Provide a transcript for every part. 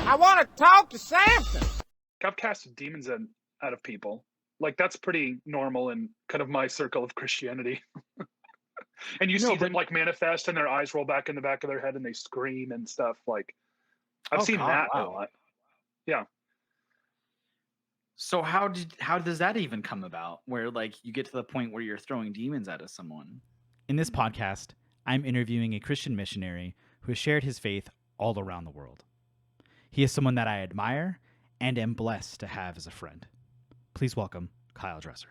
I want to talk to Samson. I've casted demons out of people. Like, that's pretty normal in kind of my circle of Christianity. And you see them like manifest and their eyes roll back in the back of their head and they scream and stuff. Like, I've seen that a lot. Yeah. So how does that even come about? Where like you get to the point where you're throwing demons out of someone? In this podcast, I'm interviewing a Christian missionary who has shared his faith all around the world. He is someone that I admire and am blessed to have as a friend. Please welcome Kyle Dresser.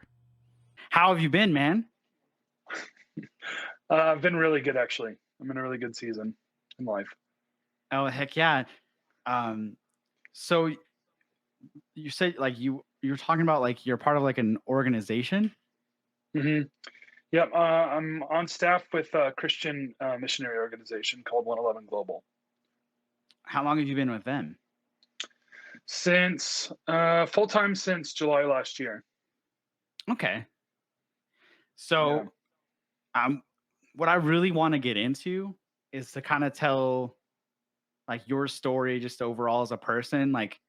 How have you been, man? I've been really good, actually. I'm in a really good season in life. Oh, heck yeah. So you said like you were talking about like you're part of like an organization? Mm-hmm. Yep. I'm on staff with a Christian missionary organization called 111 Global. How long have you been with them? Since full-time since July last year. Okay. So what I really want to get into is to kind of tell like your story just overall as a person, like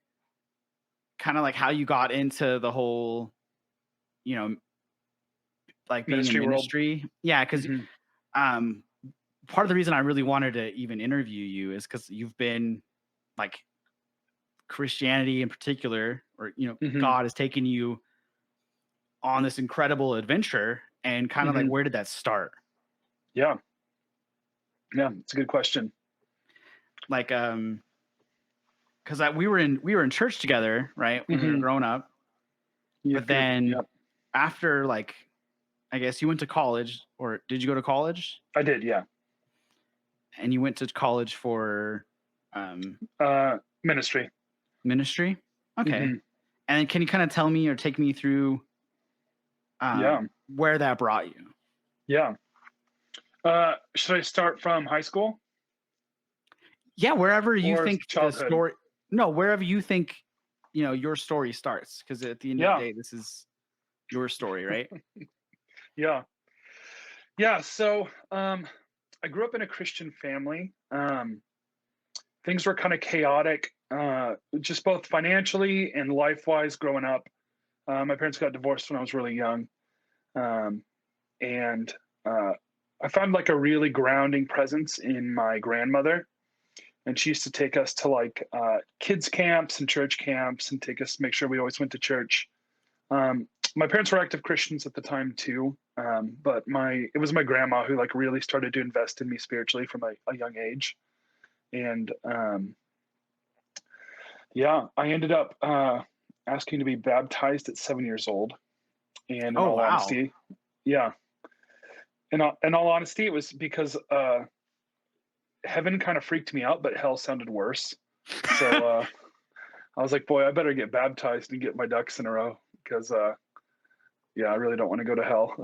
kind of like how you got into the whole, you know, like being in ministry. World. Yeah, because part of the reason I really wanted to even interview you is because you've been like Christianity in particular, or God has taken you on this incredible adventure, and kind of like where did that start? Yeah, it's a good question. Like because we were in church together, right, when we were growing up. But then after, like, I guess you went to college, or did you go to college? I did, yeah. And you went to college for ministry. Ministry? Okay. And can you kind of tell me or take me through where that brought you? Yeah. Should I start from high school? Yeah, wherever you or think childhood? The story. No, wherever you think, your story starts. Because at the end of the day, this is your story, right? Yeah. So I grew up in a Christian family. Things were kind of chaotic, just both financially and life-wise growing up. My parents got divorced when I was really young. And I found like a really grounding presence in my grandmother. And she used to take us to like kids camps and church camps and take us to make sure we always went to church. My parents were active Christians at the time too. But it was my grandma who like really started to invest in me spiritually from a young age. And I ended up asking to be baptized at 7 years old. And in all honesty, in all honesty, it was because heaven kind of freaked me out, but hell sounded worse. So I was like, boy, I better get baptized and get my ducks in a row because I really don't want to go to hell.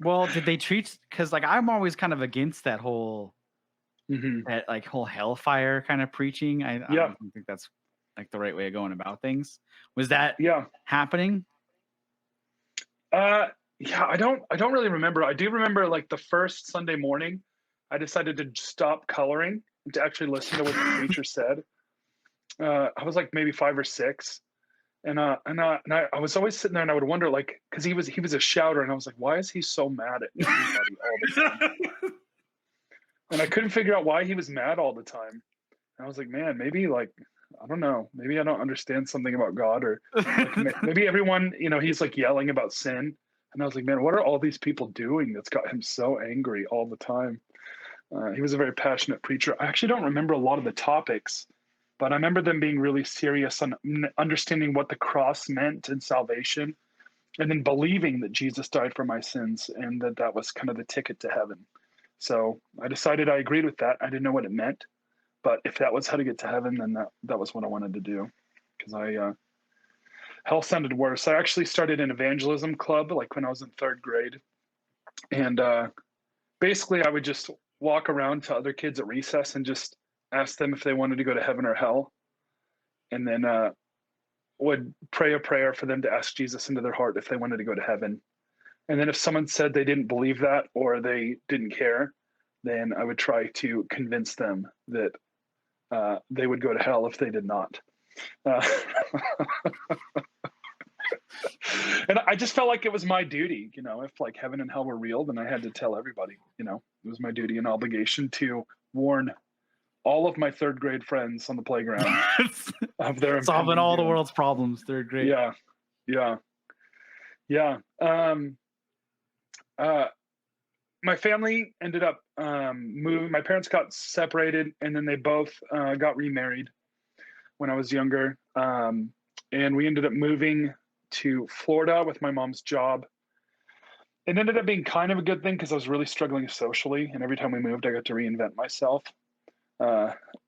Well, did they treat, because like I'm always kind of against that whole that like whole hellfire kind of preaching. I don't think that's like the right way of going about things. Was that happening? I don't really remember. I do remember like the first Sunday morning, I decided to stop coloring and to actually listen to what the preacher said. I was like maybe 5 or 6. And I was always sitting there and I would wonder, like, because he was a shouter, and I was like, why is he so mad at everybody all the time? And I couldn't figure out why he was mad all the time. And I was like, man, maybe like, I don't know, maybe I don't understand something about God, or like, maybe everyone, he's like yelling about sin. And I was like, man, what are all these people doing that's got him so angry all the time? He was a very passionate preacher. I actually don't remember a lot of the topics, but I remember them being really serious on understanding what the cross meant in salvation, and then believing that Jesus died for my sins and that was kind of the ticket to heaven. So I decided I agreed with that. I didn't know what it meant, but if that was how to get to heaven, then that was what I wanted to do, because hell sounded worse. I actually started an evangelism club like when I was in 3rd grade. And basically I would just walk around to other kids at recess and just ask them if they wanted to go to heaven or hell. And then would pray a prayer for them to ask Jesus into their heart if they wanted to go to heaven. And then if someone said they didn't believe that or they didn't care, then I would try to convince them that they would go to hell if they did not. Uh, and I just felt like it was my duty, if like heaven and hell were real, then I had to tell everybody, it was my duty and obligation to warn all of my third grade friends on the playground of their solving all the doom. world's problems. Third grade. Yeah. My family ended up moving. My parents got separated, and then they both got remarried when I was younger. And we ended up moving to Florida with my mom's job. It ended up being kind of a good thing because I was really struggling socially, and every time we moved, I got to reinvent myself.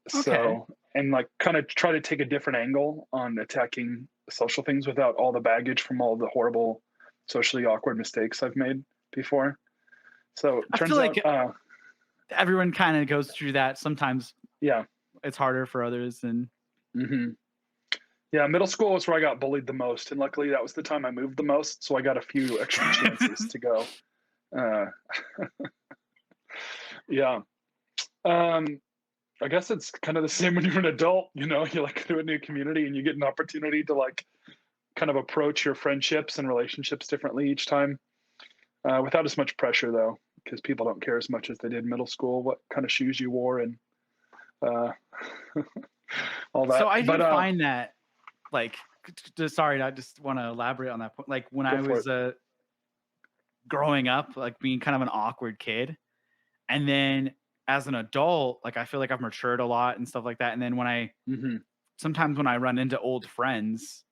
So, and like kind of try to take a different angle on attacking social things without all the baggage from all the horrible, socially awkward mistakes I've made before. So it turns out everyone kind of goes through that. Sometimes, yeah, it's harder for others. And yeah, middle school was where I got bullied the most, and luckily that was the time I moved the most, so I got a few extra chances to go. Yeah. I guess it's kind of the same when you're an adult, you like to a new community and you get an opportunity to like kind of approach your friendships and relationships differently each time, without as much pressure though, because people don't care as much as they did in middle school, what kind of shoes you wore and all that. So I do find that, like, sorry, I just want to elaborate on that point. Like when I was growing up, like being kind of an awkward kid, and then as an adult, like I feel like I've matured a lot and stuff like that. And then when sometimes when I run into old friends,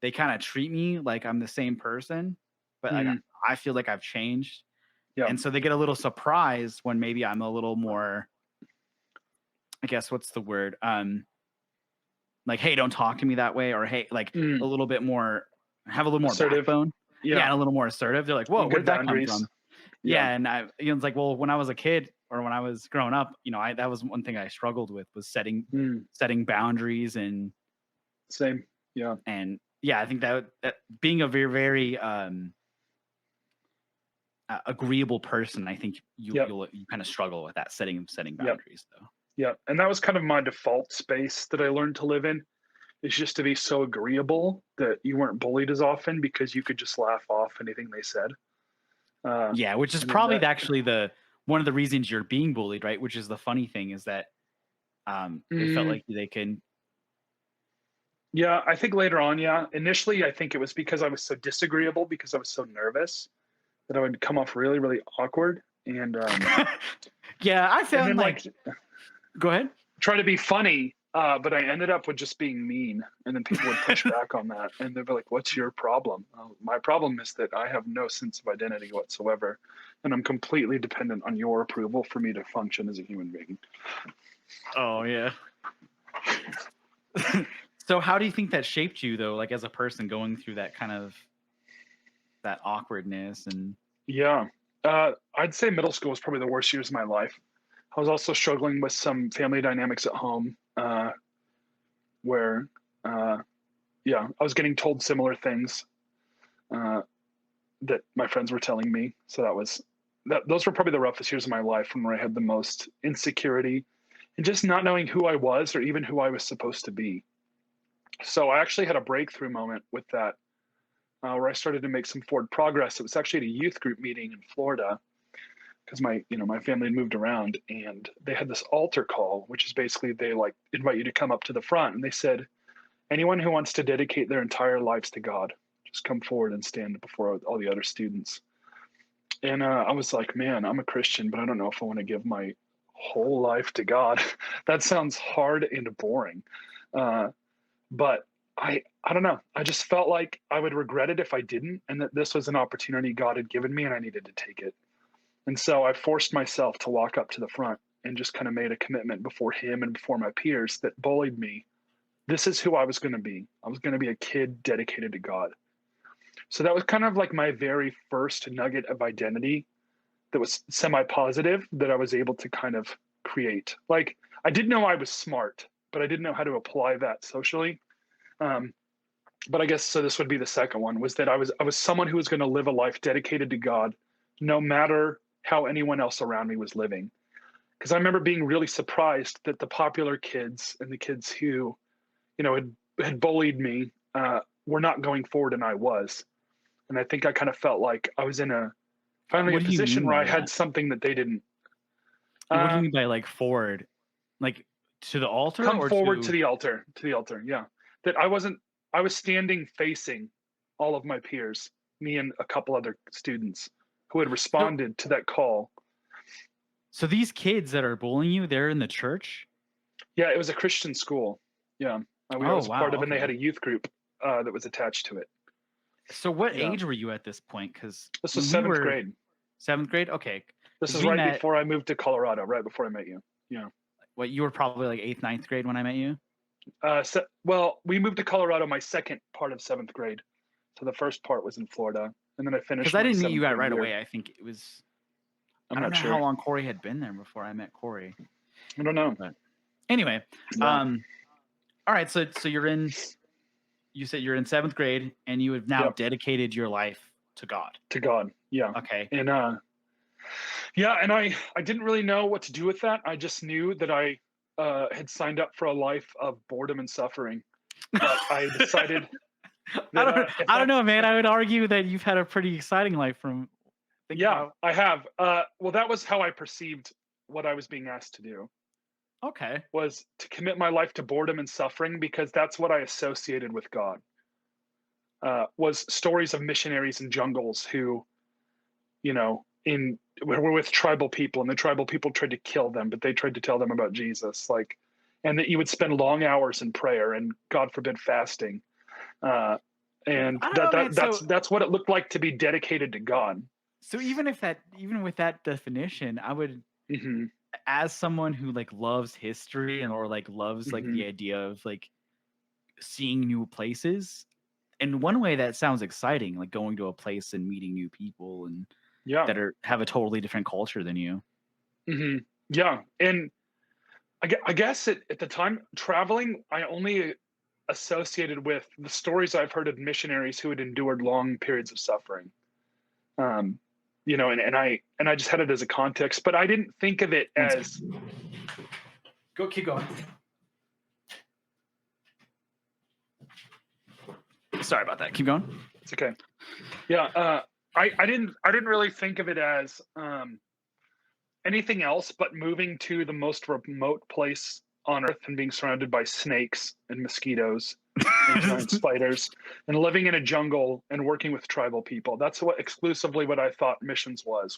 they kind of treat me like I'm the same person, but like I feel like I've changed. Yeah. And so they get a little surprised when maybe I'm a little more, I guess, what's the word? Like, hey, don't talk to me that way, or hey, like a little bit more, have a little more assertive. Backbone. Yeah, and a little more assertive. They're like, whoa, where'd that come from? Yeah, and it's like, well, when I was a kid or when I was growing up, that was one thing I struggled with, was setting boundaries and same. Yeah. And yeah, I think that being a very, very agreeable person, I think you kind of struggle with that setting boundaries though. Yeah, and that was kind of my default space that I learned to live in, is just to be so agreeable that you weren't bullied as often because you could just laugh off anything they said. Yeah, which is probably actually one of the reasons you're being bullied, right? Which is the funny thing is that it felt like they can. Yeah, I think later on, initially I think it was because I was so disagreeable, because I was so nervous that I would come off really, really awkward. And yeah, I found like go ahead. Try to be funny, but I ended up with just being mean, and then people would push back on that, and they'd be like, "What's your problem?" My problem is that I have no sense of identity whatsoever, and I'm completely dependent on your approval for me to function as a human being. Oh yeah. So how do you think that shaped you though, like as a person going through that kind of that awkwardness? And yeah, I'd say middle school was probably the worst years of my life. I was also struggling with some family dynamics at home, where, I was getting told similar things that my friends were telling me. So those were probably the roughest years of my life, when I had the most insecurity and just not knowing who I was or even who I was supposed to be. So I actually had a breakthrough moment with that, where I started to make some forward progress. It was actually at a youth group meeting in Florida, because my family had moved around, and they had this altar call, which is basically they like invite you to come up to the front, and they said, anyone who wants to dedicate their entire lives to God, just come forward and stand before all the other students. And I was like, man, I'm a Christian, but I don't know if I want to give my whole life to God. That sounds hard and boring. But I don't know. I just felt like I would regret it if I didn't, and that this was an opportunity God had given me, and I needed to take it. And so I forced myself to walk up to the front and just kind of made a commitment before him and before my peers that bullied me. This is who I was going to be. I was going to be a kid dedicated to God. So that was kind of like my very first nugget of identity that was semi-positive that I was able to kind of create. Like, I did know I was smart, but I didn't know how to apply that socially. But I guess, so this would be the second one, was that I was someone who was going to live a life dedicated to God, no matter how anyone else around me was living. because I remember being really surprised that the popular kids and the kids who, had bullied me were not going forward, and I was. And I think I kind of felt like I was in finally a position where I had something that they didn't. What do you mean by like forward? Like to the altar? Come forward to the altar. To the altar, yeah. That I was standing facing all of my peers, me and a couple other students who had responded to that call. So these kids that are bullying you, they're in the church? Yeah, it was a Christian school. Yeah. I was part of, and they had a youth group that was attached to it. So what age were you at this point? Because this was seventh grade. 7th grade? Okay. This is right before I moved to Colorado, right before I met you. Yeah. What, you were probably like 8th, 9th grade when I met you? Well, we moved to Colorado my second part of 7th grade. So the first part was in Florida, and then I finished. Because I didn't meet you right away. I think it was. I don't know sure how long Corey had been there before I met Corey. I don't know. But anyway, all right. So you're in. You said you're in 7th grade, and you have now dedicated your life to God. To God, yeah. Okay. And and I didn't really know what to do with that. I just knew that I had signed up for a life of boredom and suffering. But I decided. I don't know, man. I would argue that you've had a pretty exciting life from. I have. Well, that was how I perceived what I was being asked to do. Okay. Was to commit my life to boredom and suffering, because that's what I associated with God. Was stories of missionaries in jungles who, were with tribal people, and the tribal people tried to kill them, but they tried to tell them about Jesus, and that you would spend long hours in prayer and, God forbid, fasting. And that's what it looked like to be dedicated to God. So even with that definition, I would, as someone who loves history or loves the idea of seeing new places, in one way that sounds exciting, like going to a place and meeting new people and that have a totally different culture than you. Yeah, and I guess at the time traveling, I only associated with the stories I've heard of missionaries who had endured long periods of suffering. And I just had it as a context, but I didn't think of it as. Keep going. Sorry about that. Keep going. It's okay. Yeah, I didn't really think of it as anything else but moving to the most remote place on earth and being surrounded by snakes and mosquitoes and giant spiders and living in a jungle and working with tribal people. That's exclusively what I thought missions was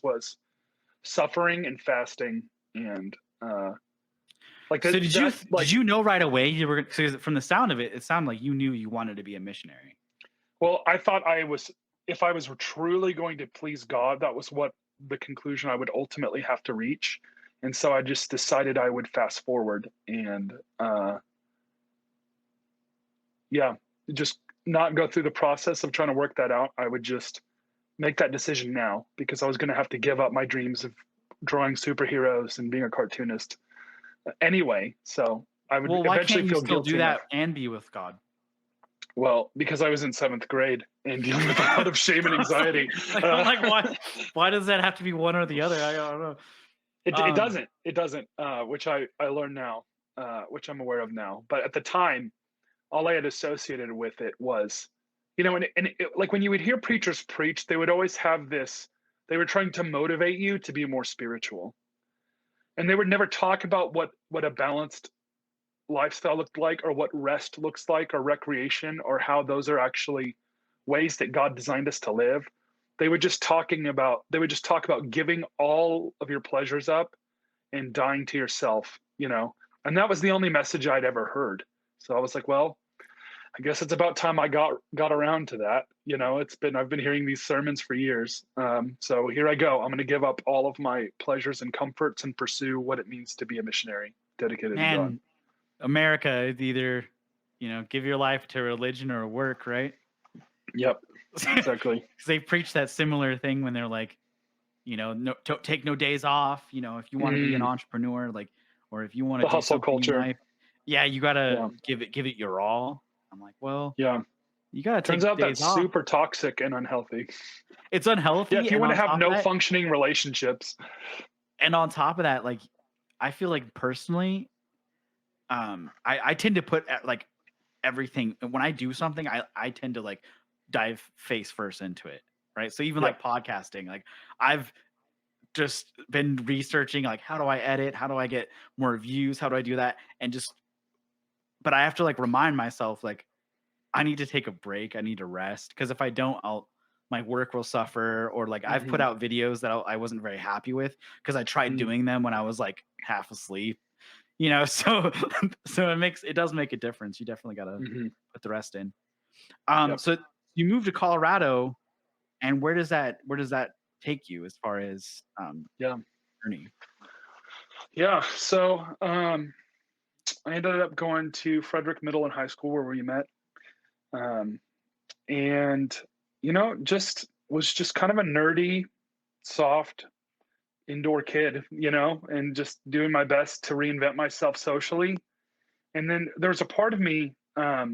suffering and fasting and did you know right away you were, because from the sound of it, it sounded like you knew you wanted to be a missionary? Well, I thought if I was truly going to please God, that was what the conclusion I would ultimately have to reach. And so I just decided I would fast forward and, just not go through the process of trying to work that out. I would just make that decision now, because I was going to have to give up my dreams of drawing superheroes and being a cartoonist anyway. So I would eventually feel guilty. Do that and be with God? Well, because I was in 7th grade and dealing with a lot of shame and anxiety. Why does that have to be one or the other? I don't know. It doesn't, which I learned now, which I'm aware of now. But at the time, all I had associated with it was, when you would hear preachers preach, they would always have this, they were trying to motivate you to be more spiritual. And they would never talk about what a balanced lifestyle looked like, or what rest looks like, or recreation, or how those are actually ways that God designed us to live. They would just talk about giving all of your pleasures up and dying to yourself, and that was the only message I'd ever heard. So I was like, well, I guess it's about time I got around to that. I've been hearing these sermons for years. So here I go. I'm going to give up all of my pleasures and comforts and pursue what it means to be a missionary dedicated to God. America, either, give your life to religion or work, right? Yep, exactly. Because they preach that similar thing when they're like, take no days off. If you want to be an entrepreneur, or if you want to do hustle culture, life, you gotta give it your all. I'm like, well, yeah, you gotta. Turns out that's super toxic and unhealthy. It's unhealthy. Yeah, if you want to have no functioning relationships. And on top of that, I feel like personally, I tend to put like everything when I do something, I tend to like dive face first into it, right? So even like podcasting, like I've just been researching like how do I edit, how do I get more views, how do I do that, and just but I have to like remind myself like I need to take a break, I need to rest because if I don't, my work will suffer. Or like I've put out videos that I wasn't very happy with because I tried doing them when I was like half asleep. So it does make a difference. You definitely got to put the rest in. So you moved to Colorado, and where does that take you as far as journey? Yeah. So I ended up going to Frederick Middle and High School where we met. And just was just kind of a nerdy, soft indoor kid, and just doing my best to reinvent myself socially. And then there's a part of me, I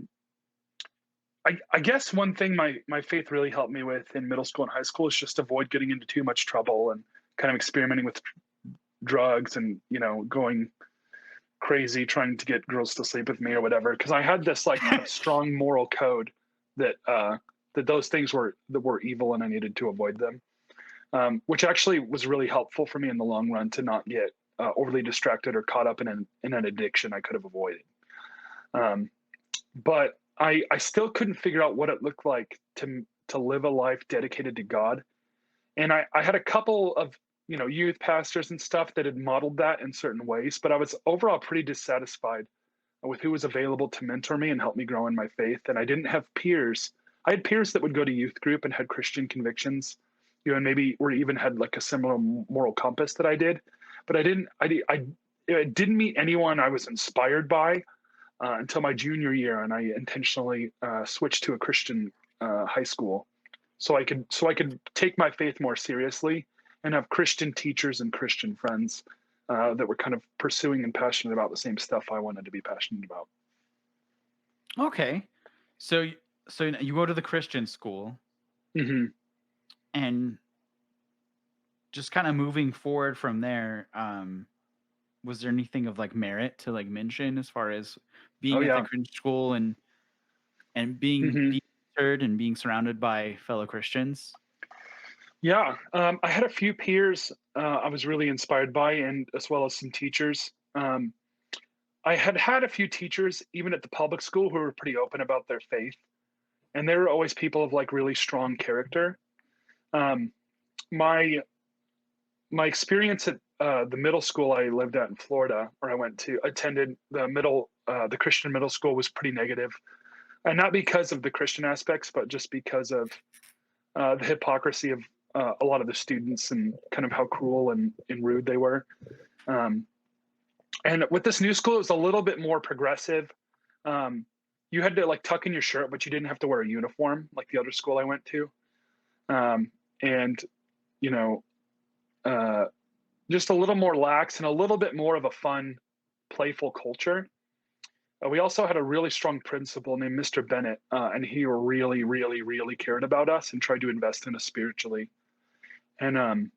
guess one thing my faith really helped me with in middle school and high school is just avoid getting into too much trouble and kind of experimenting with drugs and, going crazy trying to get girls to sleep with me or whatever. Because I had this like kind of strong moral code that those things were evil and I needed to avoid them, which actually was really helpful for me in the long run to not get overly distracted or caught up in an addiction I could have avoided. But I still couldn't figure out what it looked like to live a life dedicated to God. And I had a couple of youth pastors and stuff that had modeled that in certain ways, but I was overall pretty dissatisfied with who was available to mentor me and help me grow in my faith. And I didn't have peers. I had peers that would go to youth group and had Christian convictions, and maybe or even had like a similar moral compass that I did, but I didn't meet anyone I was inspired by until my junior year, and I intentionally switched to a Christian high school so I could take my faith more seriously and have Christian teachers and Christian friends that were kind of pursuing and passionate about the same stuff I wanted to be passionate about. Okay, so you go to the Christian school, and just kind of moving forward from there. Was there anything of like merit to like mention as far as being at the Christian school and being heard and being surrounded by fellow Christians? Yeah, I had a few peers I was really inspired by, and as well as some teachers. I had a few teachers, even at the public school, who were pretty open about their faith, and they were always people of like really strong character. My experience at the middle school I lived at in Florida, or attended the Christian middle school, was pretty negative, and not because of the Christian aspects, but just because of the hypocrisy of a lot of the students and kind of how cruel and rude they were. And with this new school, it was a little bit more progressive. You had to like tuck in your shirt, but you didn't have to wear a uniform like the other school I went to. And, just a little more lax and a little bit more of a fun, playful culture. We also had a really strong principal named Mr. Bennett, and he really, really, really cared about us and tried to invest in us spiritually. And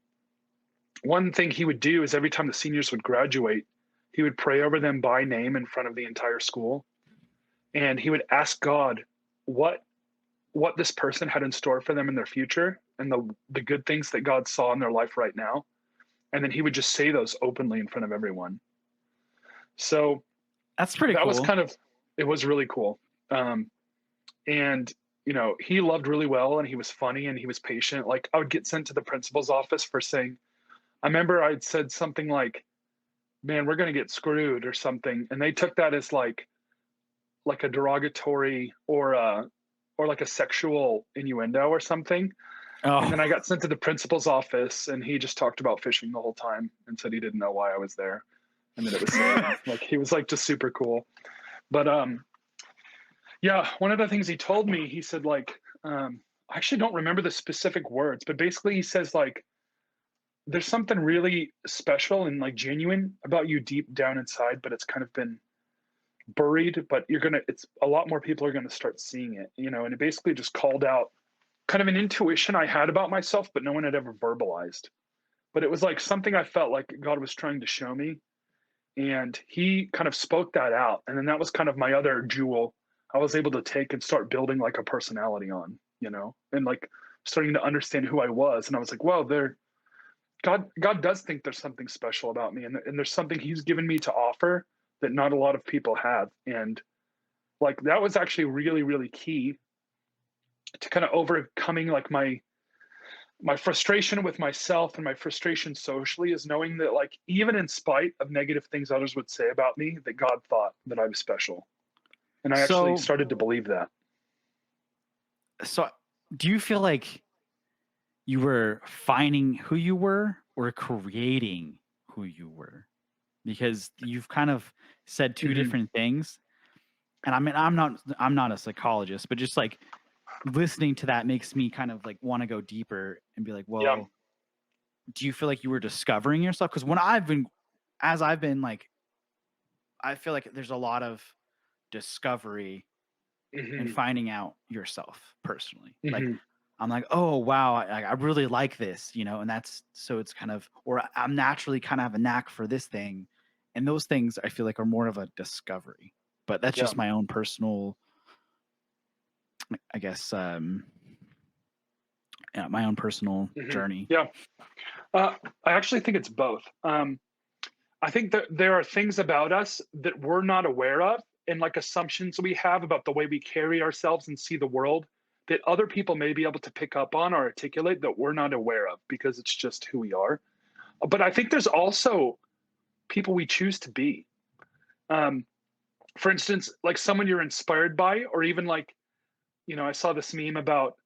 one thing he would do is every time the seniors would graduate, he would pray over them by name in front of the entire school. And he would ask God what this person had in store for them in their future and the good things that God saw in their life right now. And then he would just say those openly in front of everyone. So that's pretty cool. It was really cool. And, he loved really well, and he was funny and he was patient. Like I would get sent to the principal's office for saying, I remember I'd said something like, man, we're going to get screwed or something. And they took that as like a derogatory or like a sexual innuendo or something. Oh. And then I got sent to the principal's office, and he just talked about fishing the whole time and said he didn't know why I was there. And that it was like, he was like just super cool. But yeah, one of the things he told me, he said like, I actually don't remember the specific words, but basically he says like, there's something really special and like genuine about you deep down inside, but it's kind of been buried, but it's a lot more people are going to start seeing it, and it basically just called out kind of an intuition I had about myself, but no one had ever verbalized. But it was like something I felt like God was trying to show me. And he kind of spoke that out. And then that was kind of my other jewel I was able to take and start building like a personality on, and like starting to understand who I was. And I was like, well, God does think there's something special about me, and there's something he's given me to offer that not a lot of people have. And like that was actually really, really key to kind of overcoming like my frustration with myself and my frustration socially, is knowing that like even in spite of negative things others would say about me, that God thought that I was special. And I actually started to believe that. So do you feel like you were finding who you were or creating who you were? Because you've kind of said two different things. And I mean, I'm not a psychologist, but just like listening to that makes me kind of like want to go deeper and be like, well, do you feel like you were discovering yourself? Because when I've been like, I feel like there's a lot of discovery and finding out yourself personally. Like I'm like, oh wow, I really like this, and that's, so it's kind of, or I'm naturally kind of have a knack for this thing, and those things I feel like are more of a discovery. But that's just my own personal, I guess, my own personal journey. Yeah, I actually think it's both. I think that there are things about us that we're not aware of, and like assumptions we have about the way we carry ourselves and see the world, that other people may be able to pick up on or articulate that we're not aware of, because it's just who we are. But I think there's also people we choose to be. For instance, like someone you're inspired by, or even like, I saw this meme about,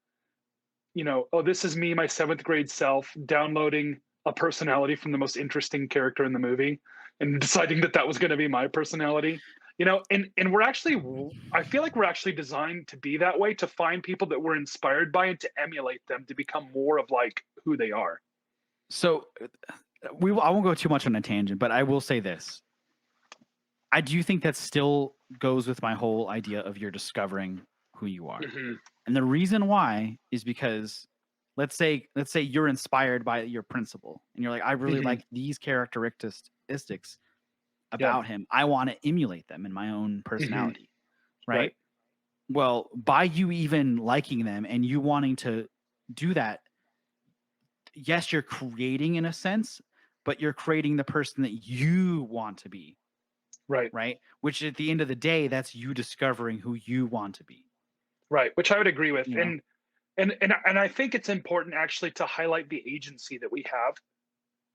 oh, this is me, my 7th grade self, downloading a personality from the most interesting character in the movie and deciding that that was going to be my personality. And we're actually, I feel like we're actually designed to be that way, to find people that we're inspired by and to emulate them, to become more of like who they are. So I won't go too much on a tangent, but I will say this. I do think that still goes with my whole idea of you're discovering who you are. And the reason why is because let's say you're inspired by your principal and you're like, I really like these characteristics about him. I want to emulate them in my own personality. Right? Well, by you even liking them and you wanting to do that, yes, you're creating in a sense, but you're creating the person that you want to be. Right. Which at the end of the day, that's you discovering who you want to be. Right. Which I would agree with. And I think it's important actually to highlight the agency that we have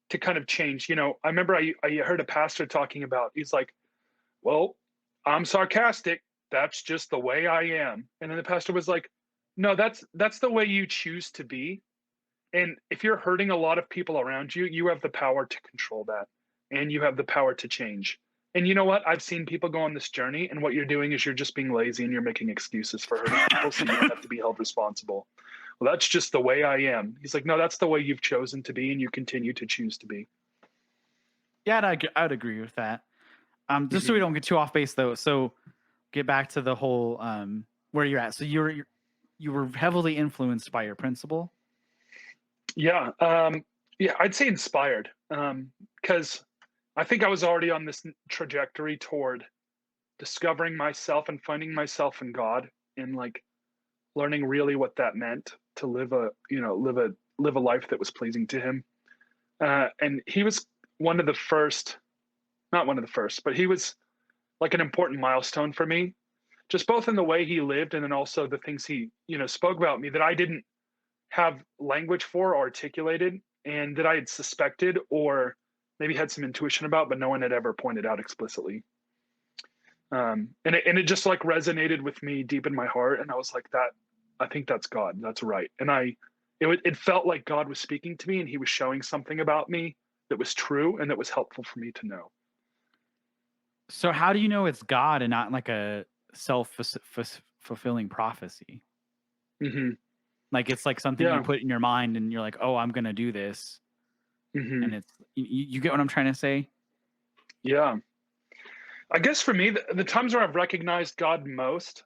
to kind of change. I remember I heard a pastor talking about, he's like, well, I'm sarcastic. That's just the way I am. And then the pastor was like, no, that's the way you choose to be. And if you're hurting a lot of people around you, you have the power to control that, and you have the power to change. And you know what? I've seen people go on this journey, and what you're doing is you're just being lazy and you're making excuses for hurting people so you don't have to be held responsible. Well, that's just the way I am. He's like, no, that's the way you've chosen to be, and you continue to choose to be. Yeah, I would agree with that. Just so we don't get too off base, though. So get back to the whole where you're at. So you were heavily influenced by your principal. Yeah, I'd say inspired, because I think I was already on this trajectory toward discovering myself and finding myself in God, and like learning really what that meant to live a life that was pleasing to him. And he was not one of the first, but he was like an important milestone for me, just both in the way he lived and then also the things he, spoke about me that I didn't have language for or articulated, and that I had suspected or maybe had some intuition about, but no one had ever pointed out explicitly. And it just like resonated with me deep in my heart. And I was like, I think that's God. That's right. And it felt like God was speaking to me, and he was showing something about me that was true and that was helpful for me to know. So how do you know it's God and not like a self-fulfilling prophecy? Like it's like something you put in your mind and you're like, oh, I'm going to do this. And it's, you get what I'm trying to say? Yeah. I guess for me, the times where I've recognized God most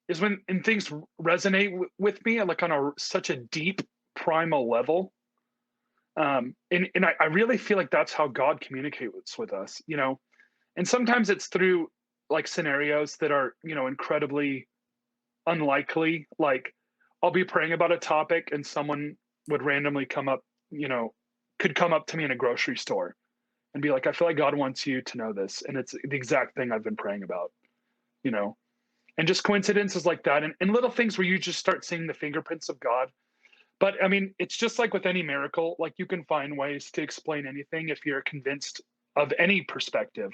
is when things resonate with me like on such a deep primal level And I really feel like that's how God communicates with us, and sometimes it's through like scenarios that are, incredibly unlikely. Like I'll be praying about a topic and someone would randomly could come up to me in a grocery store and be like, I feel like God wants you to know this. And it's the exact thing I've been praying about, you know, and just coincidences like that, and little things where you just start seeing the fingerprints of God. But I mean, it's just like with any miracle, like you can find ways to explain anything if you're convinced of any perspective.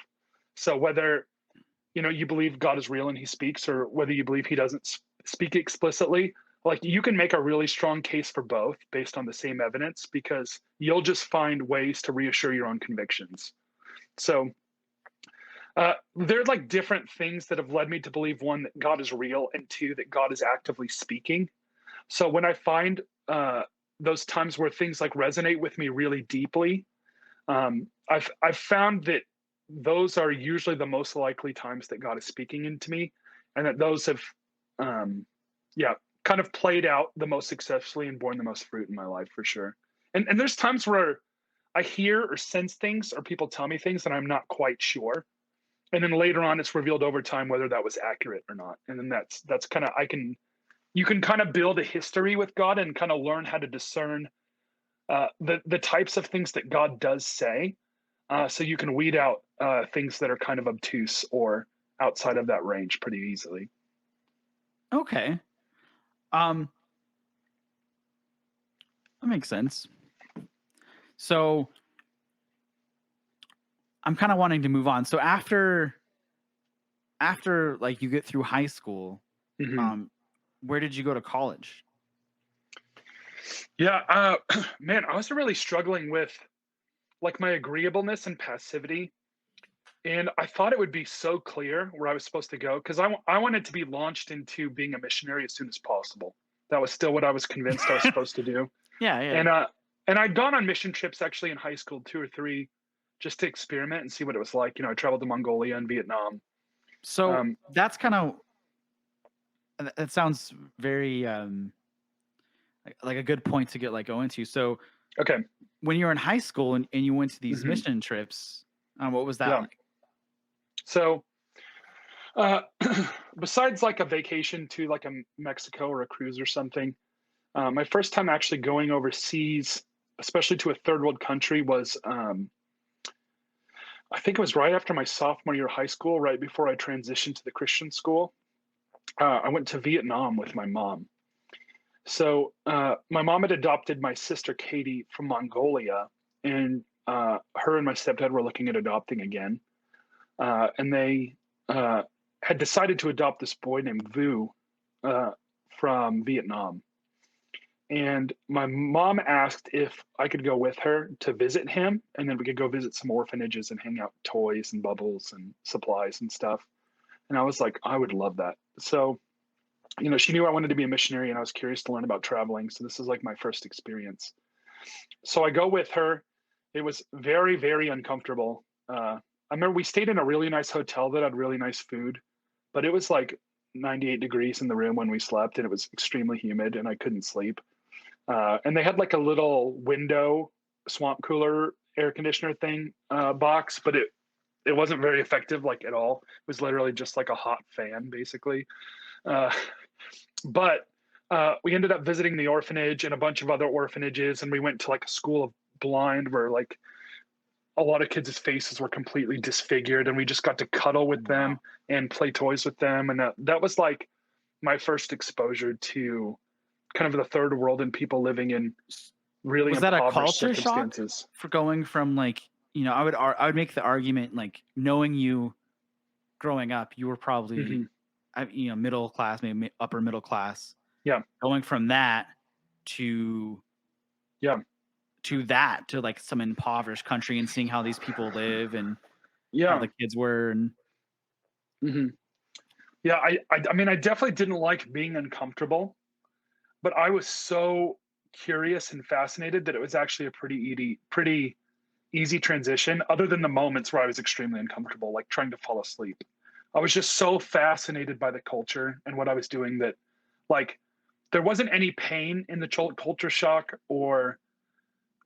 So whether, you believe God is real and he speaks, or whether you believe he doesn't speak explicitly, like you can make a really strong case for both based on the same evidence, because you'll just find ways to reassure your own convictions. So there are like different things that have led me to believe, one, that God is real, and two, that God is actively speaking. So when I find those times where things like resonate with me really deeply, I've found that those are usually the most likely times that God is speaking into me, and that those have, kind of played out the most successfully and borne the most fruit in my life, for sure. And there's times where I hear or sense things, or people tell me things, and I'm not quite sure. And then later on, it's revealed over time whether that was accurate or not. And then that's kind of, you can kind of build a history with God and kind of learn how to discern the types of things that God does say, so you can weed out things that are kind of obtuse or outside of that range pretty easily. Okay. That makes sense. So I'm kind of wanting to move on. So after like you get through high school, Mm-hmm. Where did you go to college? Yeah, man, I was really struggling with like my agreeableness and passivity. And I thought it would be so clear where I was supposed to go, because I wanted to be launched into being a missionary as soon as possible. That was still what I was convinced I was supposed to do. Yeah. And I'd gone on mission trips actually in high school, 2 or 3, just to experiment and see what it was like. I traveled to Mongolia and Vietnam. So that's kind of, that sounds very like a good point to get like go into. So Okay. when you were in high school and you went to these Mhm. mission trips, what was that Yeah. like? So besides like a vacation to like a Mexico or a cruise or something, my first time actually going overseas, especially to a third world country, was I think it was right after my sophomore year of high school, right before I transitioned to the Christian school. I went to Vietnam with my mom. So my mom had adopted my sister Katie from Mongolia, and her and my stepdad were looking at adopting again. And they had decided to adopt this boy named Vu from Vietnam. And my mom asked if I could go with her to visit him, and then we could go visit some orphanages and hang out with toys and bubbles and supplies and stuff. And I was like, I would love that. So, she knew I wanted to be a missionary, and I was curious to learn about traveling. So this is like my first experience. So I go with her. It was very, very uncomfortable. I remember we stayed in a really nice hotel that had really nice food, but it was like 98 degrees in the room when we slept, and it was extremely humid, and I couldn't sleep. And they had like a little window swamp cooler air conditioner thing box, but it wasn't very effective, like at all. It was literally just like a hot fan, basically. Uh, but we ended up visiting the orphanage and a bunch of other orphanages, and we went to like a school of blind where like a lot of kids' faces were completely disfigured, and we just got to cuddle with them and play toys with them. And that was like my first exposure to kind of the third world and people living in really Was that a impoverished culture shock circumstances. for going from like, I would make the argument, like, knowing you growing up, you were probably middle class, maybe upper middle class. Yeah. Going from that to to like some impoverished country and seeing how these people live and how the kids were. And Yeah, I mean, I definitely didn't like being uncomfortable, but I was so curious and fascinated that it was actually a pretty easy transition, other than the moments where I was extremely uncomfortable, like trying to fall asleep. I was just so fascinated by the culture and what I was doing that, like, there wasn't any pain in the culture shock or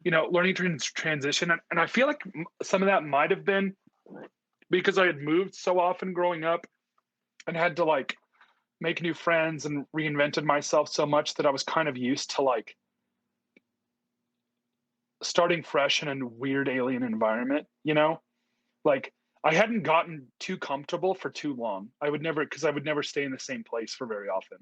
learning to transition. And I feel like some of that might have been because I had moved so often growing up and had to like make new friends and reinvented myself so much that I was kind of used to like starting fresh in a weird alien environment, like I hadn't gotten too comfortable for too long. I would never stay in the same place for very often.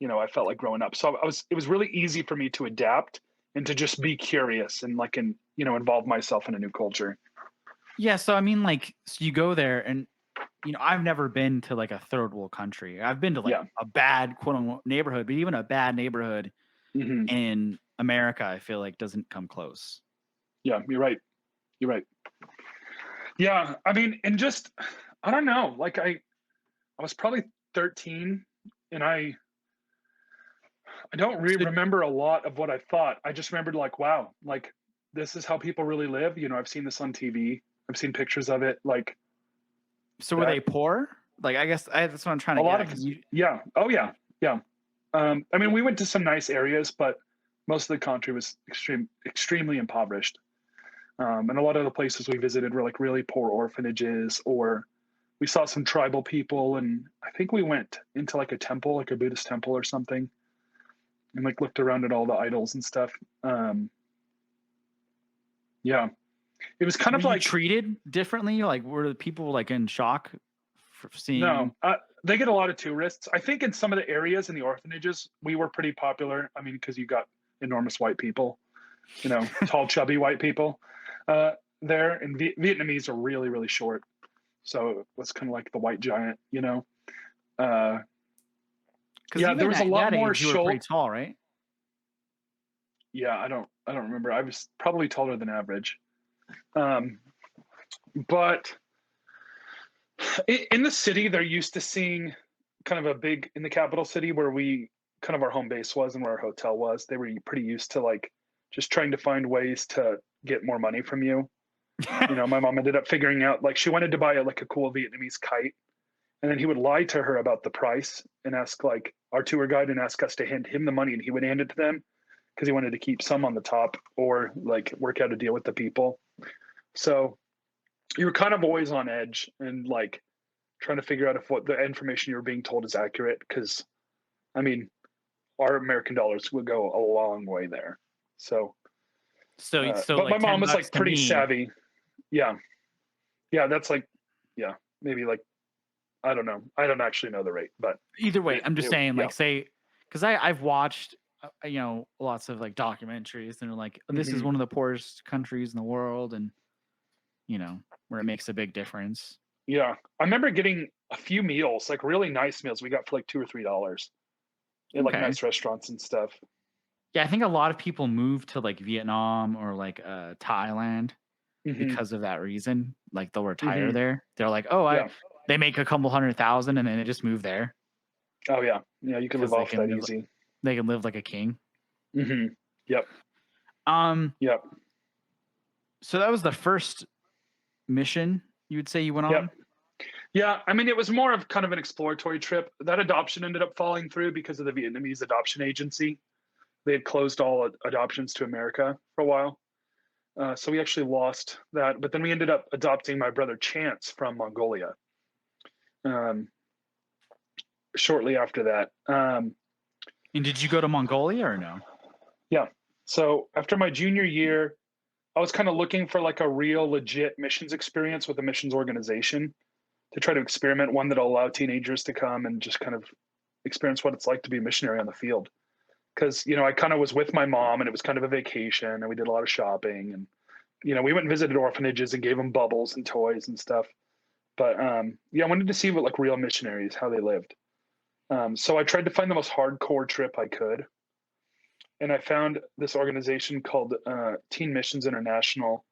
I felt like growing up. So it was really easy for me to adapt and to just be curious and like, involve myself in a new culture. Yeah. So, I mean, like, so you go there and, I've never been to like a third world country. I've been to like a bad quote unquote neighborhood, but even a bad neighborhood in America, I feel like doesn't come close. Yeah, you're right. Yeah. I mean, and just, I don't know, like I was probably 13 and I don't really remember a lot of what I thought. I just remembered like, wow, like this is how people really live. I've seen this on TV. I've seen pictures of it. Like, so were they poor? Like, I guess that's what I'm trying to get. Yeah. Oh yeah. Yeah. I mean, we went to some nice areas, but most of the country was extremely impoverished. And a lot of the places we visited were like really poor orphanages, or we saw some tribal people. And I think we went into like a temple, like a Buddhist temple or something, and like looked around at all the idols and stuff. Yeah, it was kind of like treated differently. Like, were the people like in shock for seeing? No, they get a lot of tourists. I think in some of the areas in the orphanages, we were pretty popular. I mean, because you got enormous white people, tall, chubby white people there. And Vietnamese are really, really short. So it was kind of like the white giant, Yeah, there was a lot more you were pretty tall, right? Yeah, I don't remember. I was probably taller than average. But in the city, they're used to seeing kind of in the capital city where our home base was and where our hotel was. They were pretty used to like just trying to find ways to get more money from you. My mom ended up figuring out like she wanted to buy a cool Vietnamese kite, and then he would lie to her about the price and ask like our tour guide and ask us to hand him the money, and he would hand it to them because he wanted to keep some on the top or like work out a deal with the people. So you were kind of always on edge and like trying to figure out if what the information you were being told is accurate. Because, I mean, our American dollars would go a long way there. So but like my mom was like pretty savvy. Yeah. Yeah. That's like, yeah, maybe like, I don't know. I don't actually know the rate, but either way, I'm just saying like, say, cause I've watched, lots of like documentaries and they're like, this is one of the poorest countries in the world. And, where it makes a big difference. Yeah. I remember getting a few meals, like really nice meals we got for like $2 or $3 in like nice restaurants and stuff. Yeah. I think a lot of people move to like Vietnam or like Thailand because of that reason. Like they'll retire there. They're like, they make a couple 100,000 and then they just move there. Oh yeah. Yeah. You can live off that easy. They can live like a king. Yep. Yep. So that was the first mission you would say you went on? Yeah. I mean, it was more of kind of an exploratory trip. That adoption ended up falling through because of the Vietnamese adoption agency. They had closed all adoptions to America for a while. So we actually lost that. But then we ended up adopting my brother Chance from Mongolia shortly after that. And did you go to Mongolia or no? Yeah. So after my junior year, I was kind of looking for like a real legit missions experience with a missions organization to try to experiment, one that'll allow teenagers to come and just kind of experience what it's like to be a missionary on the field. Because, I kind of was with my mom and it was kind of a vacation and we did a lot of shopping and, we went and visited orphanages and gave them bubbles and toys and stuff. But I wanted to see what like real missionaries, how they lived. So I tried to find the most hardcore trip I could. And I found this organization called Teen Missions International,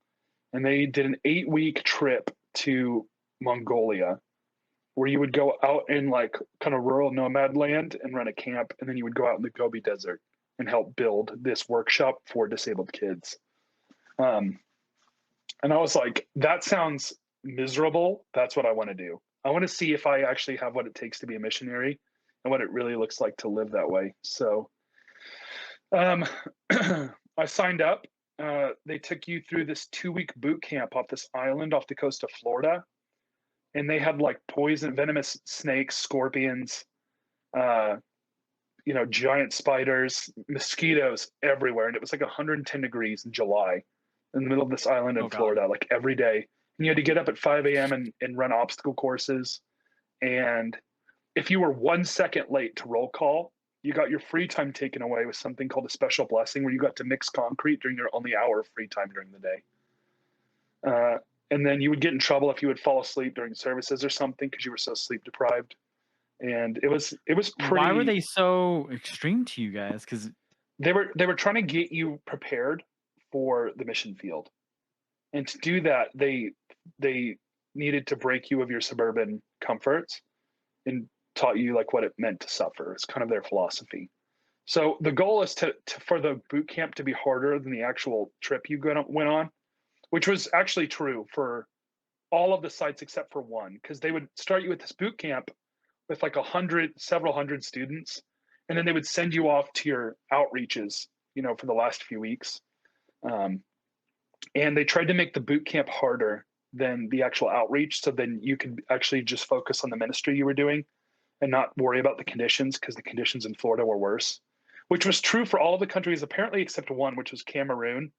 and they did an 8-week trip to Mongolia where you would go out in like kind of rural nomad land and run a camp. And then you would go out in the Gobi Desert and help build this workshop for disabled kids. And I was like, that sounds miserable. That's what I want to do. I want to see if I actually have what it takes to be a missionary and what it really looks like to live that way. So I signed up they took you through this 2-week boot camp off this island off the coast of Florida, and they had like venomous snakes, scorpions, giant spiders, mosquitoes everywhere, and it was like 110 degrees in July in the middle of this island in Florida, like every day. And you had to get up at 5 a.m. and run obstacle courses. And if you were 1 second late to roll call, you got your free time taken away with something called a special blessing, where you got to mix concrete during your only hour of free time during the day. And then you would get in trouble if you would fall asleep during services or something because you were so sleep deprived. And it was pretty. Why were they so extreme to you guys? Because they were trying to get you prepared for the mission field, and to do that, they needed to break you of your suburban comforts and taught you like what it meant to suffer. It's kind of their philosophy. So the goal is for the boot camp to be harder than the actual trip you went on, which was actually true for all of the sites except for one, because they would start you at this boot camp with like several hundred students, and then they would send you off to your outreaches, for the last few weeks. And they tried to make the boot camp harder than the actual outreach, so then you could actually just focus on the ministry you were doing and not worry about the conditions, because the conditions in Florida were worse, which was true for all the countries apparently except one, which was Cameroon,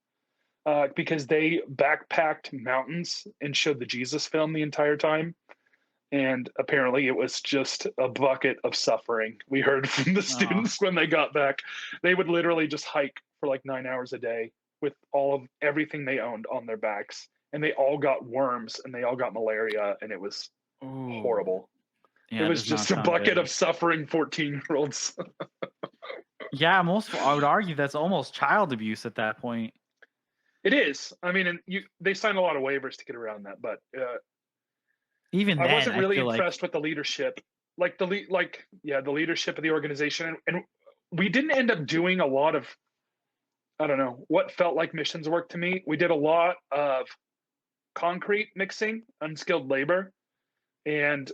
because they backpacked mountains and showed the Jesus film the entire time. And apparently it was just a bucket of suffering. We heard from the students when they got back. They would literally just hike for like 9 hours a day with all of everything they owned on their backs. And they all got worms and they all got malaria, and it was horrible. Yeah, it was just a bucket of suffering 14-year-olds. Yeah, I would argue that's almost child abuse at that point. It is. I mean, and they signed a lot of waivers to get around that, but even then, I wasn't really feel impressed with the leadership, the leadership of the organization, and we didn't end up doing a lot of, I don't know, what felt like missions work to me. We did a lot of concrete mixing, unskilled labor, and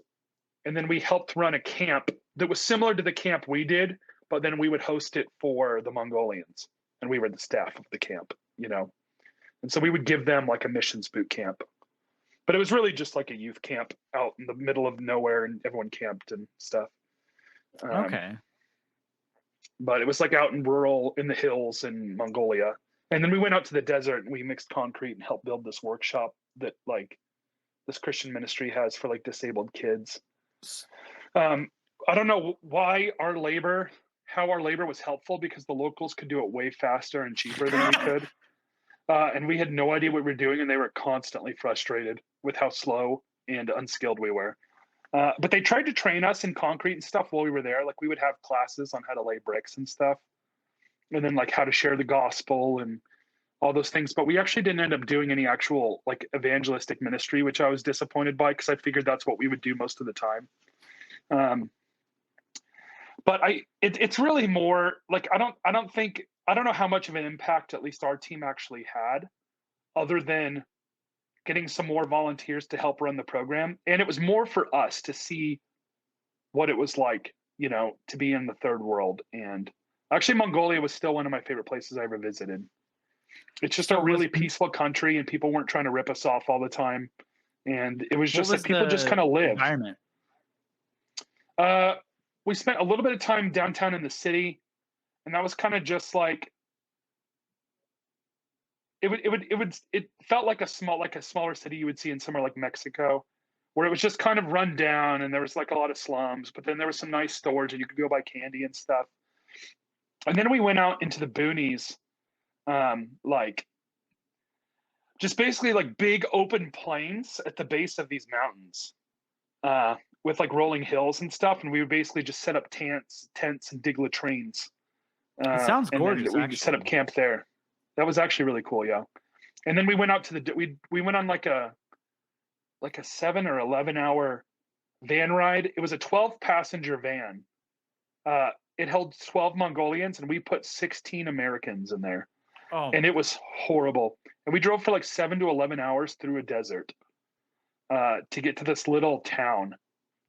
then we helped run a camp that was similar to the camp we did, but then we would host it for the Mongolians, and we were the staff of the camp, and so we would give them like a missions boot camp. But it was really just like a youth camp out in the middle of nowhere, and everyone camped and stuff. Okay. But it was like out in the hills in Mongolia. And then we went out to the desert and we mixed concrete and helped build this workshop that like this Christian ministry has for like disabled kids. I don't know how our labor was helpful, because the locals could do it way faster and cheaper than we could. And we had no idea what we were doing, and they were constantly frustrated with how slow and unskilled we were. But they tried to train us in concrete and stuff while we were there. Like we would have classes on how to lay bricks and stuff, and then like how to share the gospel and all those things. But we actually didn't end up doing any actual like evangelistic ministry, which I was disappointed by, because I figured that's what we would do most of the time. But it's really more like I don't know how much of an impact at least our team actually had, other than getting some more volunteers to help run the program. And it was more for us to see what it was like, to be in the third world. And actually Mongolia was still one of my favorite places I ever visited. It's just a really peaceful country, and people weren't trying to rip us off all the time. And it was just like people just kind of live. Environment? We spent a little bit of time downtown in the city, and that was kind of just like it felt like a smaller city you would see in somewhere like Mexico, where it was just kind of run down and there was like a lot of slums, but then there was some nice stores and you could go buy candy and stuff. And then we went out into the boonies, like just basically like big open plains at the base of these mountains, with like rolling hills and stuff. And we would basically just set up tents and dig latrines. It sounds gorgeous. We set up camp there. That was actually really cool, yeah. And then we went out to we went on like a 7 or 11 hour van ride. It was a 12-passenger van. It held 12 Mongolians, and we put 16 Americans in there. Oh. And it was horrible. And we drove for like 7 to 11 hours through a desert to get to this little town.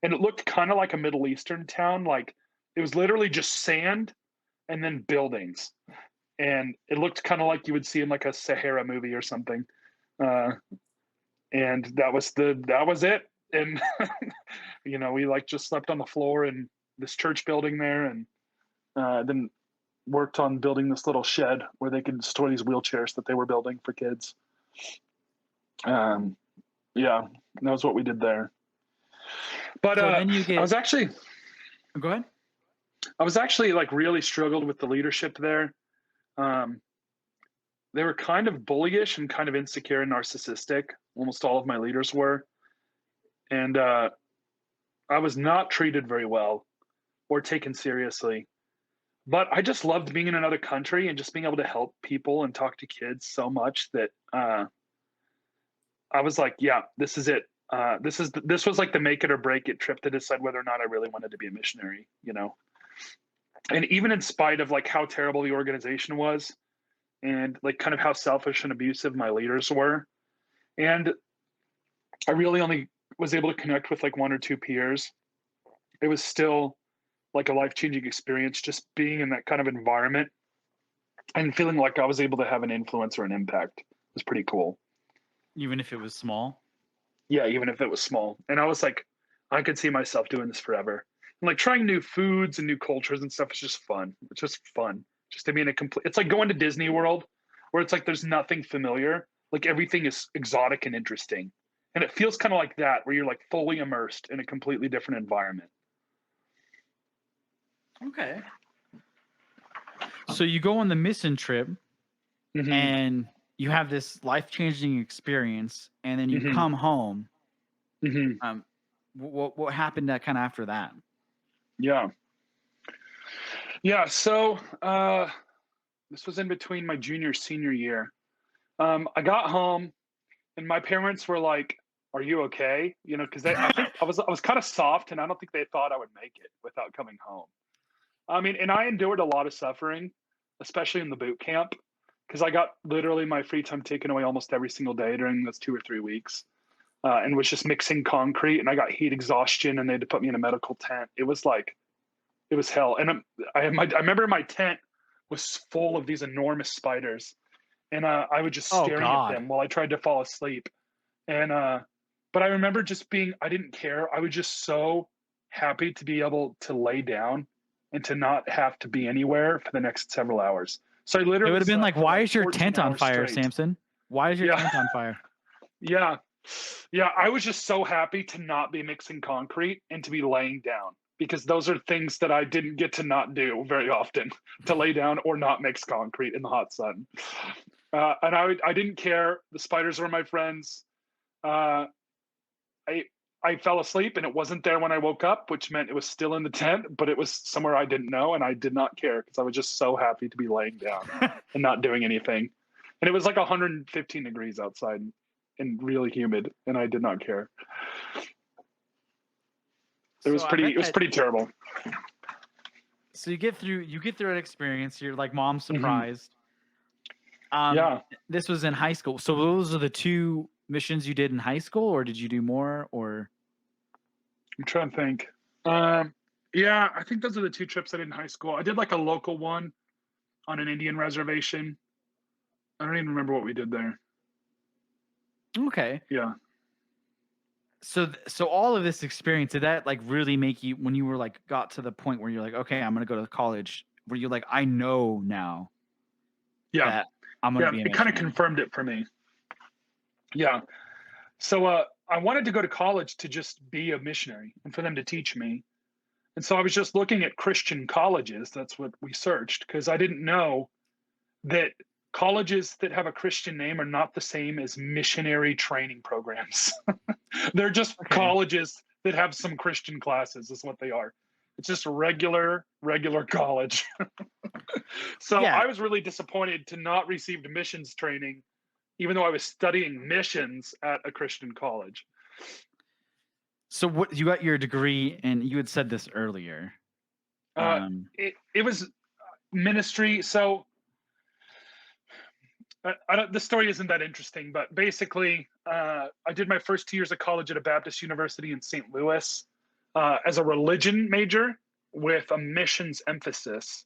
And it looked kind of like a Middle Eastern town. Like it was literally just sand and then buildings. and it looked kind of like you would see in like a Sahara movie or something. And that was it. And we like just slept on the floor in this church building there, and then worked on building this little shed where they could store these wheelchairs that they were building for kids. Yeah, that was what we did there. But So then you I get. was actually Go ahead. like really struggled with the leadership there. They were kind of bullyish and kind of insecure and narcissistic. Almost all of my leaders were. And I was not treated very well or taken seriously. But I just loved being in another country and just being able to help people and talk to kids so much that I was like, yeah, this is it. This was like the make it or break it trip to decide whether or not I really wanted to be a missionary, And even in spite of like how terrible the organization was and like kind of how selfish and abusive my leaders were, and I really only was able to connect with like one or two peers, it was still like a life-changing experience just being in that kind of environment and feeling like I was able to have an influence or an impact. It was pretty cool. Even if it was small? Yeah, even if it was small. And I was like, I could see myself doing this forever. And like trying new foods and new cultures and stuff is just fun. It's just fun. Just to be in a complete, it's like going to Disney World where it's like there's nothing familiar. Like everything is exotic and interesting. And it feels kind of like that, where you're like fully immersed in a completely different environment. Okay. So you go on the mission trip, Mhm. and you have this life-changing experience, and then you Mhm. come home. Mhm. What happened kind of after that? Yeah. So this was in between my junior senior year. I got home, and my parents were like, "Are you okay?" Because I think I was kind of soft, and I don't think they thought I would make it without coming home. I mean, and I endured a lot of suffering, especially in the boot camp, because I got literally my free time taken away almost every single day during those 2 or 3 weeks, and was just mixing concrete, and I got heat exhaustion, and they had to put me in a medical tent. It was hell. And I remember my tent was full of these enormous spiders, and I was just staring at them while I tried to fall asleep. And but I remember just I didn't care. I was just so happy to be able to lay down and to not have to be anywhere for the next several hours. So I literally It would have been like, slept for why is your 14 tent on hours fire, straight. Samson? Why is your Yeah. tent on fire? Yeah. I was just so happy to not be mixing concrete and to be laying down, because those are things that I didn't get to not do very often, to lay down or not mix concrete in the hot sun. And I didn't care. The spiders were my friends. I fell asleep and it wasn't there when I woke up, which meant it was still in the tent, but it was somewhere I didn't know, and I did not care because I was just so happy to be laying down and not doing anything. And it was like 115 degrees outside and really humid, and I did not care. It was pretty terrible. So you get through that experience. You're like, mom surprised. Yeah. This was in high school. So those are the two missions you did in high school, or did you do more? Or I'm trying to think. Yeah, I think those are the two trips I did in high school. I did like a local one on an Indian reservation. I don't even remember what we did there. Okay. Yeah. So all of this experience, did that like really make you, when you were like got to the point where you're like, okay, I'm gonna go to college, were you like, I know now that I'm gonna be a it kind of confirmed it for me. Yeah. So I wanted to go to college to just be a missionary and for them to teach me. And so I was just looking at Christian colleges. That's what we searched, because I didn't know that colleges that have a Christian name are not the same as missionary training programs. They're just colleges that have some Christian classes is what they are. It's just a regular college. So I was really disappointed to not receive missions training, even though I was studying missions at a Christian college. So what, you got your degree, and you had said this earlier. It was ministry. So the story isn't that interesting, but basically I did my first 2 years of college at a Baptist university in St. Louis as a religion major with a missions emphasis.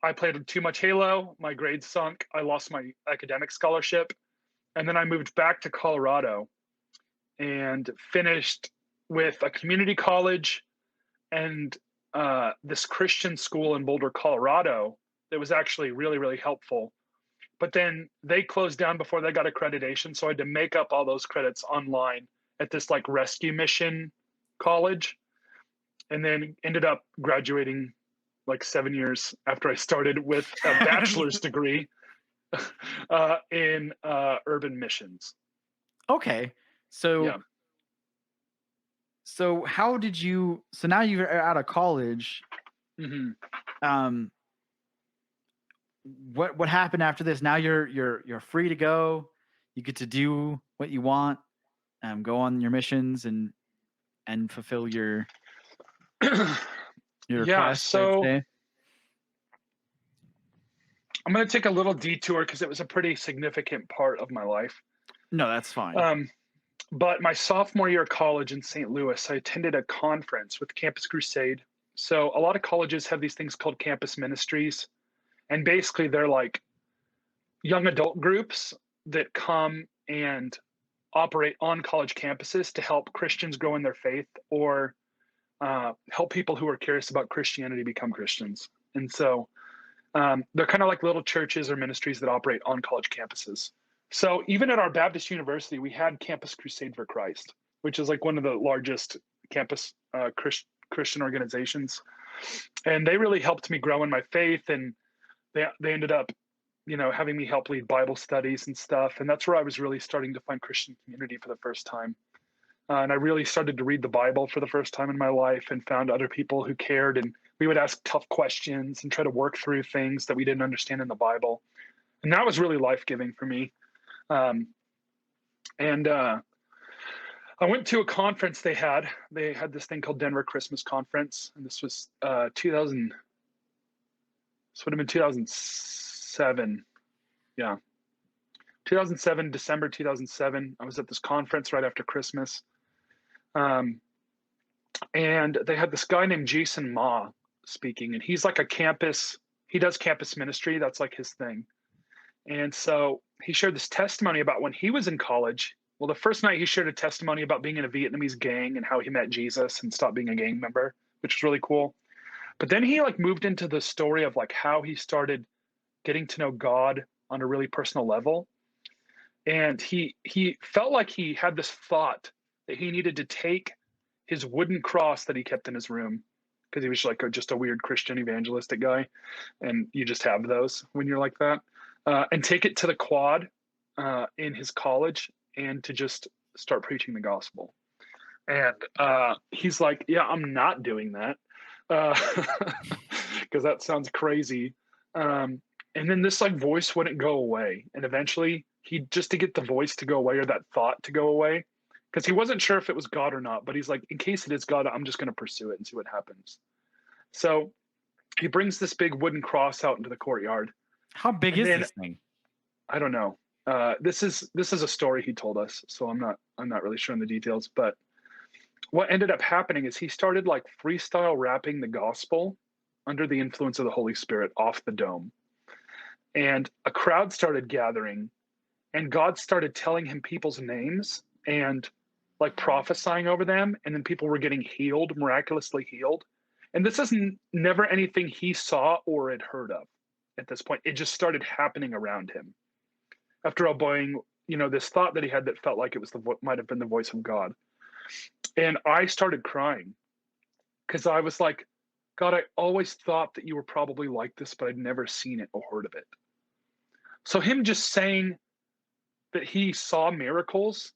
I played too much Halo. My grades sunk. I lost my academic scholarship. And then I moved back to Colorado and finished with a community college and this Christian school in Boulder, Colorado, that was actually really, really helpful. But then they closed down before they got accreditation. So I had to make up all those credits online at this like rescue mission college, and then ended up graduating like 7 years after I started with a bachelor's degree in urban missions. Okay. So Yeah. so how did you, so now you're out of college. hmm What happened after this? Now you're free to go. You get to do what you want, go on your missions and fulfill your Yeah. quest. So I'd say. I'm going to take a little detour because it was a pretty significant part of my life. No, that's fine. But my sophomore year of college in St. Louis, I attended a conference with Campus Crusade. So a lot of colleges have these things called campus ministries. And basically they're like young adult groups that come and operate on college campuses to help Christians grow in their faith, or help people who are curious about Christianity become Christians. And so they're kind of like little churches or ministries that operate on college campuses. So even at our Baptist University, we had Campus Crusade for Christ, which is like one of the largest campus Christian organizations. And they really helped me grow in my faith. And they ended up, having me help lead Bible studies and stuff. And that's where I was really starting to find Christian community for the first time. And I really started to read the Bible for the first time in my life and found other people who cared. And we would ask tough questions and try to work through things that we didn't understand in the Bible. And that was really life-giving for me. I went to a conference they had. They had this thing called Denver Christmas Conference. And this was 2000. This would have been 2007. Yeah. 2007, December 2007. I was at this conference right after Christmas. And they had this guy named Jason Ma speaking, and he's like he does campus ministry. That's like his thing. And so he shared this testimony about when he was in college. Well, the first night he shared a testimony about being in a Vietnamese gang and how he met Jesus and stopped being a gang member, which was really cool. But then he like moved into the story of like how he started getting to know God on a really personal level. And he felt like he had this thought that he needed to take his wooden cross that he kept in his room, because he was like just a weird Christian evangelistic guy. And you just have those when you're like that, and take it to the quad in his college and to just start preaching the gospel. And he's like, yeah, I'm not doing that. Because that sounds crazy. And then this like voice wouldn't go away. And eventually to get the voice to go away, or that thought to go away, because he wasn't sure if it was God or not, but he's like, in case it is God, I'm just going to pursue it and see what happens. So he brings this big wooden cross out into the courtyard. How big is this thing? I don't know. This is a story he told us, so I'm not really sure on the details. But what ended up happening is he started like freestyle rapping the gospel under the influence of the Holy Spirit off the dome. And a crowd started gathering, and God started telling him people's names and like prophesying over them. And then people were getting healed, miraculously healed. And this is never anything he saw or had heard of at this point. It just started happening around him after obeying, this thought that he had that felt like it was might have been the voice of God. And I started crying because I was like, God, I always thought that you were probably like this, but I'd never seen it or heard of it. So him just saying that he saw miracles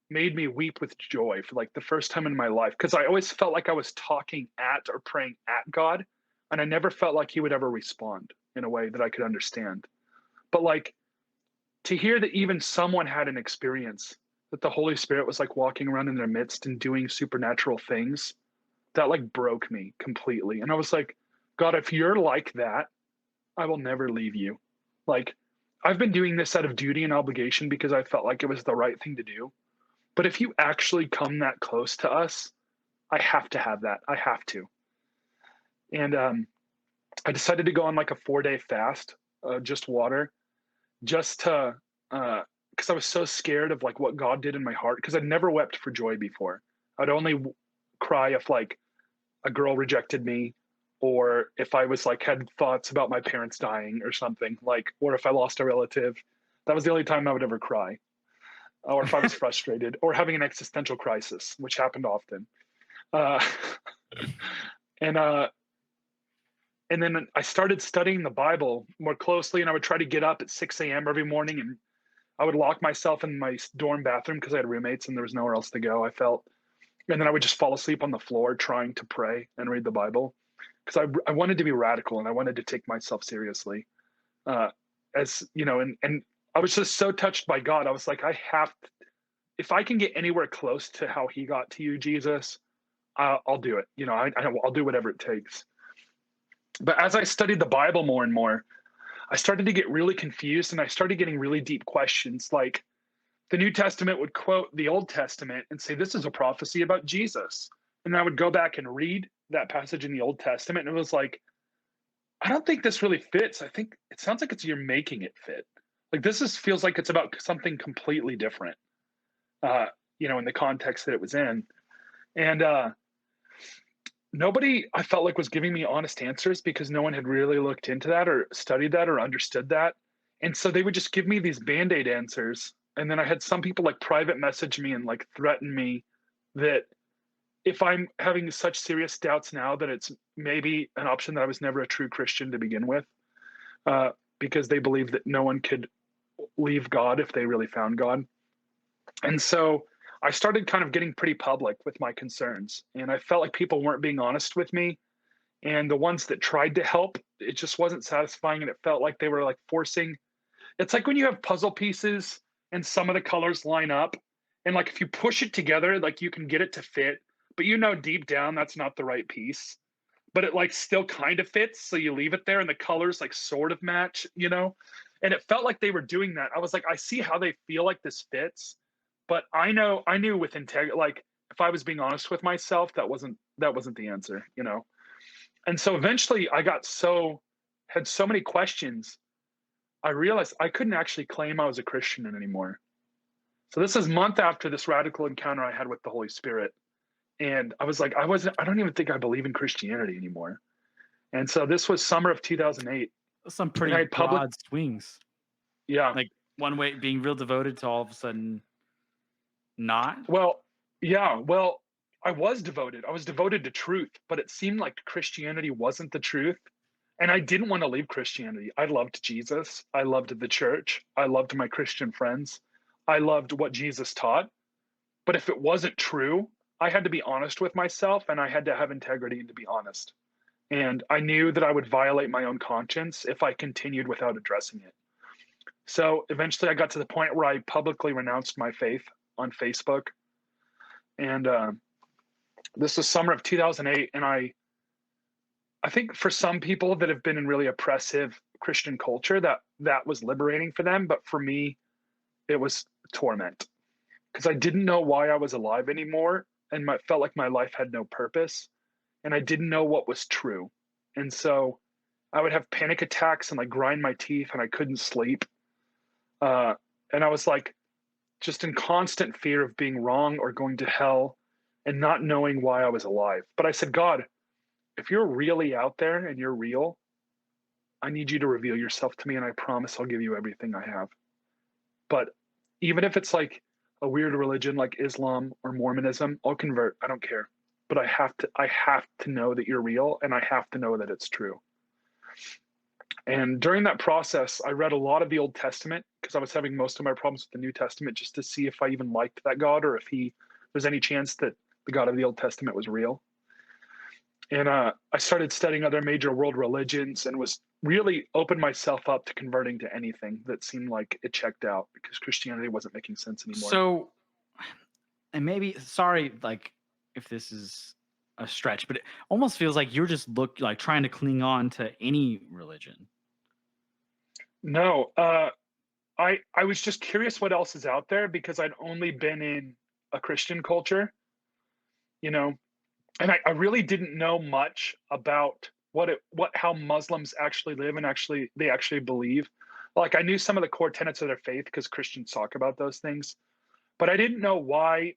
made me weep with joy for like the first time in my life, because I always felt like I was talking at or praying at God, and I never felt like he would ever respond in a way that I could understand. But like to hear that even someone had an experience that the Holy Spirit was like walking around in their midst and doing supernatural things, that like broke me completely. And I was like, God, if you're like that, I will never leave you. Like, I've been doing this out of duty and obligation because I felt like it was the right thing to do. But if you actually come that close to us, I have to have that. I have to. And I decided to go on like a 4-day fast, just water, just to, because I was so scared of like what God did in my heart. Because I'd never wept for joy before. I'd only cry if like a girl rejected me, or if I was like had thoughts about my parents dying or something, like, or if I lost a relative. That was the only time I would ever cry, or if I was frustrated, or having an existential crisis, which happened often. Uh, and and then I started studying the Bible more closely, and I would try to get up at 6 a.m. every morning, and I would lock myself in my dorm bathroom because I had roommates and there was nowhere else to go, I felt. And then I would just fall asleep on the floor trying to pray and read the Bible because I wanted to be radical and I wanted to take myself seriously. As you know, and I was just so touched by God. I was like, I have to, if I can get anywhere close to how he got to you, Jesus, I'll do it. You know, I'll do whatever it takes. But as I studied the Bible more and more, I started to get really confused and I started getting really deep questions. Like the New Testament would quote the Old Testament and say, this is a prophecy about Jesus. And I would go back and read that passage in the Old Testament. And it was like, I don't think this really fits. I think it sounds like you're making it fit. Like feels like it's about something completely different, you know, in the context that it was in. And nobody, I felt like, was giving me honest answers because no one had really looked into that or studied that or understood that. And so they would just give me these Band-Aid answers. And then I had some people like private message me and like threaten me that if I'm having such serious doubts now, that it's maybe an option that I was never a true Christian to begin with, because they believe that no one could leave God if they really found God. And so I started kind of getting pretty public with my concerns, and I felt like people weren't being honest with me. And the ones that tried to help, it just wasn't satisfying. And it felt like they were like forcing. It's like when you have puzzle pieces and some of the colors line up, and like if you push it together, like you can get it to fit, but you know deep down that's not the right piece, but it like still kind of fits, so you leave it there and the colors like sort of match, you know. And it felt like they were doing that. I was like, I see how they feel like this fits, but I knew with integrity, like if I was being honest with myself, that wasn't the answer, you know. And so eventually I had so many questions, I realized I couldn't actually claim I was a Christian anymore. So this is a month after this radical encounter I had with the Holy Spirit. And I was like, I don't even think I believe in Christianity anymore. And so this was summer of 2008. Some pretty broad swings. Yeah. Like one way being real devoted to all of a sudden not. Well, yeah. Well, I was devoted. I was devoted to truth, but it seemed like Christianity wasn't the truth. And I didn't want to leave Christianity. I loved Jesus. I loved the church. I loved my Christian friends. I loved what Jesus taught. But if it wasn't true, I had to be honest with myself, and I had to have integrity and to be honest. And I knew that I would violate my own conscience if I continued without addressing it. So eventually I got to the point where I publicly renounced my faith on Facebook. And this was summer of 2008. And I think for some people that have been in really oppressive Christian culture, that was liberating for them. But for me, it was torment because I didn't know why I was alive anymore. And felt like my life had no purpose. And I didn't know what was true. And so I would have panic attacks and like grind my teeth and I couldn't sleep. And I was like, just in constant fear of being wrong or going to hell and not knowing why I was alive. But I said, God, if you're really out there and you're real, I need you to reveal yourself to me. And I promise I'll give you everything I have. But even if it's like a weird religion like Islam or Mormonism, I'll convert. I don't care. But I have to know that you're real, and I have to know that it's true. And during that process, I read a lot of the Old Testament because I was having most of my problems with the New Testament, just to see if I even liked that God or if there's any chance that the God of the Old Testament was real. And I started studying other major world religions and was really opened myself up to converting to anything that seemed like it checked out because Christianity wasn't making sense anymore. So, and maybe, sorry, like, if this is a stretch, but it almost feels like you're just trying to cling on to any religion. No, I was just curious what else is out there because I'd only been in a Christian culture, you know, and I really didn't know much about how Muslims actually live and they actually believe. Like, I knew some of the core tenets of their faith because Christians talk about those things, but I didn't know why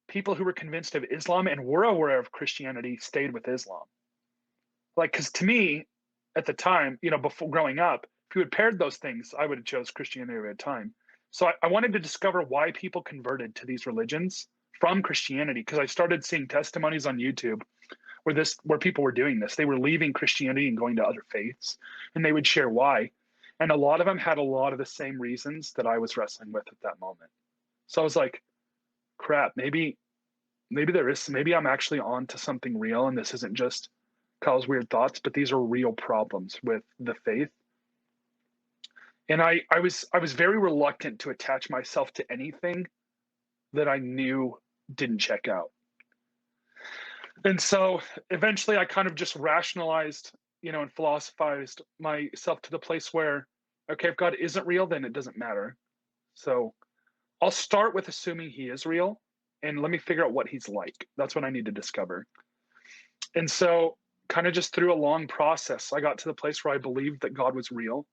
people who were convinced of Islam and were aware of Christianity stayed with Islam. Like, because to me, at the time, before growing up, if you had paired those things, I would have chose Christianity at the time. So I wanted to discover why people converted to these religions from Christianity, because I started seeing testimonies on YouTube where people were doing this. They were leaving Christianity and going to other faiths, and they would share why. And a lot of them had a lot of the same reasons that I was wrestling with at that moment. So I was like, crap, maybe I'm actually on to something real, and this isn't just Kyle's weird thoughts, but these are real problems with the faith. And I was very reluctant to attach myself to anything that I knew didn't check out. And so eventually I kind of just rationalized, and philosophized myself to the place where, okay, if God isn't real, then it doesn't matter. So I'll start with assuming he is real, and let me figure out what he's like. That's what I need to discover. And so kind of just through a long process, I got to the place where I believed that God was real.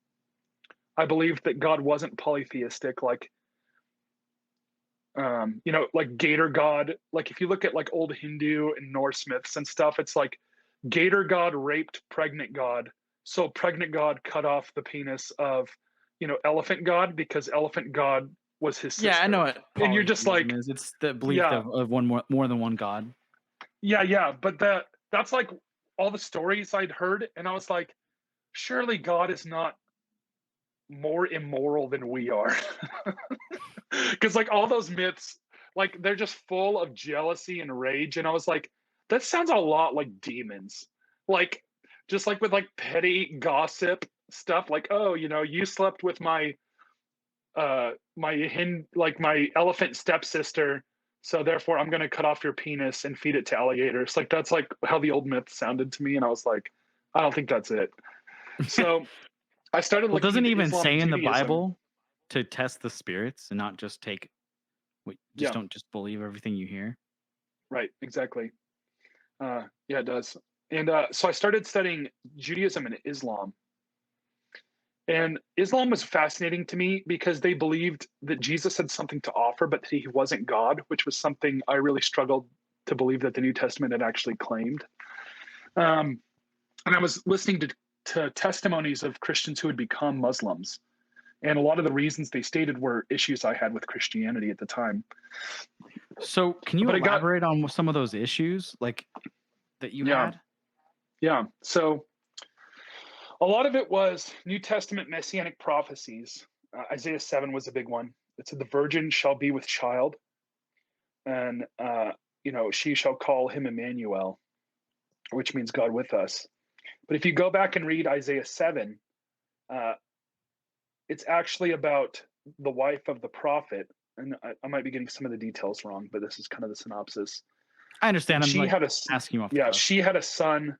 I believed that God wasn't polytheistic, like like Gator God. Like, if you look at like old Hindu and Norse myths and stuff, it's like Gator God raped pregnant God. So pregnant God cut off the penis of, Elephant God, because Elephant God was his sister. Yeah, I know what and you're just like, is. It's the belief of one more than one God. Yeah. But that's like all the stories I'd heard. And I was like, surely God is not more immoral than we are. Because like all those myths, like they're just full of jealousy and rage. And I was like, that sounds a lot like demons. Like, just like with like petty gossip stuff, like, oh, you slept with my my elephant stepsister, so therefore I'm going to cut off your penis and feed it to alligators. Like, that's like how the old myth sounded to me. And I was like, I don't think that's it. So I started looking doesn't into even Islam say and in the Judaism. Bible to test the spirits and not just don't just believe everything you hear. Right, exactly. Yeah, it does. And so I started studying Judaism and Islam. And Islam was fascinating to me because they believed that Jesus had something to offer, but he wasn't God, which was something I really struggled to believe that the New Testament had actually claimed. And I was listening to testimonies of Christians who had become Muslims. And a lot of the reasons they stated were issues I had with Christianity at the time. So can you elaborate on some of those issues like that you had? Yeah. So a lot of it was New Testament messianic prophecies. Isaiah 7 was a big one. It said the virgin shall be with child, and she shall call him Emmanuel, which means God with us. But if you go back and read Isaiah 7, it's actually about the wife of the prophet. And I might be getting some of the details wrong, but this is kind of the synopsis. I understand. She had asking you off. Yeah, she had a son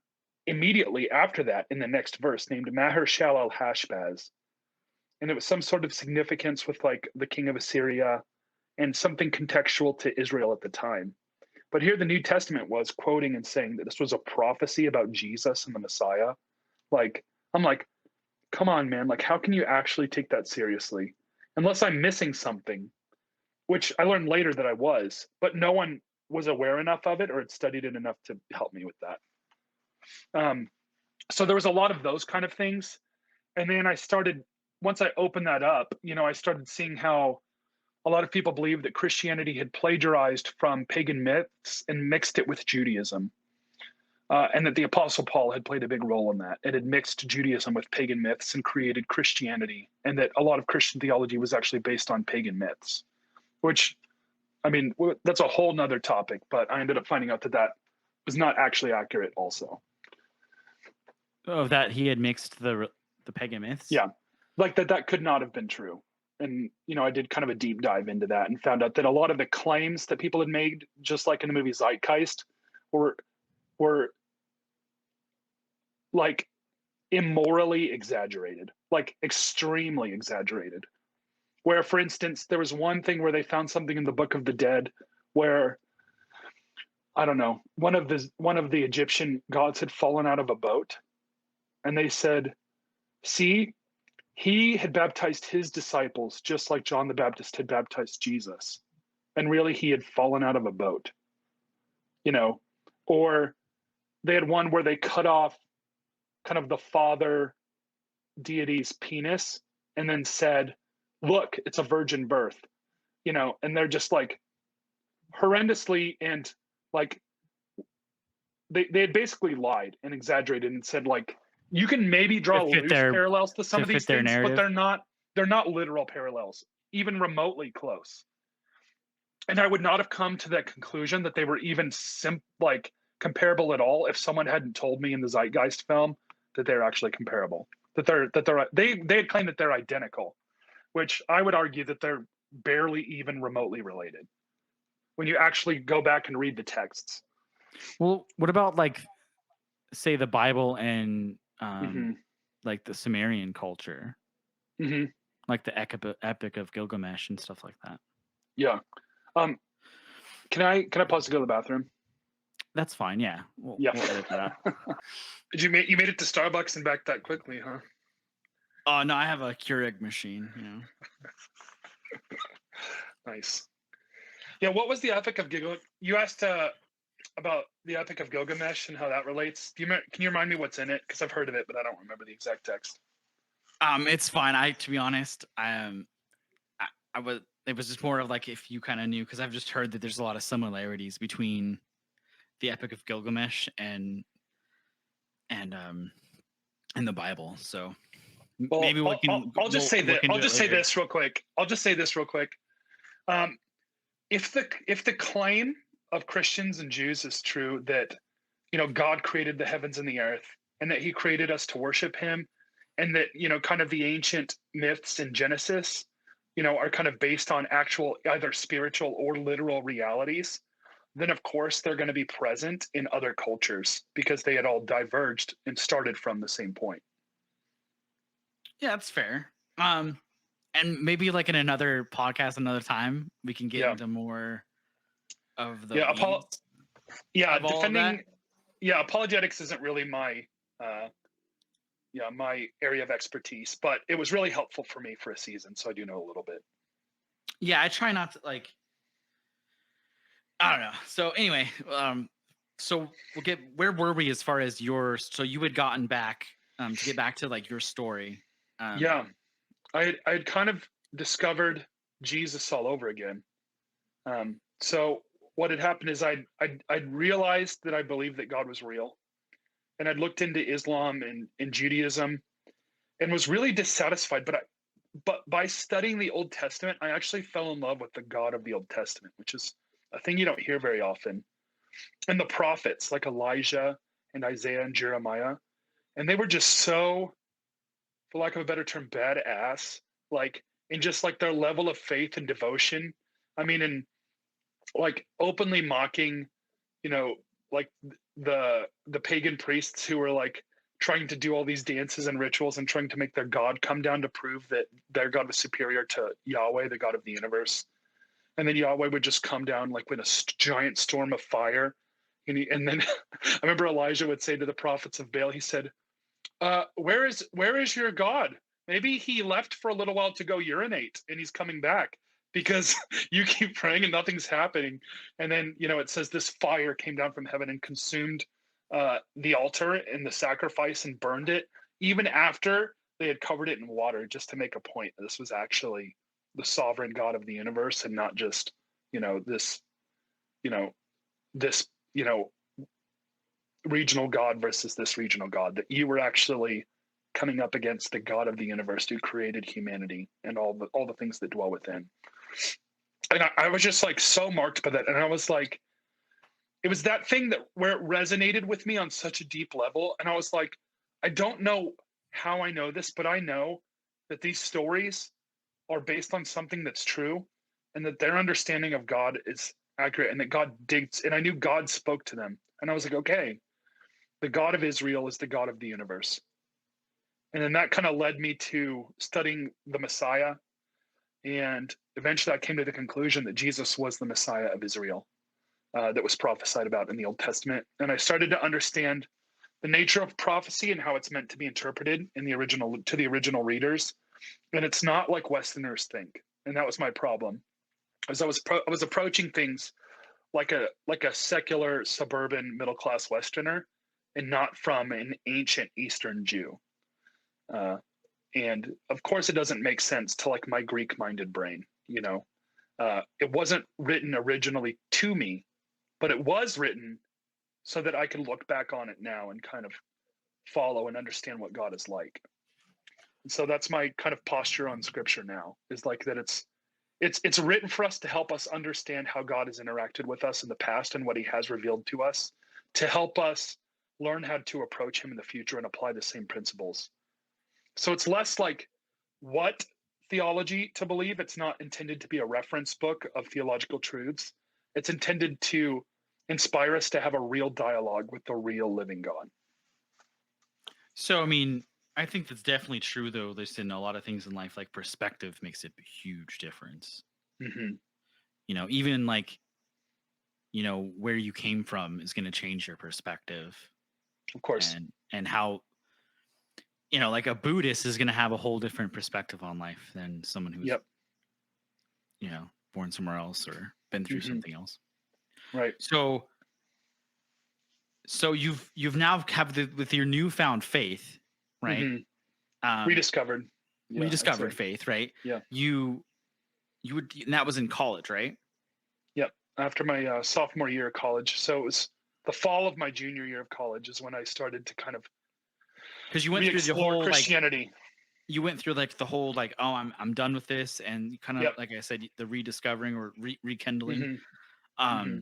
immediately after that in the next verse named Maher-shalal-Hashbaz. And it was some sort of significance with like the king of Assyria and something contextual to Israel at the time. But here the New Testament was quoting and saying that this was a prophecy about Jesus and the Messiah. Like, I'm like, come on, man. Like, how can you actually take that seriously? Unless I'm missing something, which I learned later that I was, but no one was aware enough of it or had studied it enough to help me with that. So there was a lot of those kind of things. And then once I opened that up, I started seeing how a lot of people believed that Christianity had plagiarized from pagan myths and mixed it with Judaism. And that the Apostle Paul had played a big role in that. It had mixed Judaism with pagan myths and created Christianity. And that a lot of Christian theology was actually based on pagan myths, which, I mean, that's a whole nother topic, but I ended up finding out that was not actually accurate also. Oh, that he had mixed the pagan myths? Yeah, like that could not have been true. And, I did kind of a deep dive into that and found out that a lot of the claims that people had made, just like in the movie Zeitgeist, were like immorally exaggerated, like extremely exaggerated. Where, for instance, there was one thing where they found something in the Book of the Dead where I don't know, one of the Egyptian gods had fallen out of a boat, and they said, "See, he had baptized his disciples just like John the Baptist had baptized Jesus, and really he had fallen out of a boat." You know, or they had one where they cut off kind of the father deity's penis and then said, "Look, it's a virgin birth." And they're just like horrendously, and like they had basically lied and exaggerated and said, like, you can maybe draw To fit loose their parallels to some to of these fit their things, but narrative. they're not literal parallels, even remotely close. And I would not have come to that conclusion that they were even like comparable at all if someone hadn't told me in the Zeitgeist film that they're actually comparable. They had claimed that they're identical, which I would argue that they're barely even remotely related when you actually go back and read the texts. Well, what about like, say, the Bible and Hmm. like the Sumerian culture, Hmm. like the Epic of Gilgamesh and stuff like that? Yeah. Um, can I pause to go to the bathroom? That's fine. Yeah, Yeah. we'll edit that out. Did you made it to Starbucks and back that quickly, huh? Oh no, I have a Keurig machine. Nice. Yeah. What was the Epic of Gilgamesh? You asked about the Epic of Gilgamesh and how that relates. Can you remind me what's in it? Because I've heard of it, but I don't remember the exact text. It's fine. To be honest, I was. It was just more of like if you kind of knew, because I've just heard that there's a lot of similarities between the Epic of Gilgamesh and the Bible. So Well, maybe we can. I'll just say we'll that. look into I'll it just say later. this real quick. If the claim of Christians and Jews is true that God created the heavens and the earth, and that He created us to worship Him, and that kind of the ancient myths in Genesis, are kind of based on actual either spiritual or literal realities, then of course they're going to be present in other cultures because they had all diverged and started from the same point. Yeah, that's fair. And maybe like in another podcast, another time, we can get Yeah. into more of the Yeah. weeds Yeah. of all of that. Yeah. Apologetics isn't really my area of expertise, but it was really helpful for me for a season, so I do know a little bit. Yeah, I try not to like. I don't know. So anyway, so we'll get. Where were we as far as yours? So you had gotten back to get back to like your story. Yeah. I had kind of discovered Jesus all over again. So what had happened is I'd realized that I believed that God was real, and I'd looked into Islam and Judaism, and was really dissatisfied. But by studying the Old Testament, I actually fell in love with the God of the Old Testament, which is a thing you don't hear very often. And the prophets like Elijah and Isaiah and Jeremiah, and they were just so, for lack of a better term, badass, like in just like their level of faith and devotion. I mean, in like openly mocking, you know, like the pagan priests who were like trying to do all these dances and rituals and trying to make their God come down to prove that their God was superior to Yahweh, the God of the universe. And then Yahweh would just come down like with a giant storm of fire. And then I remember Elijah would say to the prophets of Baal, he said, where is your God? Maybe he left for a little while to go urinate and he's coming back because you keep praying and nothing's happening. And then, it says this fire came down from heaven and consumed the altar and the sacrifice and burned it, even after they had covered it in water, just to make a point that this was actually the sovereign God of the universe and not just, this, this, regional God versus this regional God, that you were actually coming up against the God of the universe who created humanity and all the things that dwell within. And I was just like so marked by that. And I was like, it was that thing that where it resonated with me on such a deep level. And I was like, I don't know how I know this, but I know that these stories are based on something that's true and that their understanding of God is accurate and that God digs. And I knew God spoke to them. And I was like, okay, the God of Israel is the God of the universe. And then that kind of led me to studying the Messiah. And eventually I came to the conclusion that Jesus was the Messiah of Israel. that was prophesied about in the Old Testament. And I started to understand the nature of prophecy and how it's meant to be interpreted in the original to the original readers. And it's not like Westerners think. And that was my problem. As I was approaching things like a secular suburban middle class Westerner, and not from an ancient Eastern Jew. And of course, it doesn't make sense to like my Greek-minded brain. It wasn't written originally to me, but it was written so that I can look back on it now and kind of follow and understand what God is like. And so that's my kind of posture on Scripture now, is like that it's written for us to help us understand how God has interacted with us in the past and what he has revealed to us, to help us learn how to approach him in the future and apply the same principles. So it's less like what theology to believe. It's not intended to be a reference book of theological truths. It's intended to inspire us to have a real dialogue with the real living God. So, I mean, I think that's definitely true, though. There's in a lot of things in life, like perspective makes a huge difference. Mm-hmm. Even like, where you came from is going to change your perspective. Of course. And how, like a Buddhist is going to have a whole different perspective on life than someone who's, born somewhere else or been through something else. Right. So you've now have with your newfound faith, right? Mm-hmm. Rediscovered. Yeah, rediscovered faith, right? Yeah. You would, and that was in college, right? Yep. After my sophomore year of college. So it was the fall of my junior year of college is when I started to kind of because you went through the whole Christianity. You went through like the whole like, oh, I'm done with this, and kind of like I said, the rediscovering or rekindling. Mm-hmm.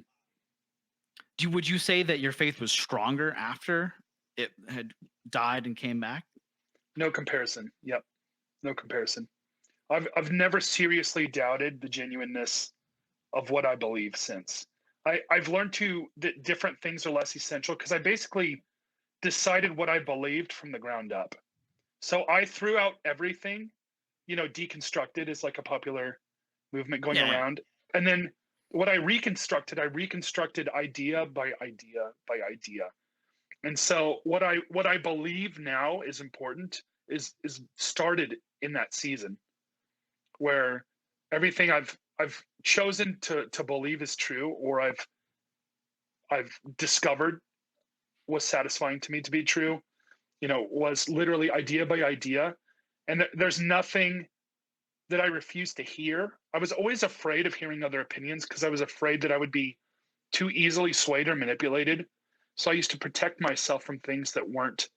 Would you say that your faith was stronger after it had died and came back? No comparison. Yep. No comparison. I've never seriously doubted the genuineness of what I believe since. I've learned that different things are less essential because I basically decided what I believed from the ground up. So I threw out everything, deconstructed is like a popular movement going around. And then what I reconstructed idea by idea by idea. And so what I believe now is important is started in that season where everything I've chosen to believe is true, or I've discovered was satisfying to me to be true, was literally idea by idea. And there's nothing that I refuse to hear. I was always afraid of hearing other opinions because I was afraid that I would be too easily swayed or manipulated. So I used to protect myself from things that weren't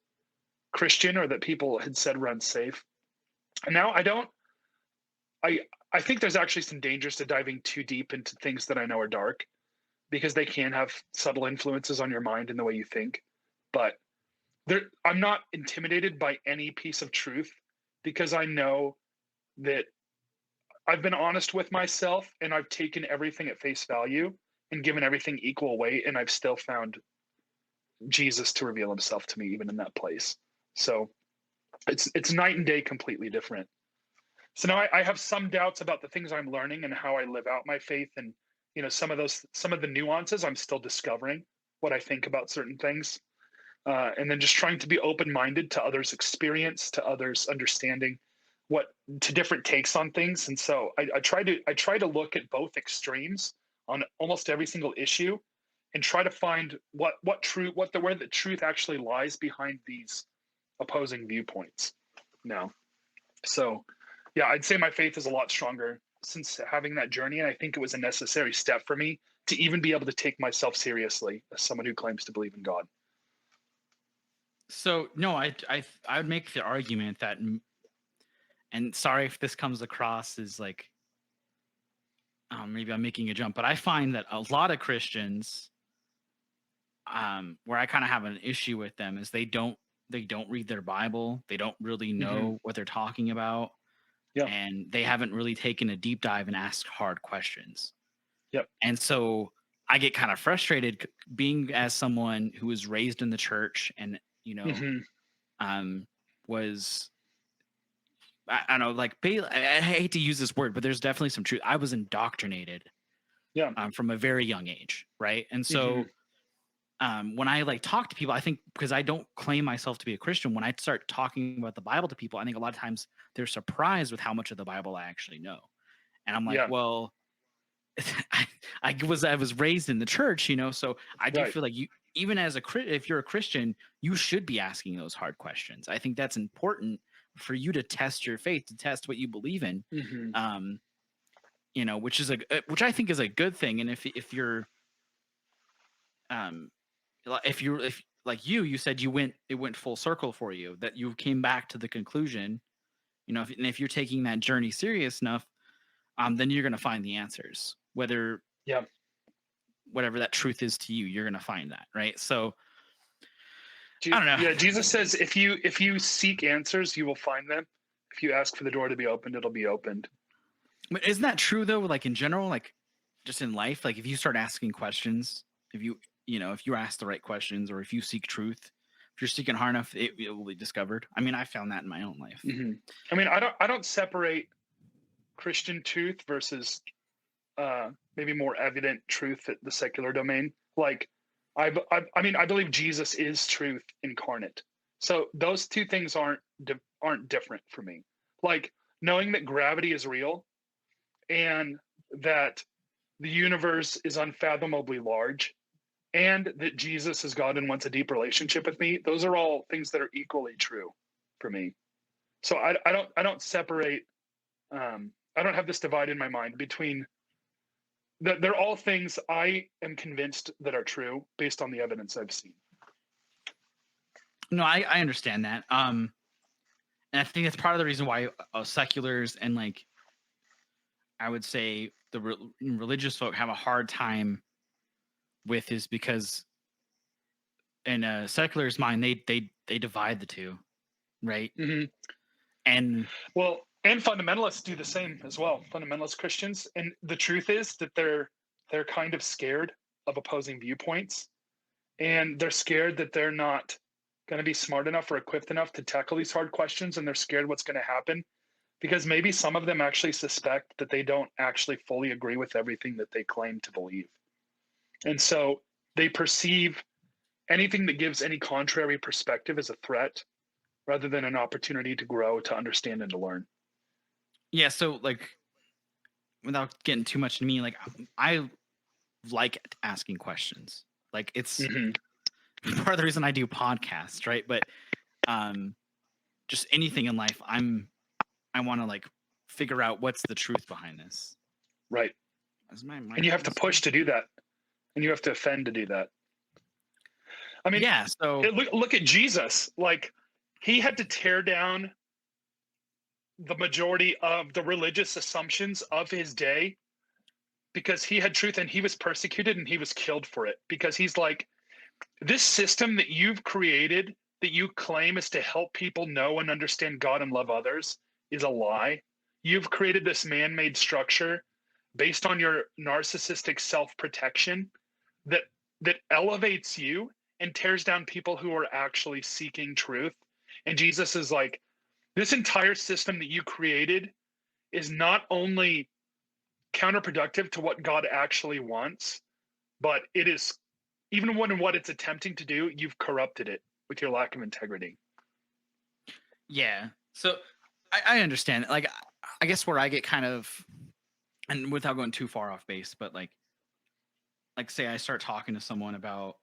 Christian or that people had said were unsafe. And now I don't. I think there's actually some dangers to diving too deep into things that I know are dark, because they can have subtle influences on your mind and the way you think. But I'm not intimidated by any piece of truth, because I know that I've been honest with myself and I've taken everything at face value and given everything equal weight, and I've still found Jesus to reveal himself to me even in that place. So it's night and day, completely different. So now I have some doubts about the things I'm learning and how I live out my faith, and some of the nuances I'm still discovering what I think about certain things, and then just trying to be open-minded to others' experience, to others' understanding, to different takes on things. And so I try to look at both extremes on almost every single issue, and try to find where the truth actually lies behind these opposing viewpoints now. So yeah, I'd say my faith is a lot stronger since having that journey, and I think it was a necessary step for me to even be able to take myself seriously as someone who claims to believe in God. So no, I would make the argument that, and sorry if this comes across as like, maybe I'm making a jump, but I find that a lot of Christians, where I kind of have an issue with them, is they don't read their Bible. They don't really know what they're talking about. Yeah. And they haven't really taken a deep dive and asked hard questions. Yep. And so I get kind of frustrated being as someone who was raised in the church and, was, I don't know, like, I hate to use this word, but there's definitely some truth. I was indoctrinated from a very young age, right? And so when I like talk to people, I think because I don't claim myself to be a Christian, when I start talking about the Bible to people, I think a lot of times they're surprised with how much of the Bible I actually know. And I'm like, well, I was raised in the church, so I do feel like you, even as if you're a Christian, you should be asking those hard questions. I think that's important for you to test your faith, to test what you believe in. Which I think is a good thing. And if you're if like you said it went full circle for you, that you came back to the conclusion, if you're taking that journey serious enough, then you're going to find the answers, whatever that truth is to you, you're going to find that, right? So I don't know. Yeah, Jesus says if you seek answers, you will find them. If you ask for the door to be opened, it'll be opened. But isn't that true though? Like in general, like just in life, like if you start asking questions, if you ask the right questions, or if you seek truth, if you're seeking hard enough, it will be discovered. I mean, I found that in my own life. I mean, I don't separate Christian truth versus maybe more evident truth at the secular domain. Like, I mean, I believe Jesus is truth incarnate. So those two things aren't different for me. Like knowing that gravity is real and that the universe is unfathomably large and that Jesus is God and wants a deep relationship with me. Those are all things that are equally true for me. So I don't separate. I don't have this divide in my mind between they're all things I am convinced that are true based on the evidence I've seen. No, I understand that. And I think that's part of the reason why seculars and like I would say the religious folk have a hard time with, is because in a secular's mind they divide the two, right? And fundamentalists do the same as well. Fundamentalist Christians, and the truth is that they're kind of scared of opposing viewpoints, and they're scared that they're not going to be smart enough or equipped enough to tackle these hard questions, and they're scared what's going to happen because maybe some of them actually suspect that they don't actually fully agree with everything that they claim to believe, and so they perceive anything that gives any contrary perspective as a threat rather than an opportunity to grow, to understand, and to learn. Yeah, so like without getting too much into me, like I like asking questions. Like it's part of the reason I do podcasts, right? But just anything in life, I want to like figure out what's the truth behind this. Right. And you have to push to do that. And you have to offend to do that. I mean, yeah, so look at Jesus. Like he had to tear down the majority of the religious assumptions of his day because he had truth, and he was persecuted and he was killed for it, because he's like, this system that you've created that you claim is to help people know and understand God and love others is a lie. You've created this man-made structure based on your narcissistic self-protection that elevates you and tears down people who are actually seeking truth. And Jesus is like, this entire system that you created is not only counterproductive to what God actually wants, but it is, even when what it's attempting to do, you've corrupted it with your lack of integrity. Yeah. So I understand. Like, I guess where I get kind of, and without going too far off base, but like say I start talking to someone about,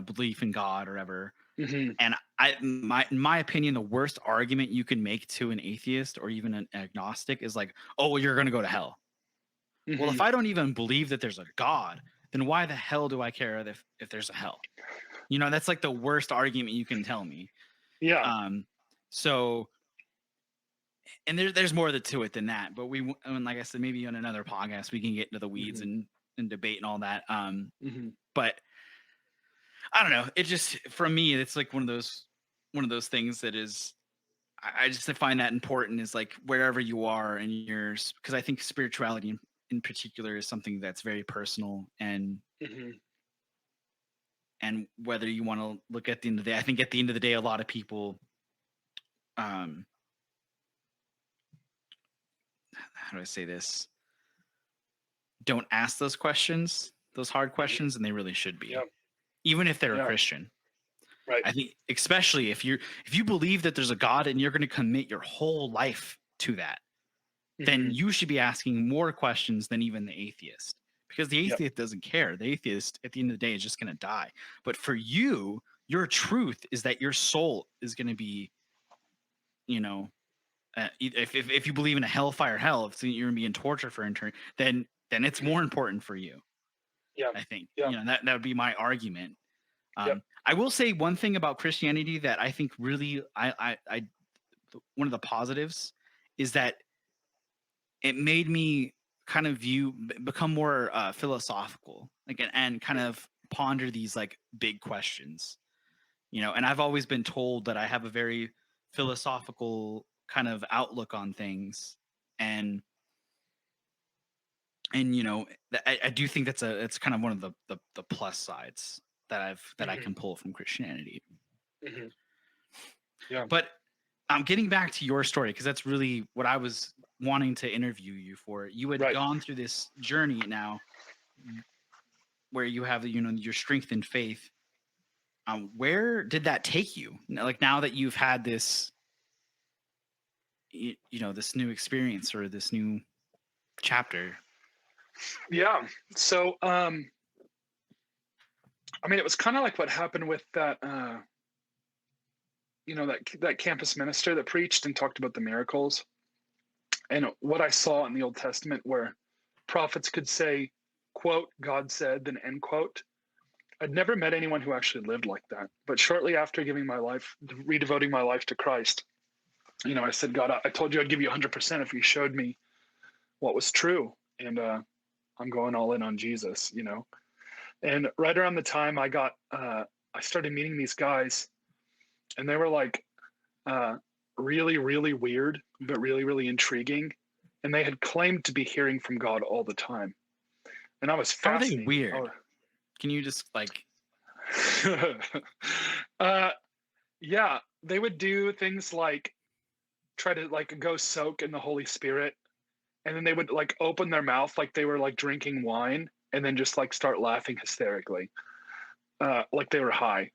belief in God or whatever. And in my opinion, the worst argument you can make to an atheist or even an agnostic is like, oh, well, you're going to go to hell. Well, if I don't even believe that there's a God, then why the hell do I care if there's a hell? That's like the worst argument you can tell me. Yeah. So, and there's more to it than that, but like I said, maybe on another podcast, we can get into the weeds and debate and all that. But I don't know. It just, for me, it's like one of those things that is, I just find that important, is like wherever you are in yours, because I think spirituality in particular is something that's very personal, and and whether you want to look at the end of the day, I think at the end of the day, a lot of people, how do I say this? don't ask those questions, those hard questions, and they really should be, Yeah. even if they're a Yeah. Christian. Right. I think, especially if you believe that there's a God and you're going to commit your whole life to that, then you should be asking more questions than even the atheist, because the atheist doesn't care. The atheist, at the end of the day, is just going to die. But for you, your truth is that your soul is going to be, you know, if you believe in a hellfire hell, if you're going to be in torture for eternity, then it's more important for you. Yeah. I think, Yeah. that would be my argument. Yep. I will say one thing about Christianity that I think really, I one of the positives is that it made me kind of become more philosophical, like, and kind of ponder these like big questions, and I've always been told that I have a very philosophical kind of outlook on things, and I do think it's kind of one of the plus sides that I can pull from Christianity. Yeah. But I'm getting back to your story, because that's really what I was wanting to interview you for. You had gone through this journey now where you have, your strength in faith. Where did that take you? Like, now that you've had this, this new experience or this new chapter. Yeah. So, I mean, it was kind of like what happened with that, that campus minister that preached and talked about the miracles, and what I saw in the Old Testament, where prophets could say, quote, God said, then end quote. I'd never met anyone who actually lived like that. But shortly after redevoting my life to Christ, I said, God, I told you I'd give you 100% if you showed me what was true. And I'm going all in on Jesus, And right around the time I started meeting these guys, and they were like really, really weird, but really, really intriguing. And they had claimed to be hearing from God all the time. And I was fascinated. Are they weird? Can you just like... yeah, they would do things like try to like go soak in the Holy Spirit, and then they would like open their mouth like they were like drinking wine, and then just like start laughing hysterically, like they were high.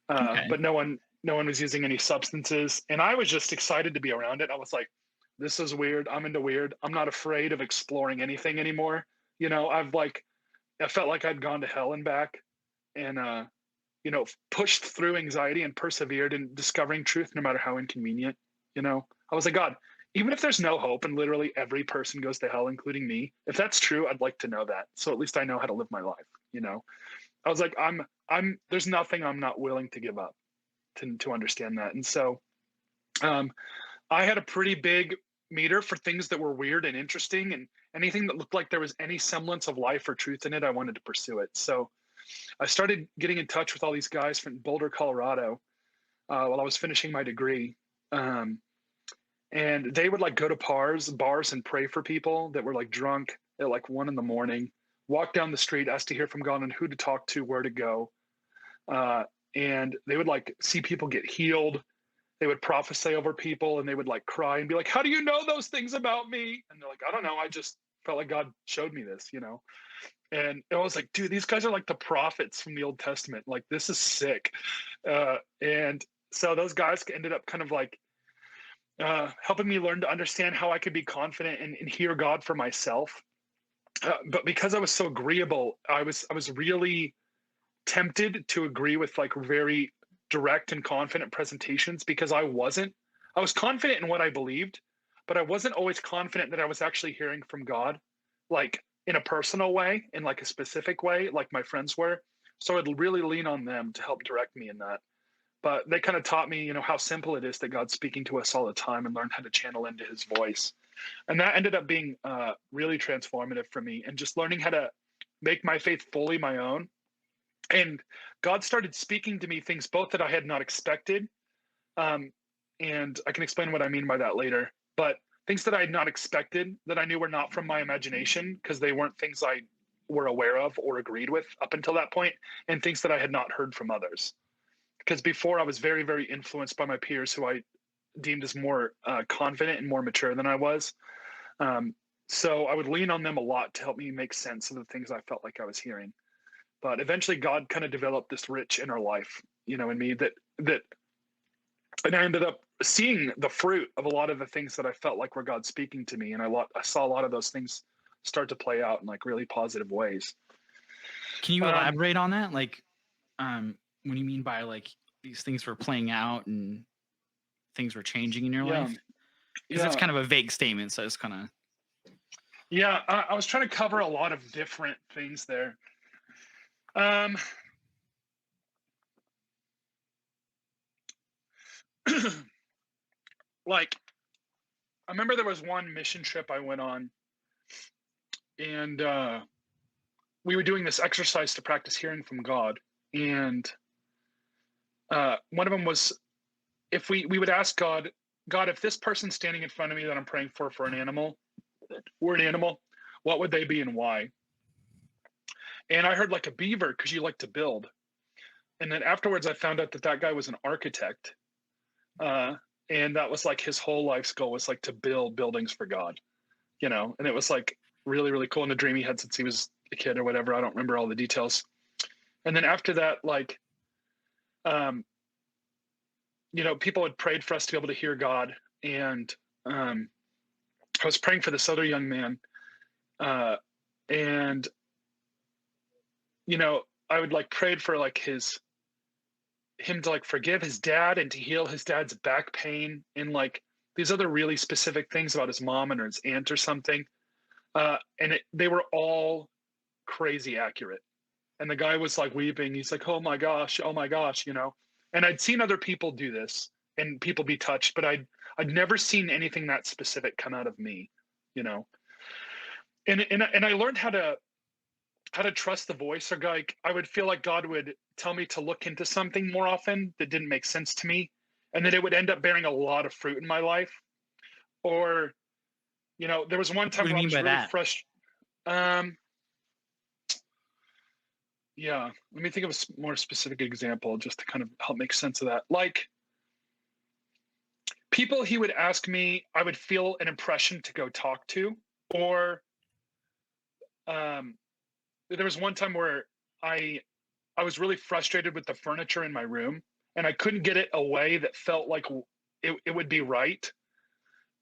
But no one was using any substances, and I was just excited to be around it. I was like, this is weird. I'm into weird. I'm not afraid of exploring anything anymore. I felt like I'd gone to hell and back, and pushed through anxiety and persevered in discovering truth, no matter how inconvenient. I was like, God, even if there's no hope and literally every person goes to hell, including me, if that's true, I'd like to know that. So at least I know how to live my life. I was like, there's nothing I'm not willing to give up to understand that. And so, I had a pretty big meter for things that were weird and interesting, and anything that looked like there was any semblance of life or truth in it, I wanted to pursue it. So I started getting in touch with all these guys from Boulder, Colorado, while I was finishing my degree. And they would like go to bars and pray for people that were like drunk at like 1 a.m, walk down the street, ask to hear from God on who to talk to, where to go. And they would like see people get healed. They would prophesy over people, and they would like cry and be like, how do you know those things about me? And they're like, I don't know. I just felt like God showed me this, And I was like, dude, these guys are like the prophets from the Old Testament. Like, this is sick. And so those guys ended up kind of like helping me learn to understand how I could be confident and hear God for myself. But because I was so agreeable, I was really tempted to agree with like very direct and confident presentations, because I was confident in what I believed, but I wasn't always confident that I was actually hearing from God, like in a personal way, in like a specific way, like my friends were. So I'd really lean on them to help direct me in that. But they kind of taught me, how simple it is that God's speaking to us all the time, and learn how to channel into his voice. And that ended up being really transformative for me, and just learning how to make my faith fully my own. And God started speaking to me things both that I had not expected. And I can explain what I mean by that later. But things that I had not expected, that I knew were not from my imagination, because they weren't things I were aware of or agreed with up until that point, and things that I had not heard from others. Because before, I was very, very influenced by my peers, who I deemed as more confident and more mature than I was. So I would lean on them a lot to help me make sense of the things I felt like I was hearing. But eventually God kind of developed this rich inner life, in me and I ended up seeing the fruit of a lot of the things that I felt like were God speaking to me. And I saw a lot of those things start to play out in like really positive ways. Can you elaborate on that? Like, what do you mean by like these things were playing out and things were changing in your life? Because it's kind of a vague statement, so it's kind of. Yeah, I was trying to cover a lot of different things there. Like, I remember there was one mission trip I went on, and we were doing this exercise to practice hearing from God. And one of them was, if we would ask God, if this person standing in front of me that I'm praying for an animal, what would they be and why? And I heard like a beaver, because you like to build. And then afterwards I found out that guy was an architect. And that was like his whole life's goal, was like to build buildings for God, and it was like really, really cool, and a dream he had since he was a kid or whatever. I don't remember all the details. And then after that, like, people had prayed for us to be able to hear God. And I was praying for this other young man. And, I would like prayed for like him to like forgive his dad and to heal his dad's back pain and like these other really specific things about his mom and his aunt or something. And they were all crazy accurate. And the guy was like weeping. He's like, oh my gosh, and I'd seen other people do this and people be touched, but I'd never seen anything that specific come out of me, and I learned how to trust the voice. Or like, I would feel like God would tell me to look into something more often that didn't make sense to me, and then it would end up bearing a lot of fruit in my life. Or, there was one time What do you mean by that? Yeah, let me think of a more specific example just to kind of help make sense of that. Like, people he would ask me, I would feel an impression to go talk to. Or there was one time where I was really frustrated with the furniture in my room, and I couldn't get it away that felt like it would be right.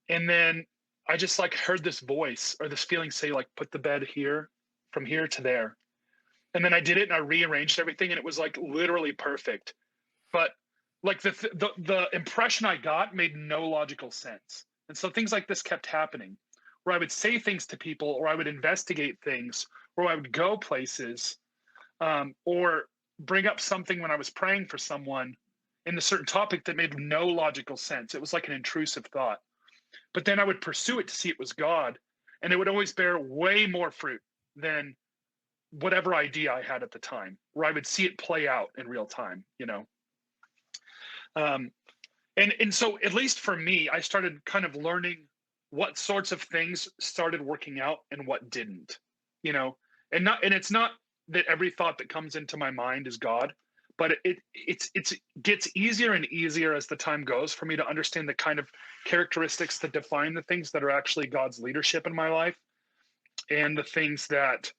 And then I just like heard this voice or this feeling say like, put the bed here, from here to there. And then I did it and I rearranged everything, and it was like literally perfect. But like the impression I got made no logical sense. And so things like this kept happening, where I would say things to people, or I would investigate things, or I would go places, or bring up something when I was praying for someone in a certain topic that made no logical sense. It was like an intrusive thought. But then I would pursue it to see it was God, and it would always bear way more fruit than whatever idea I had at the time, where I would see it play out in real time, and so at least for me, I started kind of learning what sorts of things started working out and what didn't, and it's not that every thought that comes into my mind is God, but it gets easier and easier as the time goes for me to understand the kind of characteristics that define the things that are actually God's leadership in my life, and the things that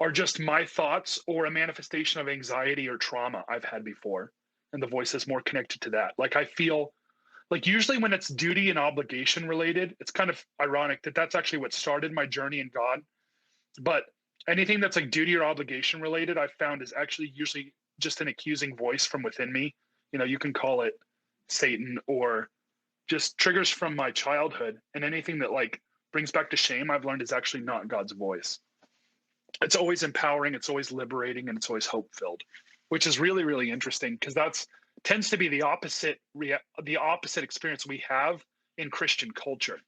are just my thoughts or a manifestation of anxiety or trauma I've had before. And the voice is more connected to that. Like, I feel like usually when it's duty and obligation related, it's kind of ironic that that's actually what started my journey in God. But anything that's like duty or obligation related, I found is actually usually just an accusing voice from within me. You can call it Satan or just triggers from my childhood. And anything that like brings back to shame, I've learned is actually not God's voice. It's always empowering, it's always liberating, and it's always hope-filled, which is really, really interesting, because that's tends to be the opposite experience we have in Christian culture.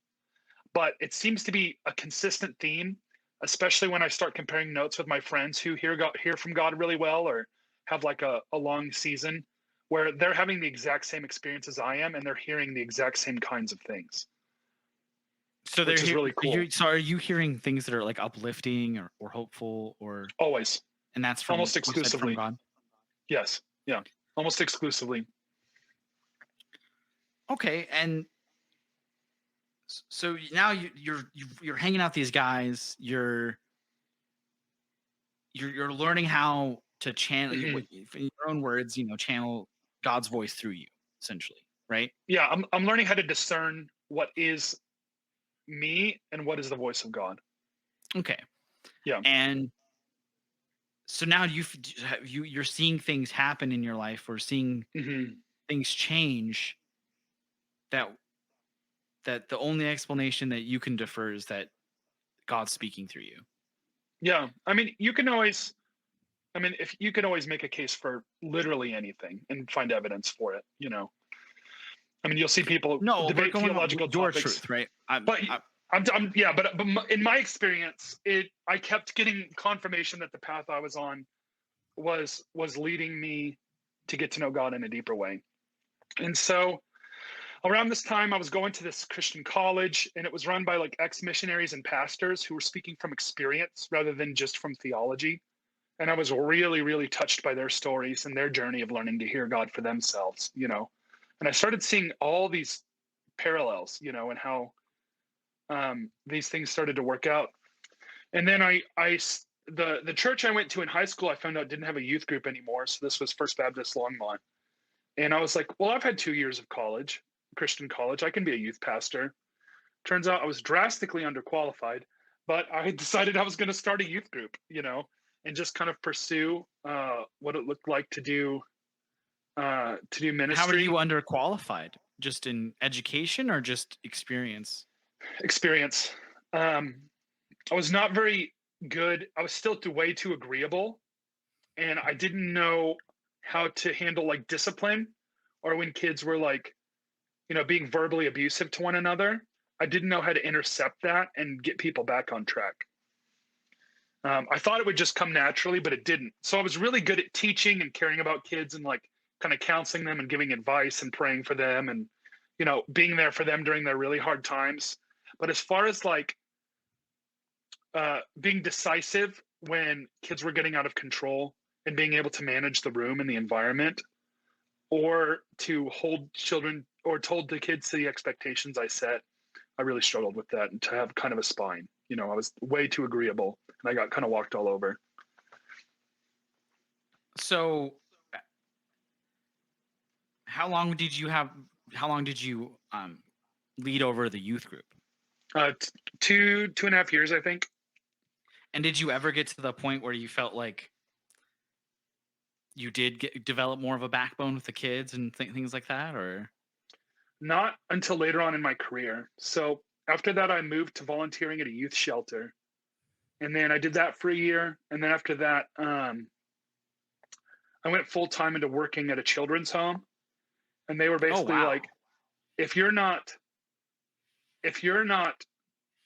But it seems to be a consistent theme, especially when I start comparing notes with my friends who hear from God really well, or have like a long season where they're having the exact same experience as I am, and they're hearing the exact same kinds of things. So which is really cool. Are you hearing things that are like uplifting or hopeful or always? And that's from almost exclusively from God. Yes, yeah, almost exclusively. Okay, and So now you're hanging out with these guys. You're learning how to channel, Mhm. in your own words, channel God's voice through you, essentially, right? Yeah, I'm learning how to discern what is me and what is the voice of God. Okay. Yeah. And so now you're seeing things happen in your life, or seeing Hmm. things change, that the only explanation that you can defer is that God's speaking through you. Yeah. I mean, if you can always make a case for literally anything and find evidence for it, I mean, you'll see people No, we're debate going on theological your topics, truth, right? but yeah, but in my experience, I kept getting confirmation that the path I was on was leading me to get to know God in a deeper way. And so around this time, I was going to this Christian college, and it was run by like ex-missionaries and pastors who were speaking from experience rather than just from theology. And I was really, really touched by their stories and their journey of learning to hear God for themselves, And I started seeing all these parallels, and how these things started to work out. And then the church I went to in high school, I found out didn't have a youth group anymore. So this was First Baptist Longmont. And I was like, well, I've had 2 years of college, Christian college. I can be a youth pastor. Turns out I was drastically underqualified, but I decided I was going to start a youth group, and just kind of pursue what it looked like to do ministry. How are you underqualified? Just in education or just experience? Experience. I was not very good. I was still way too agreeable, and I didn't know how to handle like discipline, or when kids were like, being verbally abusive to one another. I didn't know how to intercept that and get people back on track. I thought it would just come naturally, but it didn't. So I was really good at teaching and caring about kids and like kind of counseling them and giving advice and praying for them and, being there for them during their really hard times. But as far as like being decisive when kids were getting out of control and being able to manage the room and the environment, or to hold children or told the kids to the expectations I set, I really struggled with that, and to have kind of a spine. I was way too agreeable, and I got kind of walked all over. So how long did you lead over the youth group? 2.5 years, I think. And did you ever get to the point where you felt like you did develop more of a backbone with the kids and things like that, or? Not until later on in my career. So after that, I moved to volunteering at a youth shelter, and then I did that for a year. And then after that, I went full time into working at a children's home, and they were basically like, if you're not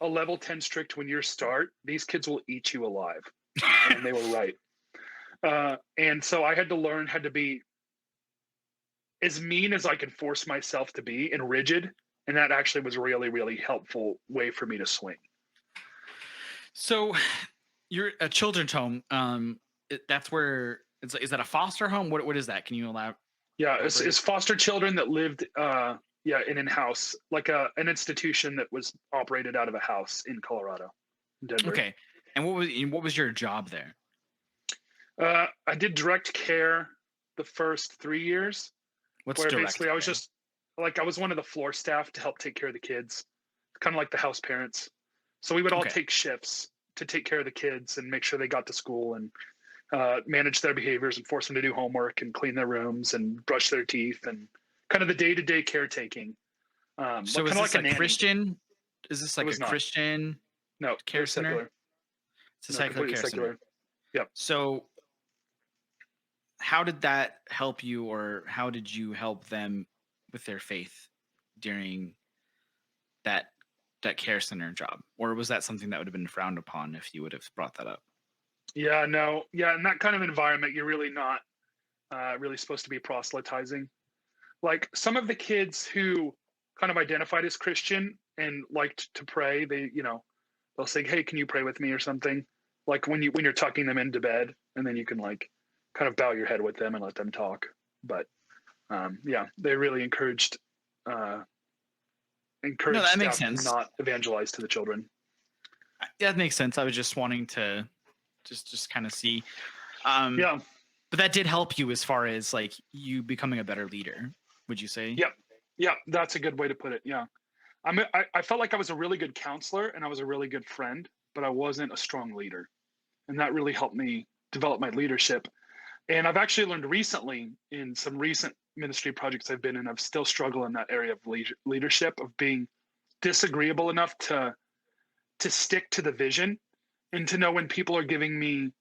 a level 10 strict when you start, these kids will eat you alive. And they were right. And so I had to learn how to be as mean as I could force myself to be, and rigid. And that actually was a really, really helpful way for me to swing. So you're a children's home. That's where is that a foster home? What is that? Can you elaborate? Yeah, it's foster children that lived in house, like an institution that was operated out of a house in Colorado, Denver. Okay. And what was your job there? I did direct care the first 3 years. What's where direct basically care? I was just like, I was one of the floor staff to help take care of the kids, kind of like the house parents. So we would all take shifts to take care of the kids and make sure they got to school, and manage their behaviors and force them to do homework and clean their rooms and brush their teeth, and kind of the day-to-day caretaking. So is this like Christian? Is this like a Christian care center? It's a secular care center. Yep. So how did that help you, or how did you help them with their faith during that care center job? Or was that something that would have been frowned upon if you would have brought that up? Yeah, no. Yeah, in that kind of environment, you're really not really supposed to be proselytizing. Like some of the kids who kind of identified as Christian and liked to pray, they'll say, "Hey, can you pray with me?" or something. Like when you're tucking them into bed, and then you can like kind of bow your head with them and let them talk. But they really encouraged encourage No, that makes staff to sense. not evangelize to the children. That makes sense. I was just wanting to just kind of see. Yeah. But that did help you as far as like you becoming a better leader, would you say? Yeah. Yeah. That's a good way to put it. Yeah. I felt like I was a really good counselor and I was a really good friend, but I wasn't a strong leader. And that really helped me develop my leadership. And I've actually learned recently in some recent ministry projects I've been in, I've still struggled in that area of leadership, of being disagreeable enough to stick to the vision and to know when people are giving me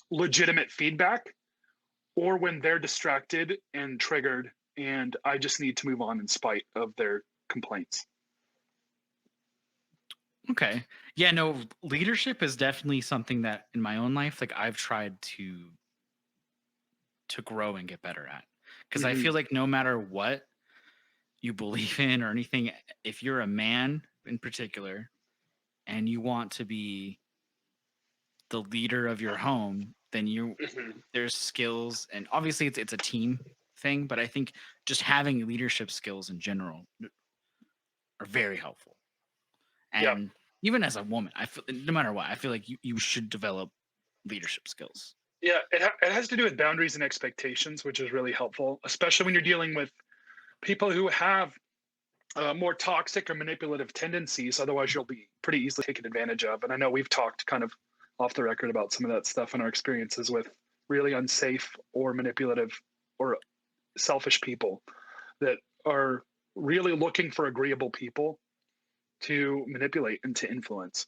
legitimate feedback or when they're distracted and triggered and I just need to move on in spite of their complaints. Okay. Yeah, no, leadership is definitely something that in my own life, like I've tried to grow and get better at. Because I feel like no matter what you believe in or anything, if you're a man in particular and you want to be the leader of your home, then there's skills, and obviously it's a team thing, but I think just having leadership skills in general are very helpful. And even as a woman, I feel no matter what, I feel like you should develop leadership skills. Yeah, it has to do with boundaries and expectations, which is really helpful, especially when you're dealing with people who have more toxic or manipulative tendencies. Otherwise, you'll be pretty easily taken advantage of. And I know we've talked kind of off the record about some of that stuff in our experiences with really unsafe or manipulative or selfish people that are really looking for agreeable people to manipulate and to influence.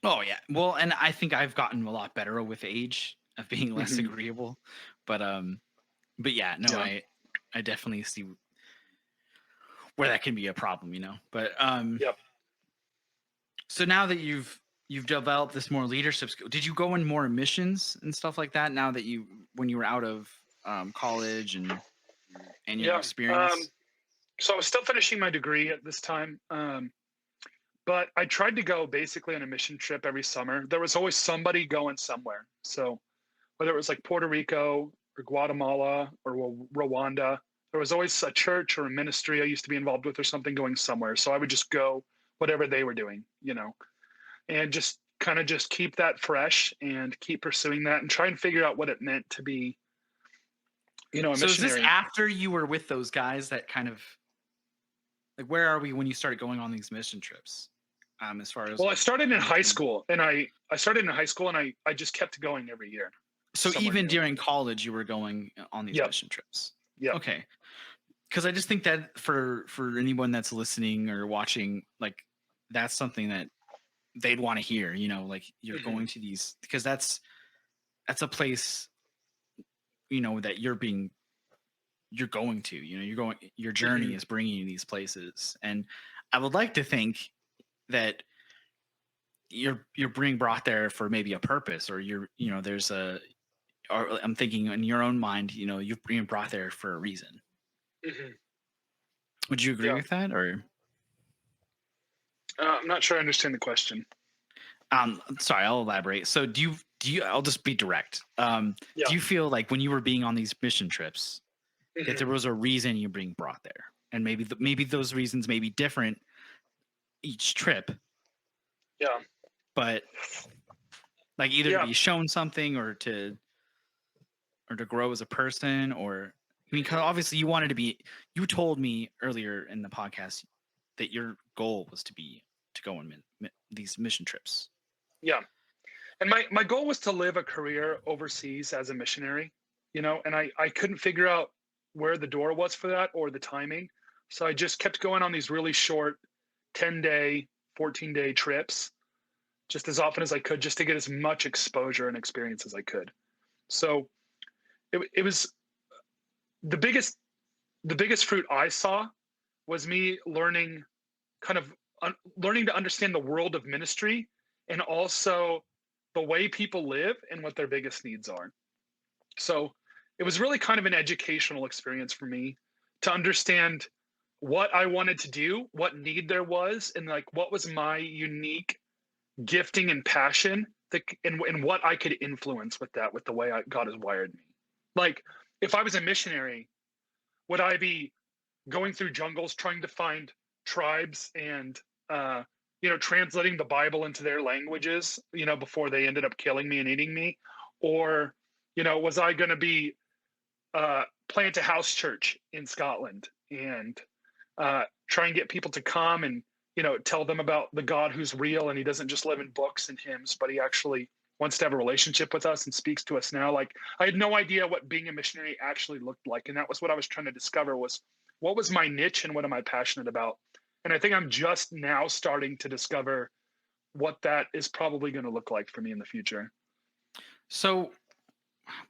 Oh yeah. Well, and I think I've gotten a lot better with age of being less agreeable. But yeah, no, I definitely see where that can be a problem, you know. But so now that you've developed this more leadership skill, did you go in more missions and stuff like that now that when you were out of college and your experience? So I was still finishing my degree at this time. But I tried to go basically on a mission trip every summer. There was always somebody going somewhere. So whether it was like Puerto Rico or Guatemala or Rwanda, there was always a church or a ministry I used to be involved with or something going somewhere. So I would just go whatever they were doing, you know, and just kind of just keep that fresh and keep pursuing that and try and figure out what it meant to be, you know, a missionary. Is this after you were with those guys that kind of like, where are we when you started going on these mission trips? As far as I started in high school and I just kept going every year. So even during college, you were going on these mission trips. Yeah. Okay. Because I just think that for anyone that's listening or watching, like that's something that they'd want to hear. You know, like you're going to these, because that's a place, you know, that you're going to. You know, your journey is bringing you these places, and I would like to think that you're being brought there for maybe a purpose, or there's or I'm thinking in your own mind, you know, you're being brought there for a reason. Would you agree with that, or? I'm not sure I understand the question. Sorry, I'll elaborate. So do you, I'll just be direct. Do you feel like when you were being on these mission trips, that there was a reason you're being brought there? And maybe those reasons may be different each trip. Yeah. But like either to be shown something or to grow as a person, or I mean, 'cause obviously you told me earlier in the podcast that your goal was to go on these mission trips. Yeah. And my goal was to live a career overseas as a missionary, you know, and I couldn't figure out where the door was for that or the timing. So I just kept going on these really short 10-day, 14-day trips just as often as I could, just to get as much exposure and experience as I could. So it was the biggest fruit I saw was me learning to understand the world of ministry and also the way people live and what their biggest needs are. So it was really kind of an educational experience for me to understand what I wanted to do, what need there was, and like what was my unique gifting and passion and what I could influence with the way God has wired me. Like if I was a missionary, would I be going through jungles trying to find tribes and translating the Bible into their languages, before they ended up killing me and eating me? Or, was I going to be plant a house church in Scotland and try and get people to come and tell them about the God who's real, and he doesn't just live in books and hymns, but he actually wants to have a relationship with us and speaks to us now? Like, I had no idea what being a missionary actually looked like, and that was what I was trying to discover, was what was my niche and what am I passionate about? And I think I'm just now starting to discover what that is probably going to look like for me in the future. So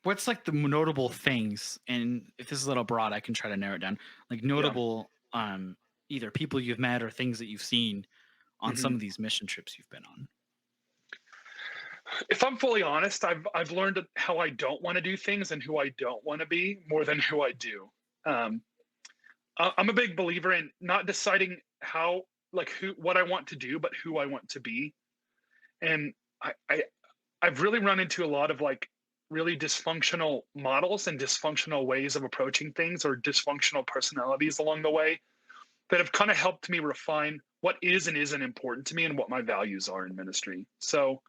what's like the notable things, and if this is a little broad, I can try to narrow it down, like notable either people you've met or things that you've seen on some of these mission trips you've been on? If I'm fully honest, I've learned how I don't want to do things and who I don't want to be more than who I do. I'm a big believer in not deciding what I want to do, but who I want to be. And I've really run into a lot of like really dysfunctional models and dysfunctional ways of approaching things, or dysfunctional personalities along the way, that have kind of helped me refine what is and isn't important to me and what my values are in ministry. So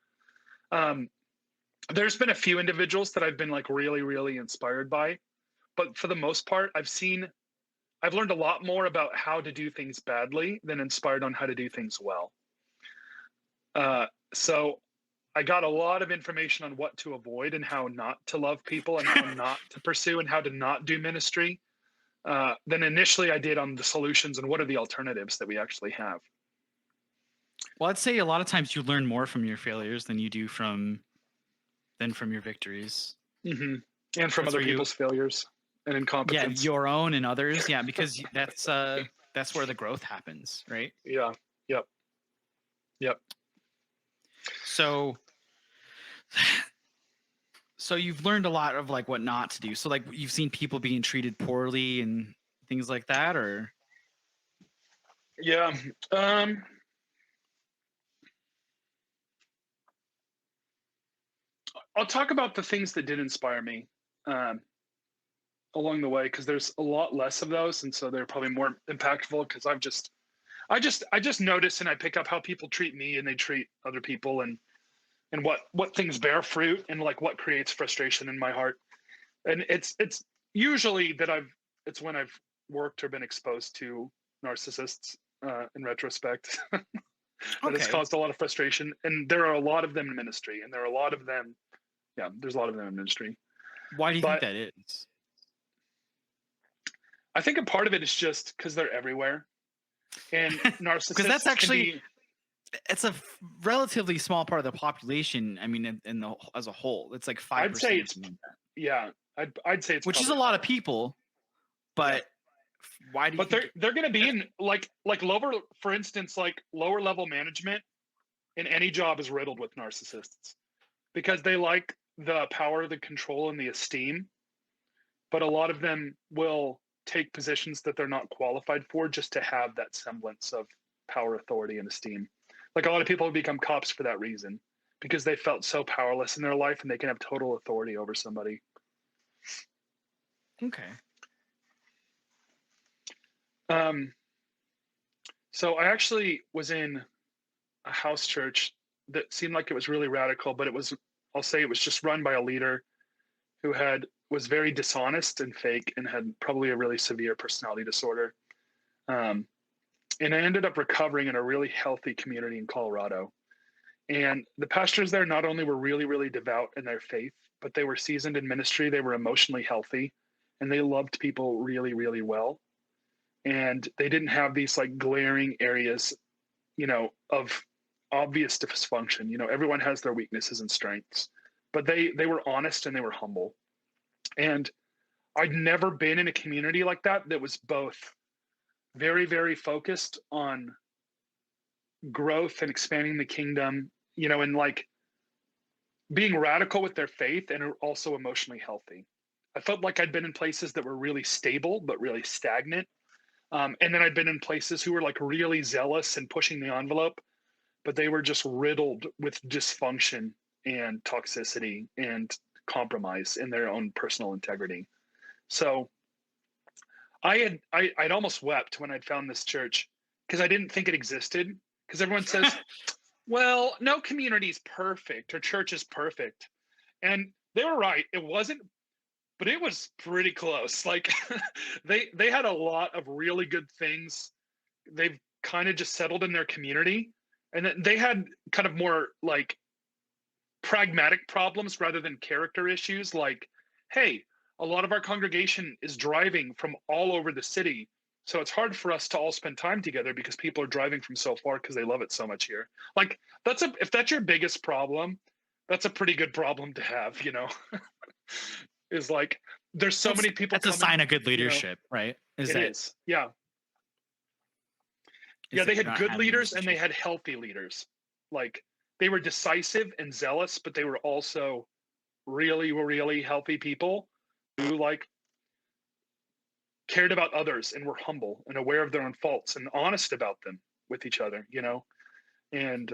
there's been a few individuals that I've been like really, really inspired by, but for the most part, I've learned a lot more about how to do things badly than inspired on how to do things well. So I got a lot of information on what to avoid and how not to love people and how not to pursue and how to not do ministry than initially I did on the solutions and what are the alternatives that we actually have. Well, I'd say a lot of times you learn more from your failures than you do from your victories. Mm-hmm. And from other people's failures and incompetence. Yeah, your own and others. Yeah, because that's where the growth happens, right? Yeah. Yep. So you've learned a lot of like what not to do. So like you've seen people being treated poorly and things like that, or? Yeah. I'll talk about the things that did inspire me along the way, because there's a lot less of those, and so they're probably more impactful, because I just notice and I pick up how people treat me and they treat other people, and what things bear fruit and like what creates frustration in my heart. And it's usually that it's when I've worked or been exposed to narcissists in retrospect. That has caused a lot of frustration, and there are a lot of them in ministry, and there are a lot of them. Yeah, there's a lot of them in ministry. Why do you think that is? I think a part of it is just because they're everywhere, and narcissists. Because that's actually it's a relatively small part of the population. I mean, as a whole, it's like 5%. I'd say it's I'd say it's which is a lot of people, but why do you? But they're going to be in like lower, for instance, like lower level management in any job is riddled with narcissists, because they like the power, the control, and the esteem. But a lot of them will take positions that they're not qualified for just to have that semblance of power, authority, and esteem. Like a lot of people have become cops for that reason, because they felt so powerless in their life and they can have total authority over somebody. Okay. So I actually was in a house church that seemed like it was really radical, but I'll say it was just run by a leader who was very dishonest and fake and had probably a really severe personality disorder. And I ended up recovering in a really healthy community in Colorado. And the pastors there not only were really, really devout in their faith, but they were seasoned in ministry. They were emotionally healthy, and they loved people really, really well. And they didn't have these like glaring areas, of obvious dysfunction. Everyone has their weaknesses and strengths, but they were honest and they were humble. And I'd never been in a community like that was both very, very focused on growth and expanding the kingdom, and like being radical with their faith, and also emotionally healthy. I felt like I'd been in places that were really stable, but really stagnant. And then I'd been in places who were like really zealous and pushing the envelope, but they were just riddled with dysfunction and toxicity and compromise in their own personal integrity. So I'd almost wept when I'd found this church because I didn't think it existed. Because everyone says, well, no community is perfect or church is perfect. And they were right. It wasn't, but it was pretty close. Like they had a lot of really good things. They've kind of just settled in their community. And then they had kind of more like pragmatic problems rather than character issues. Like, hey, a lot of our congregation is driving from all over the city. So it's hard for us to all spend time together because people are driving from so far because they love it so much here. Like if that's your biggest problem, that's a pretty good problem to have, you know. Is like there's so many people. That's a sign of good leadership, right? It is. Yeah. Yeah, they had good leaders and they had healthy leaders. Like they were decisive and zealous, but they were also really, really healthy people who like cared about others and were humble and aware of their own faults and honest about them with each other, you know. And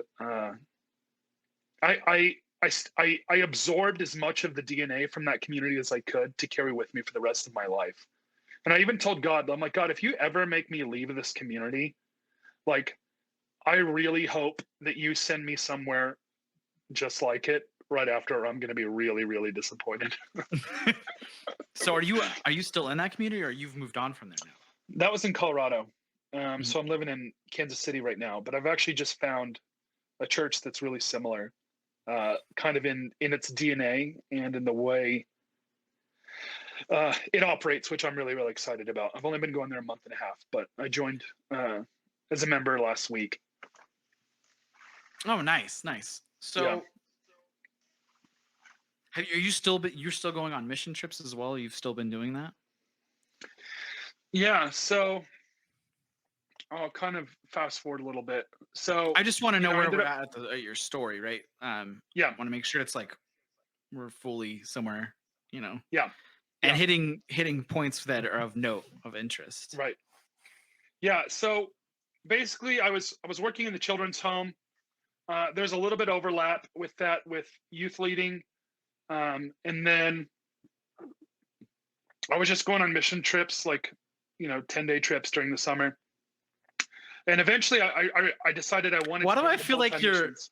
I absorbed as much of the DNA from that community as I could to carry with me for the rest of my life. And I even told God, I'm like, God, if you ever make me leave this community, like, I really hope that you send me somewhere just like it right after, or I'm going to be really, really disappointed. So are you still in that community, or you've moved on from there now? That was in Colorado. So I'm living in Kansas City right now, but I've actually just found a church that's really similar, kind of in its DNA and in the way it operates, which I'm really, really excited about. I've only been going there a month and a half, but I joined as a member last week. Oh, nice. So, yeah. You're still going on mission trips as well? You've still been doing that? Yeah. So I'll kind of fast forward a little bit. So I just want to know where we're at your story, right? Yeah. Want to make sure it's like we're fully somewhere, you know. Yeah. And hitting points that are of note, of interest. Right. Yeah. So basically, I was working in the children's home. There's a little bit overlap with that with youth leading, and then I was just going on mission trips, like 10-day trips during the summer. And eventually, I decided I wanted. Why to do I feel like you're? Missions.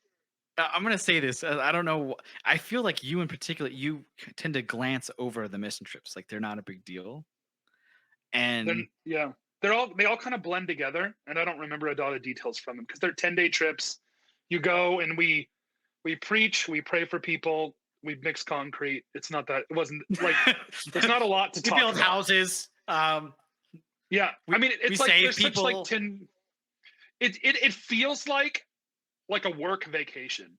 I'm gonna say this. I don't know. I feel like you, in particular, you tend to glance over the mission trips, like they're not a big deal. And they all kind of blend together, and I don't remember a lot of details from them because they're 10-day trips. You go and we preach, we pray for people, we mix concrete. It wasn't like there's not a lot to talk about. We build houses. Yeah, I mean it's like there's people. such like 10. It feels like a work vacation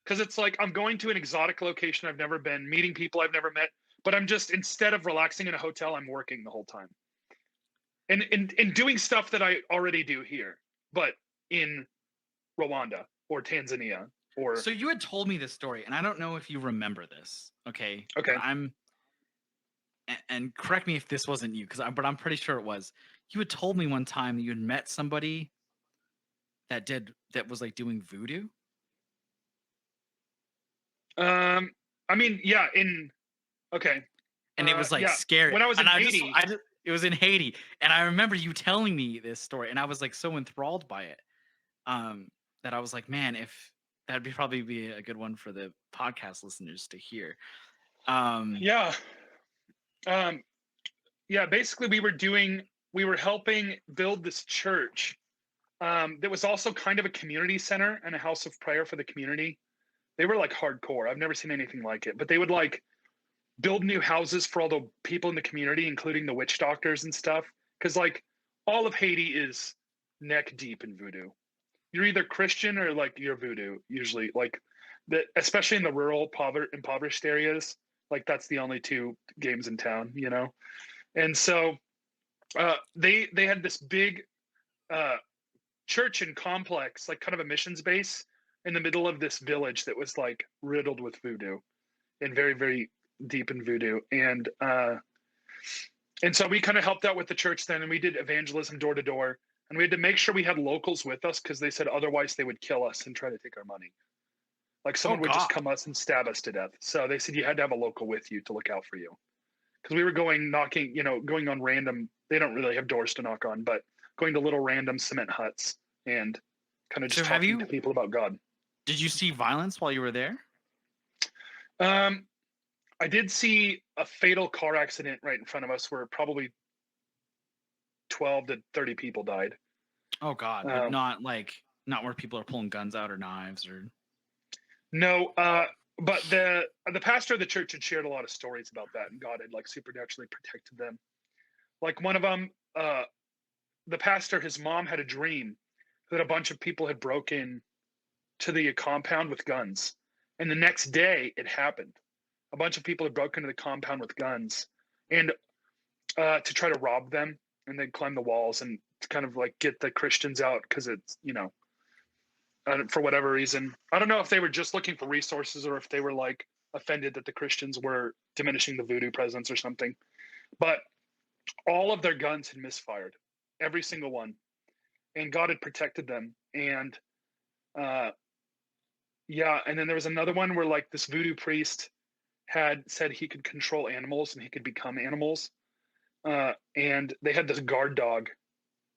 because it's like I'm going to an exotic location I've never been, meeting people I've never met, but I'm just, instead of relaxing in a hotel, I'm working the whole time and doing stuff that I already do here, but in Rwanda or Tanzania. So you had told me this story, and I don't know if you remember this. Okay. And correct me if this wasn't you, but I'm pretty sure it was. You had told me one time that you had met somebody that was like doing voodoo. I mean, yeah, okay. And it was like scary. When I was in Haiti. It was in Haiti. And I remember you telling me this story, and I was like so enthralled by it. That I was like, man, if that'd probably be a good one for the podcast listeners to hear. Basically we were helping build this church that was also kind of a community center and a house of prayer for the community. They were like hardcore. I've never seen anything like it, but they would like build new houses for all the people in the community, including the witch doctors and stuff. Cause like all of Haiti is neck deep in voodoo. You're either Christian or like you're voodoo usually, like especially in the rural impoverished areas. Like that's the only two games in town, you know? And so they had this big church and complex, like kind of a missions base in the middle of this village that was like riddled with voodoo and very, very deep in voodoo. And so we kind of helped out with the church then, and we did evangelism door to door, and we had to make sure we had locals with us because they said otherwise they would kill us and try to take our money. Like someone would just come us and stab us to death. So they said you had to have a local with you to look out for you because we were going knocking, going on random. They don't really have doors to knock on, but going to little random cement huts and kind of just talking to people about God. Did you see violence while you were there? I did see a fatal car accident right in front of us where probably 12 to 30 people died. Oh God, but not where people are pulling guns out or knives or. No, but the pastor of the church had shared a lot of stories about that, and God had like supernaturally protected them. Like one of them, the pastor, his mom had a dream that a bunch of people had broken to the compound with guns, and the next day it happened. A bunch of people had broken into the compound with guns, and to try to rob them, and they'd climb the walls and to kind of like get the Christians out because it's for whatever reason. I don't know if they were just looking for resources or if they were like offended that the Christians were diminishing the voodoo presence or something. But all of their guns had misfired, every single one, and God had protected them. And and then there was another one where like this voodoo priest had said he could control animals and he could become animals. And they had this guard dog.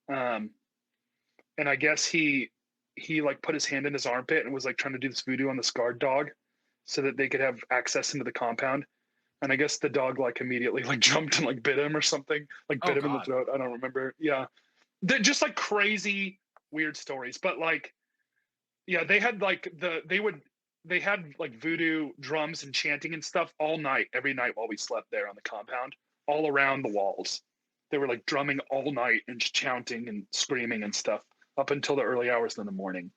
And I guess he like put his hand in his armpit and was like trying to do this voodoo on this guard dog so that they could have access into the compound. And I guess the dog like immediately like jumped and like bit him or something, like bit him in the throat. I don't remember. Yeah. They're just like crazy, weird stories. But like, yeah, they had like they had like voodoo drums and chanting and stuff all night, every night while we slept there on the compound, all around the walls. They were like drumming all night and just chanting and screaming and stuff up until the early hours in the morning.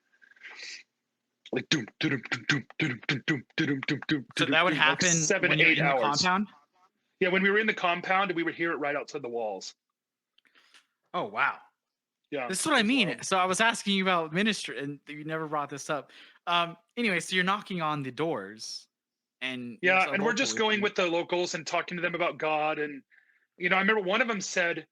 Like doom, doom, doom, doom, doom, doom, doom, doom, doom, doom. So that would happen like 7, when you're 8 in hours. The compound? Yeah, when we were in the compound, we would hear it right outside the walls. Oh wow. Yeah. This is what I mean. Wild. So I was asking you about ministry and you never brought this up. Anyway, so you're knocking on the doors and and we're just going with the locals and talking to them about God. And, I remember one of them said,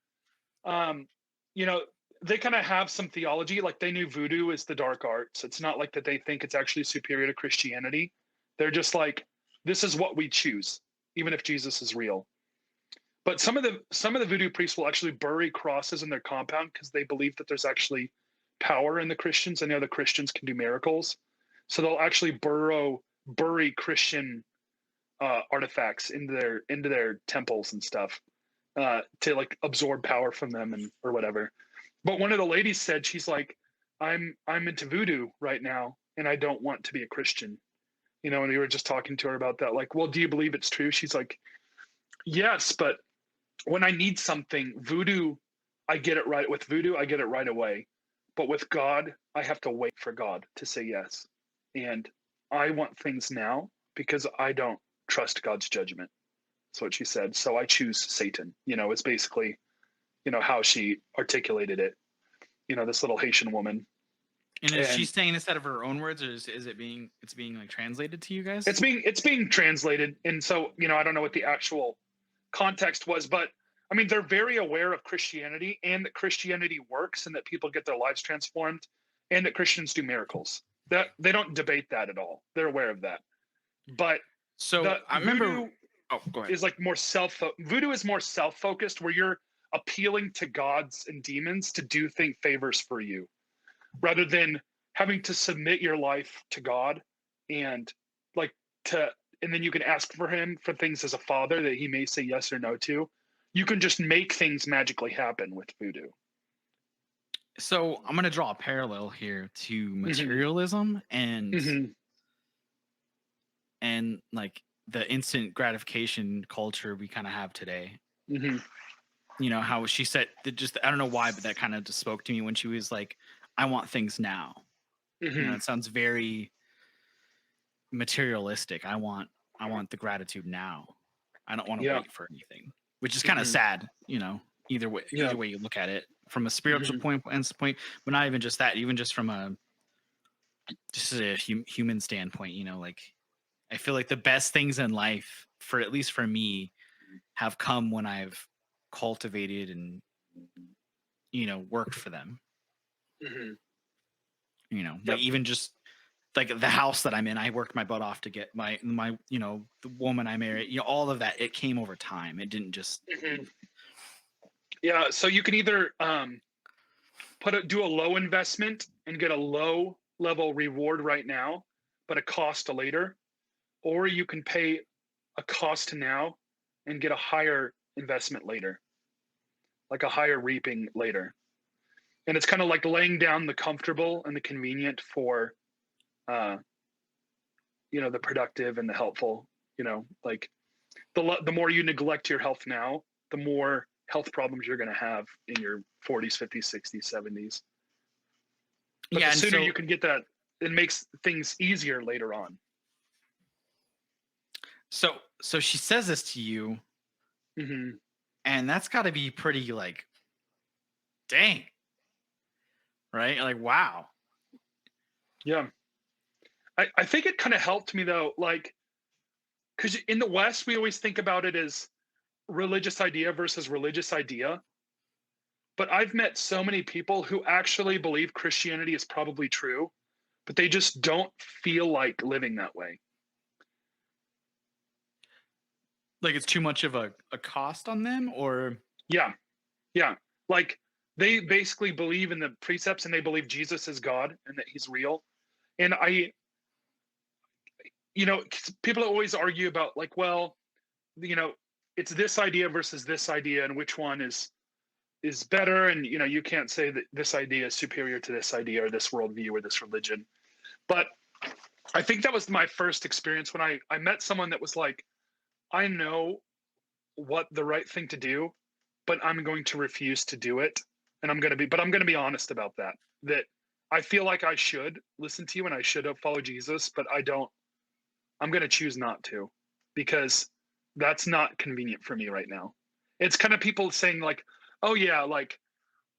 they kind of have some theology, like they knew voodoo is the dark arts. It's not like that they think it's actually superior to Christianity. They're just like, this is what we choose, even if Jesus is real. But some of the voodoo priests will actually bury crosses in their compound because they believe that there's actually power in the Christians, and the Christians can do miracles. So they'll actually bury Christian artifacts into their temples and stuff to like absorb power from them or whatever. But one of the ladies said, she's like, I'm into voodoo right now, and I don't want to be a Christian. And we were just talking to her about that. Like, well, do you believe it's true? She's like, yes, but when I need something, voodoo, I get it right. With voodoo, I get it right away. But with God, I have to wait for God to say yes. And I want things now because I don't trust God's judgment. That's what she said. So I choose Satan. It's basically, how she articulated it. This little Haitian woman. And is she saying this out of her own words, or is it being like translated to you guys? It's being translated. And so, I don't know what the actual context was, but I mean, they're very aware of Christianity and that Christianity works and that people get their lives transformed and that Christians do miracles. That they don't debate that at all. They're aware of that. But so I remember go ahead. Is like more voodoo is more self-focused, where you're appealing to gods and demons to do favors for you rather than having to submit your life to God and then you can ask for him for things as a father that he may say yes or no to. You can just make things magically happen with voodoo. So I'm going to draw a parallel here to materialism and like the instant gratification culture we kind of have today. How she said that, just I don't know why, but that kind of just spoke to me when she was like, I want things now. It sounds very materialistic. I want the gratitude now. I don't want to wait for anything, which is kind of sad, either way you look at it from a spiritual point, but not even just that, even just from a human standpoint, like I feel like the best things in life, for at least for me, have come when I've cultivated and worked for them. Like even just like the house that I'm in, I worked my butt off to get my the woman I married, all of that. It came over time. It didn't just. Mhm. Yeah. So you can either do a low investment and get a low level reward right now, but a cost later, or you can pay a cost now and get a higher investment later, like a higher reaping later. And it's kind of like laying down the comfortable and the convenient for, the productive and the helpful. Like the more you neglect your health now, the more health problems you're going to have in your 40s, 50s, 60s, 70s. But Yeah, the and sooner so you can get that, it makes things easier later on. so she says this to you, Hmm. and that's got to be pretty like, dang, right? Like, wow. Yeah. I think it kind of helped me though, like, because in the West, we always think about it as religious idea versus religious idea. But I've met so many people who actually believe Christianity is probably true, but they just don't feel like living that way. Like it's too much of a cost on them, or Yeah. Yeah. Like they basically believe in the precepts and they believe Jesus is God and that he's real. And people always argue about like, well, it's this idea versus this idea and which one is better. And, you can't say that this idea is superior to this idea or this worldview or this religion. But I think that was my first experience when I met someone that was like, I know what the right thing to do, but I'm going to refuse to do it. And I'm going to be honest about that, that I feel like I should listen to you and I should have followed Jesus, but I'm going to choose not to, because that's not convenient for me right now. It's kind of people saying like, oh yeah, like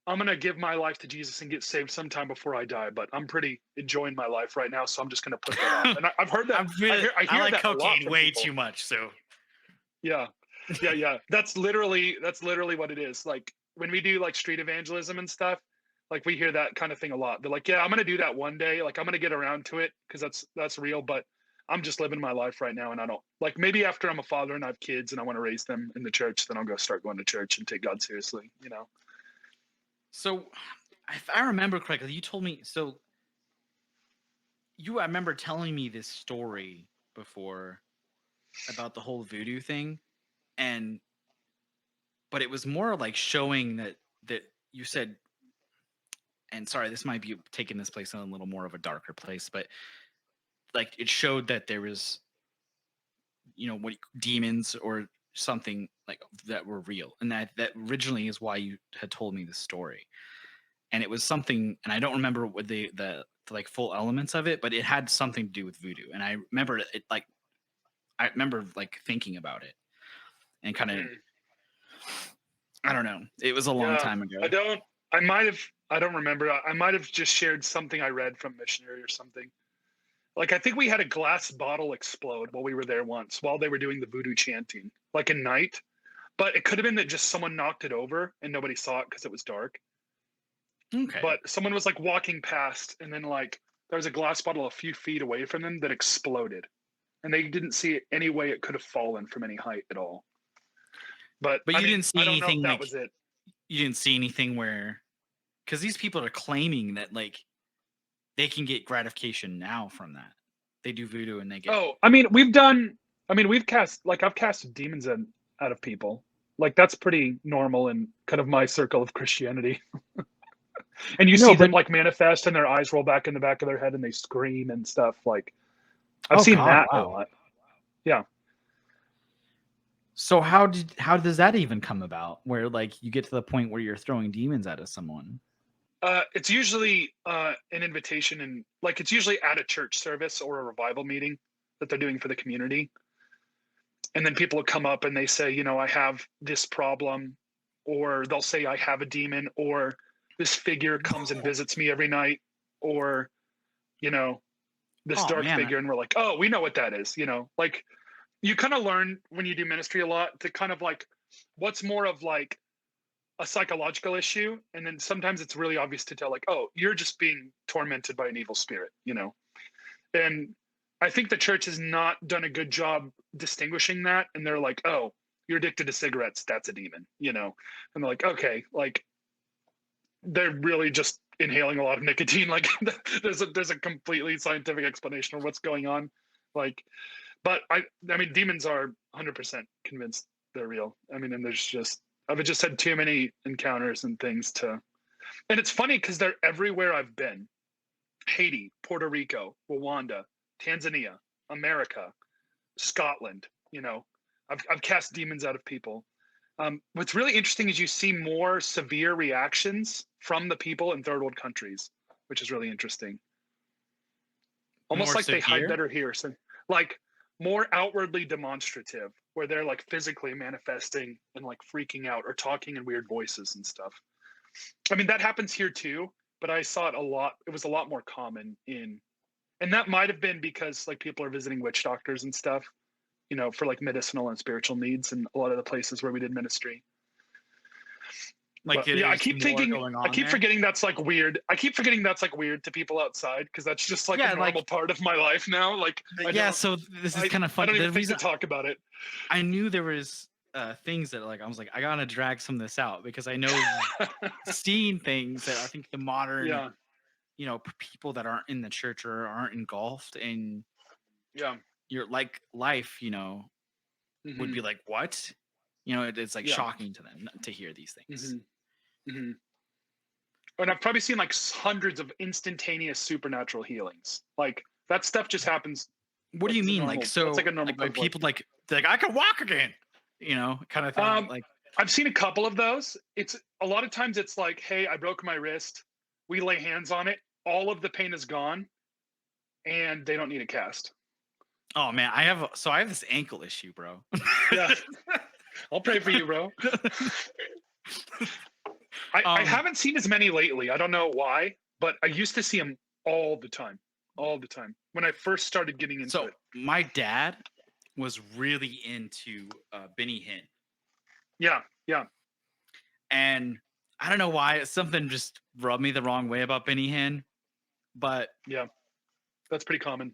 I'm going to give my life to Jesus and get saved sometime before I die, but I'm pretty enjoying my life right now. So I'm just going to put that off. And I've heard that. I hear like that a lot cocaine from way people. too much. So Yeah. That's literally what it is. Like when we do like street evangelism and stuff, like we hear that kind of thing a lot. They're like, yeah, I'm going to do that one day. Like I'm going to get around to it because that's real. But I'm just living my life right now. And I don't like, maybe after I'm a father and I have kids and I want to raise them in the church, then I'll go start going to church and take God seriously, So if I remember correctly, you told me, I remember telling me this story before about the whole voodoo thing, but it was more like showing that you said, and sorry, this might be taking this place in a little more of a darker place, but like it showed that there was, demons or something like that were real, and that originally is why you had told me this story. And it was something, and I don't remember what the like full elements of it, but it had something to do with voodoo. And I remember thinking about it and kind of, I don't know. It was a long time ago. I don't remember. I might have just shared something I read from missionary or something. Like, I think we had a glass bottle explode while we were there once, while they were doing the voodoo chanting, like at night. But it could have been that just someone knocked it over and nobody saw it because it was dark. Okay. But someone was like walking past, and then like there was a glass bottle a few feet away from them that exploded, and they didn't see any way it could have fallen from any height at all. But you didn't see I don't anything know if that like, was it. You didn't see anything where, because these people are claiming that like they can get gratification now from that. They do voodoo and they get. Oh, we've cast, like, I've casted demons out of people. Like, that's pretty normal in kind of my circle of Christianity. And you see them like manifest and their eyes roll back in the back of their head and they scream and stuff. Like, I've seen that a lot. Yeah. So how does that even come about? Where like you get to the point where you're throwing demons out of someone? It's usually an invitation, and like it's usually at a church service or a revival meeting that they're doing for the community. And then people will come up and they say, I have this problem, or they'll say I have a demon, or this figure comes and visits me every night, or this dark figure, and we're like, oh, we know what that is. Like you kind of learn when you do ministry a lot to kind of like what's more of like a psychological issue, and then sometimes it's really obvious to tell like, oh, you're just being tormented by an evil spirit, And I think the church has not done a good job distinguishing that. And they're like, oh, you're addicted to cigarettes, that's a demon, you know? And they're like, okay, like they're really just inhaling a lot of nicotine. Like there's a completely scientific explanation of what's going on. Like, but I mean, demons are 100% convinced they're real. I mean, and I've just had too many encounters and things to, and it's funny because they're everywhere I've been. Haiti, Puerto Rico, Rwanda, Tanzania, America, Scotland, you know, I've cast demons out of people. What's really interesting is you see more severe reactions from the people in third world countries, which is really interesting. Almost More like they hide severe? better here. So, like more outwardly demonstrative, where they're like physically manifesting and like freaking out or talking in weird voices and stuff. I mean, that happens here too, but I saw it a lot. It was a lot more common and that might have been because like people are visiting witch doctors and stuff, you know, for like medicinal and spiritual needs in a lot of the places where we did ministry. Like, But, yeah, I there's keep more thinking, going on I keep there? forgetting that's like weird. I keep forgetting that's like weird to people outside because that's just like Yeah, a like- normal part of my life now. Like, Yeah, so this is kind of I funny. don't The even think reason to talk about it. I knew there was things that like I was like, I gotta drag some of this out because I know seeing things that I think the modern, Yeah, you know, people that aren't in the church or aren't engulfed in yeah, your like life, you know, would mhm, be like, what? You know, it's like yeah, shocking to them to hear these things. mhm. And I've probably seen like hundreds of instantaneous supernatural healings. Like that stuff just happens. What do you That's a mean? normal. Like, so That's like a normal like by part of life. people like they're like I can walk again, you know, kind of thing. Like, I've seen a couple of those. It's a lot of times it's like, hey, I broke my wrist. We lay hands on it. All of the pain is gone, and they don't need a cast. oh man, I have this ankle issue, bro. Yeah, I'll pray for you, bro. I haven't seen as many lately. I don't know why, but I used to see them all the time when I first started getting into So it. my dad was really into Benny Hinn, Yeah, yeah, and I don't know why something just rubbed me the wrong way about Benny Hinn, but yeah. That's pretty common.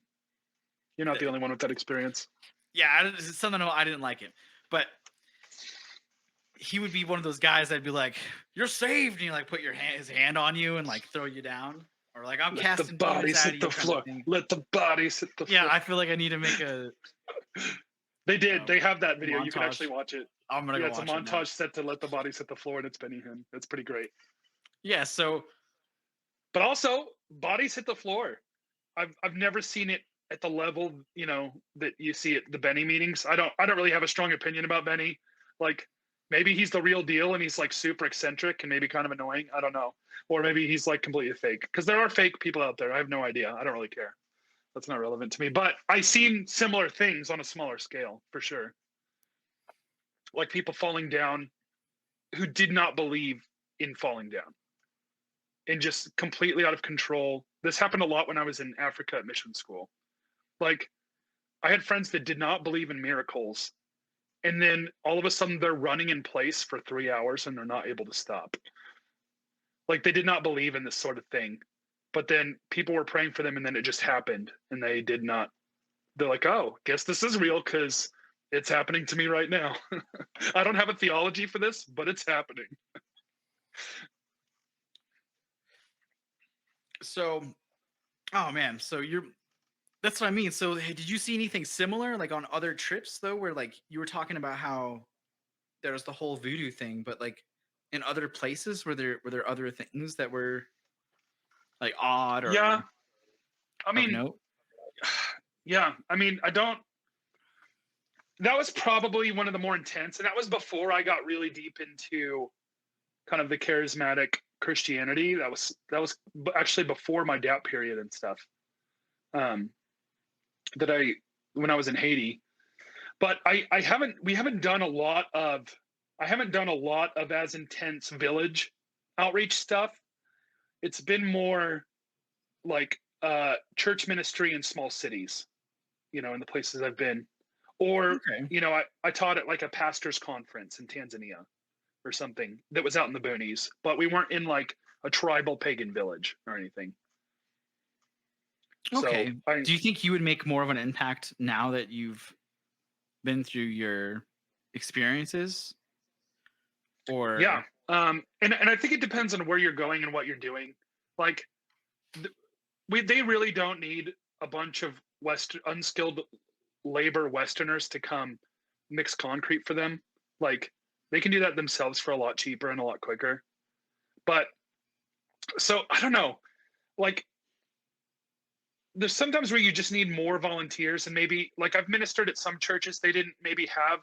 You're not the only one with that experience. yeah, it's something I didn't like him, but he would be one of those guys that'd be like, "You're saved," and you like put his hand on you and like throw you down, or like I'm Let casting the demons bodies out of hit you the kind floor. of thing. Let the bodies hit the Yeah, floor. I feel like I need to make a. They did. They have that video. You can montage. actually watch it. I'm gonna Yeah, go it's a watch it now. montage set to Let the Bodies Hit the Floor, and it's Benny Hinn. It's pretty great. Yeah, so But also, Bodies Hit the Floor. I've never seen it at the level, you know, that you see at the Benny meetings. I don't really have a strong opinion about Benny. Like maybe he's the real deal and he's like super eccentric and maybe kind of annoying. I don't know. Or maybe he's like completely fake. Because there are fake people out there. I have no idea. I don't really care. That's not relevant to me. But I've seen similar things on a smaller scale for sure. Like people falling down who did not believe in falling down and just completely out of control. This happened a lot when I was in Africa at mission school. Like I had friends that did not believe in miracles. And then all of a sudden they're running in place for 3 hours and they're not able to stop. Like they did not believe in this sort of thing. But then people were praying for them and then it just happened and they did not. They're like, oh, guess this is real because it's happening to me right now. I don't have a theology for this, but it's happening. So, oh man, so that's what I mean. So, hey, did you see anything similar like on other trips though, where like you were talking about how there was the whole voodoo thing, but like in other places, were there other things that were like odd or Yeah. I of mean, note? yeah. I mean, that was probably one of the more intense, and that was before I got really deep into kind of the charismatic Christianity. That was actually before my doubt period and stuff. When I was in Haiti, but we haven't done a lot of as intense village outreach stuff. It's been more like church ministry in small cities, you know, in the places I've been. Or, Okay. you know, I taught at like a pastor's conference in Tanzania or something that was out in the boonies, but we weren't in like a tribal pagan village or anything. Okay. So Do you think you would make more of an impact now that you've been through your experiences? Or yeah. And I think it depends on where you're going and what you're doing. Like they really don't need a bunch of unskilled labor Westerners to come mix concrete for them. Like they can do that themselves for a lot cheaper and a lot quicker. But so I don't know, like there's sometimes where you just need more volunteers, and maybe like I've ministered at some churches, they didn't maybe have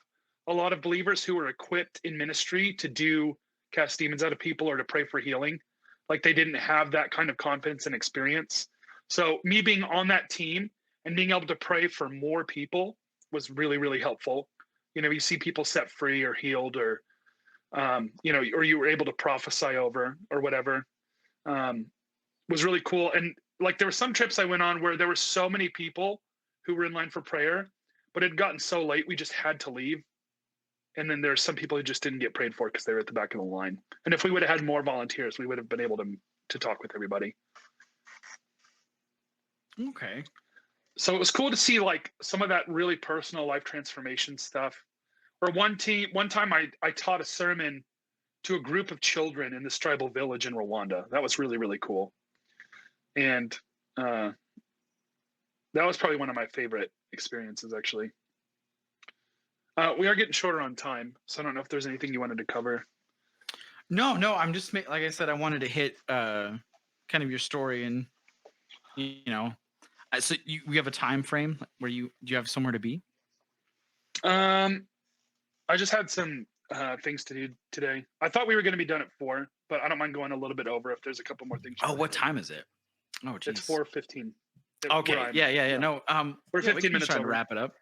a lot of believers who were equipped in ministry to cast demons out of people or to pray for healing. Like they didn't have that kind of confidence and experience. So me being on that team and being able to pray for more people was really, really helpful. You see people set free or healed, or or you were able to prophesy over or whatever. Was really cool. And like there were some trips I went on where there were so many people who were in line for prayer, but it had gotten so late we just had to leave. And then there's some people who just didn't get prayed for because they were at the back of the line. And if we would have had more volunteers, we would have been able to talk with everybody. Okay. So it was cool to see like some of that really personal life transformation stuff. Or one time I taught a sermon to a group of children in this tribal village in Rwanda. That was really, really cool. And that was probably one of my favorite experiences, actually. We are getting shorter on time, so I don't know if there's anything you wanted to cover. No, I'm just like I said, I wanted to hit kind of your story, and so we have a time frame where do you have somewhere to be? I just had some things to do today. I thought we were going to be done at 4, but I don't mind going a little bit over if there's a couple more things. Oh, what time is it? Oh, geez. It's 4:15. Okay. Yeah. No. We're 15 minutes trying over. to wrap it up.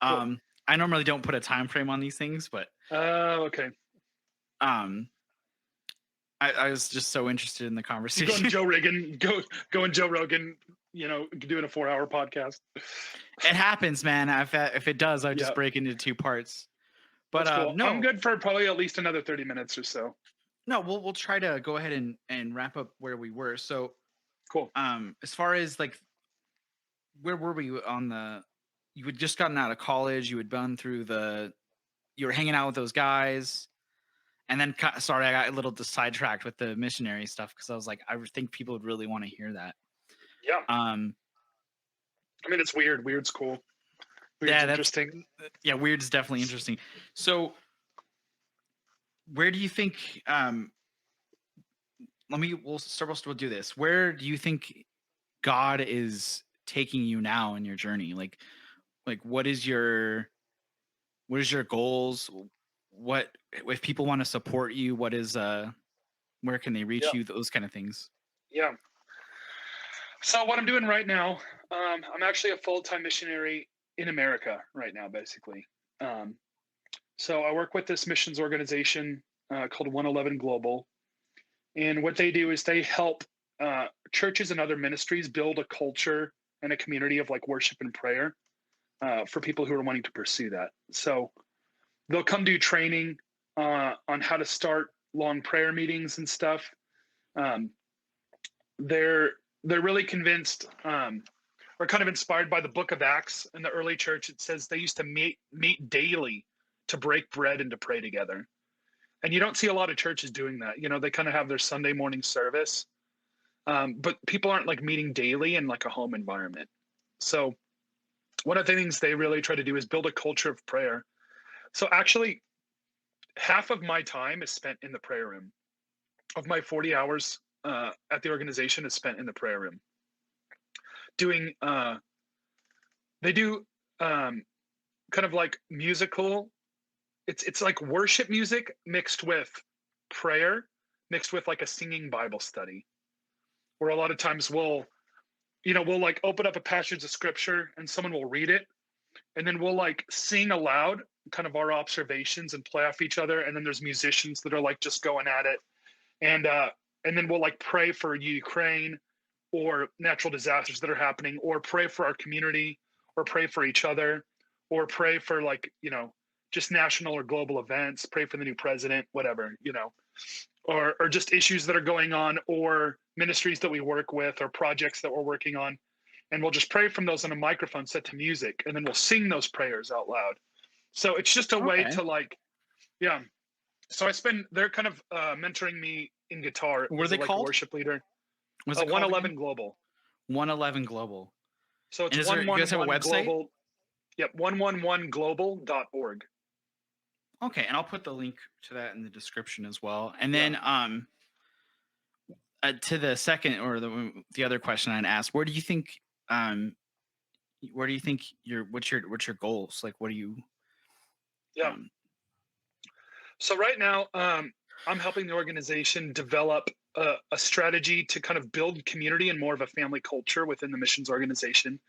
Cool. I normally don't put a time frame on these things, but okay. I was just so interested in the conversation. Going Joe Rogan, going Joe Rogan, doing a 4-hour podcast. It happens, man. If it does, I just break into 2 parts. But cool. no, I'm good for probably at least another 30 minutes or so. No, we'll try to go ahead and wrap up where we were. So cool. As far as like, where were we on you had just gotten out of college, you had gone through you were hanging out with those guys, and then sorry, I got a little sidetracked with the missionary stuff because I was like, I think people would really want to hear that. Yeah. I mean, it's weird. Weird's cool. Weird's interesting. Yeah, weird's definitely interesting. So where do you think we'll do this. Where do you think God is taking you now in your journey? Like what is your goals? What if people want to support you? What is where can they reach you? Those kind of things. Yeah. So what I'm doing right now, I'm actually a full-time missionary in America right now, basically. So I work with this missions organization called 111 Global. And what they do is they help churches and other ministries build a culture and a community of like worship and prayer for people who are wanting to pursue that. So they'll come do training on how to start long prayer meetings and stuff. They're really convinced or kind of inspired by the book of Acts in the early church. It says they used to meet daily to break bread and to pray together. And you don't see a lot of churches doing that. They kind of have their Sunday morning service, but people aren't like meeting daily in like a home environment. So one of the things they really try to do is build a culture of prayer. So actually, half of my time is spent in the prayer room. Of my 40 hours at the organization is spent in the prayer room. They do kind of like musical. It's like worship music mixed with prayer, mixed with like a singing Bible study, where a lot of times we'll like open up a passage of scripture and someone will read it, and then we'll like sing aloud kind of our observations and play off each other. And then there's musicians that are like just going at it. And then we'll like pray for Ukraine or natural disasters that are happening, or pray for our community, or pray for each other, or pray for like, just national or global events, pray for the new president, whatever, or just issues that are going on, or ministries that we work with, or projects that we're working on. and we'll just pray from those on a microphone set to music, and then we'll sing those prayers out loud. So it's just a way to like, yeah. So they're kind of mentoring me in guitar. What are they like called? A worship leader. Was it 111 Global. 111 Global. So it's you guys have a website? Global. Yep, 111global.org. Okay, and I'll put the link to that in the description as well. And then to the second or the other question I'd asked, where do you think what's your goals? Like, what do you? Yeah. So right now, I'm helping the organization develop a strategy to kind of build community and more of a family culture within the missions organization,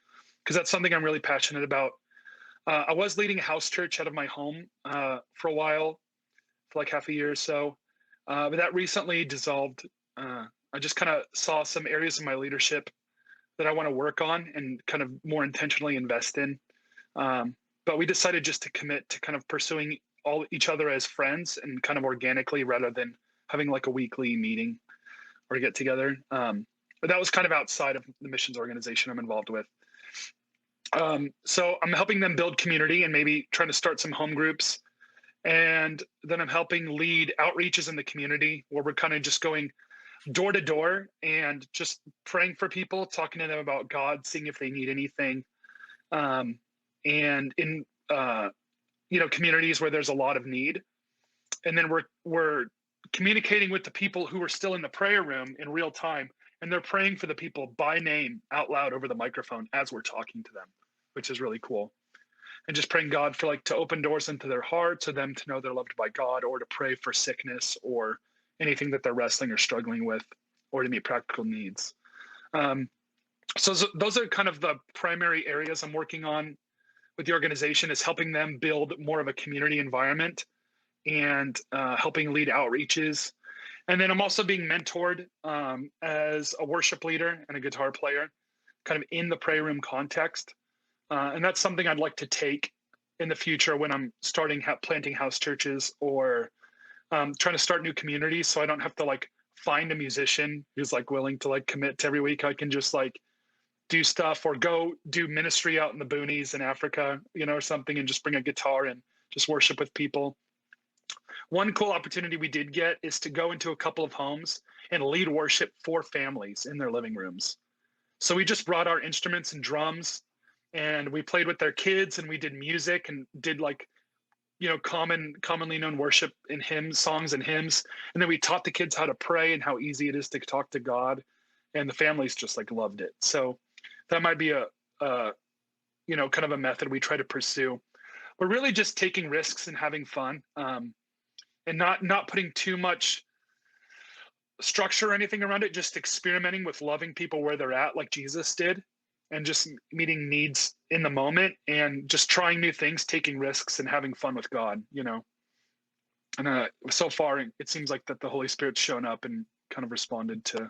because that's something I'm really passionate about. I was leading a house church out of my home for a while, for like half a year or so, but that recently dissolved. I just kind of saw some areas of my leadership that I want to work on and kind of more intentionally invest in. But we decided just to commit to kind of pursuing each other as friends and kind of organically, rather than having like a weekly meeting or get together. But that was kind of outside of the missions organization I'm involved with. So I'm helping them build community and maybe trying to start some home groups. And then I'm helping lead outreaches in the community where we're kind of just going door to door and just praying for people, talking to them about God, seeing if they need anything. And in, communities where there's a lot of need. And then we're communicating with the people who are still in the prayer room in real time. And they're praying for the people by name out loud over the microphone as we're talking to them, which is really cool. And just praying God for to open doors into their hearts, or them to know they're loved by God, or to pray for sickness or anything that they're wrestling or struggling with, or to meet practical needs. So those are kind of the primary areas I'm working on with the organization, is helping them build more of a community environment and helping lead outreaches. And then I'm also being mentored as a worship leader and a guitar player, kind of in the prayer room context. And that's something I'd like to take in the future when I'm planting house churches, or trying to start new communities, so I don't have to find a musician who's willing to commit to every week. I can just do stuff, or go do ministry out in the boonies in Africa, or something, and just bring a guitar and just worship with people. One cool opportunity we did get is to go into a couple of homes and lead worship for families in their living rooms. So we just brought our instruments and drums, and we played with their kids, and we did music and did commonly known worship and songs and hymns. And then we taught the kids how to pray and how easy it is to talk to God. And the families just loved it. So that might be a kind of a method we try to pursue. We're really just taking risks and having fun, and not putting too much structure or anything around it, just experimenting with loving people where they're at, like Jesus did, and just meeting needs in the moment, and just trying new things, taking risks, and having fun with God, And so far, it seems like that the Holy Spirit's shown up and kind of responded to,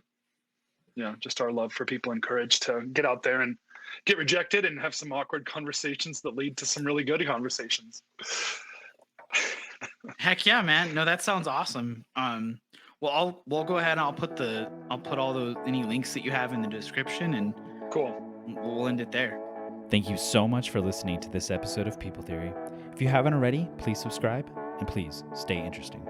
just our love for people and courage to get out there and get rejected and have some awkward conversations that lead to some really good conversations. Heck yeah, man. No, that sounds awesome. Well, we'll go ahead and I'll put any links that you have in the description, and cool. We'll end it there. Thank you so much for listening to this episode of People Theory. If you haven't already, please subscribe, and please stay interesting.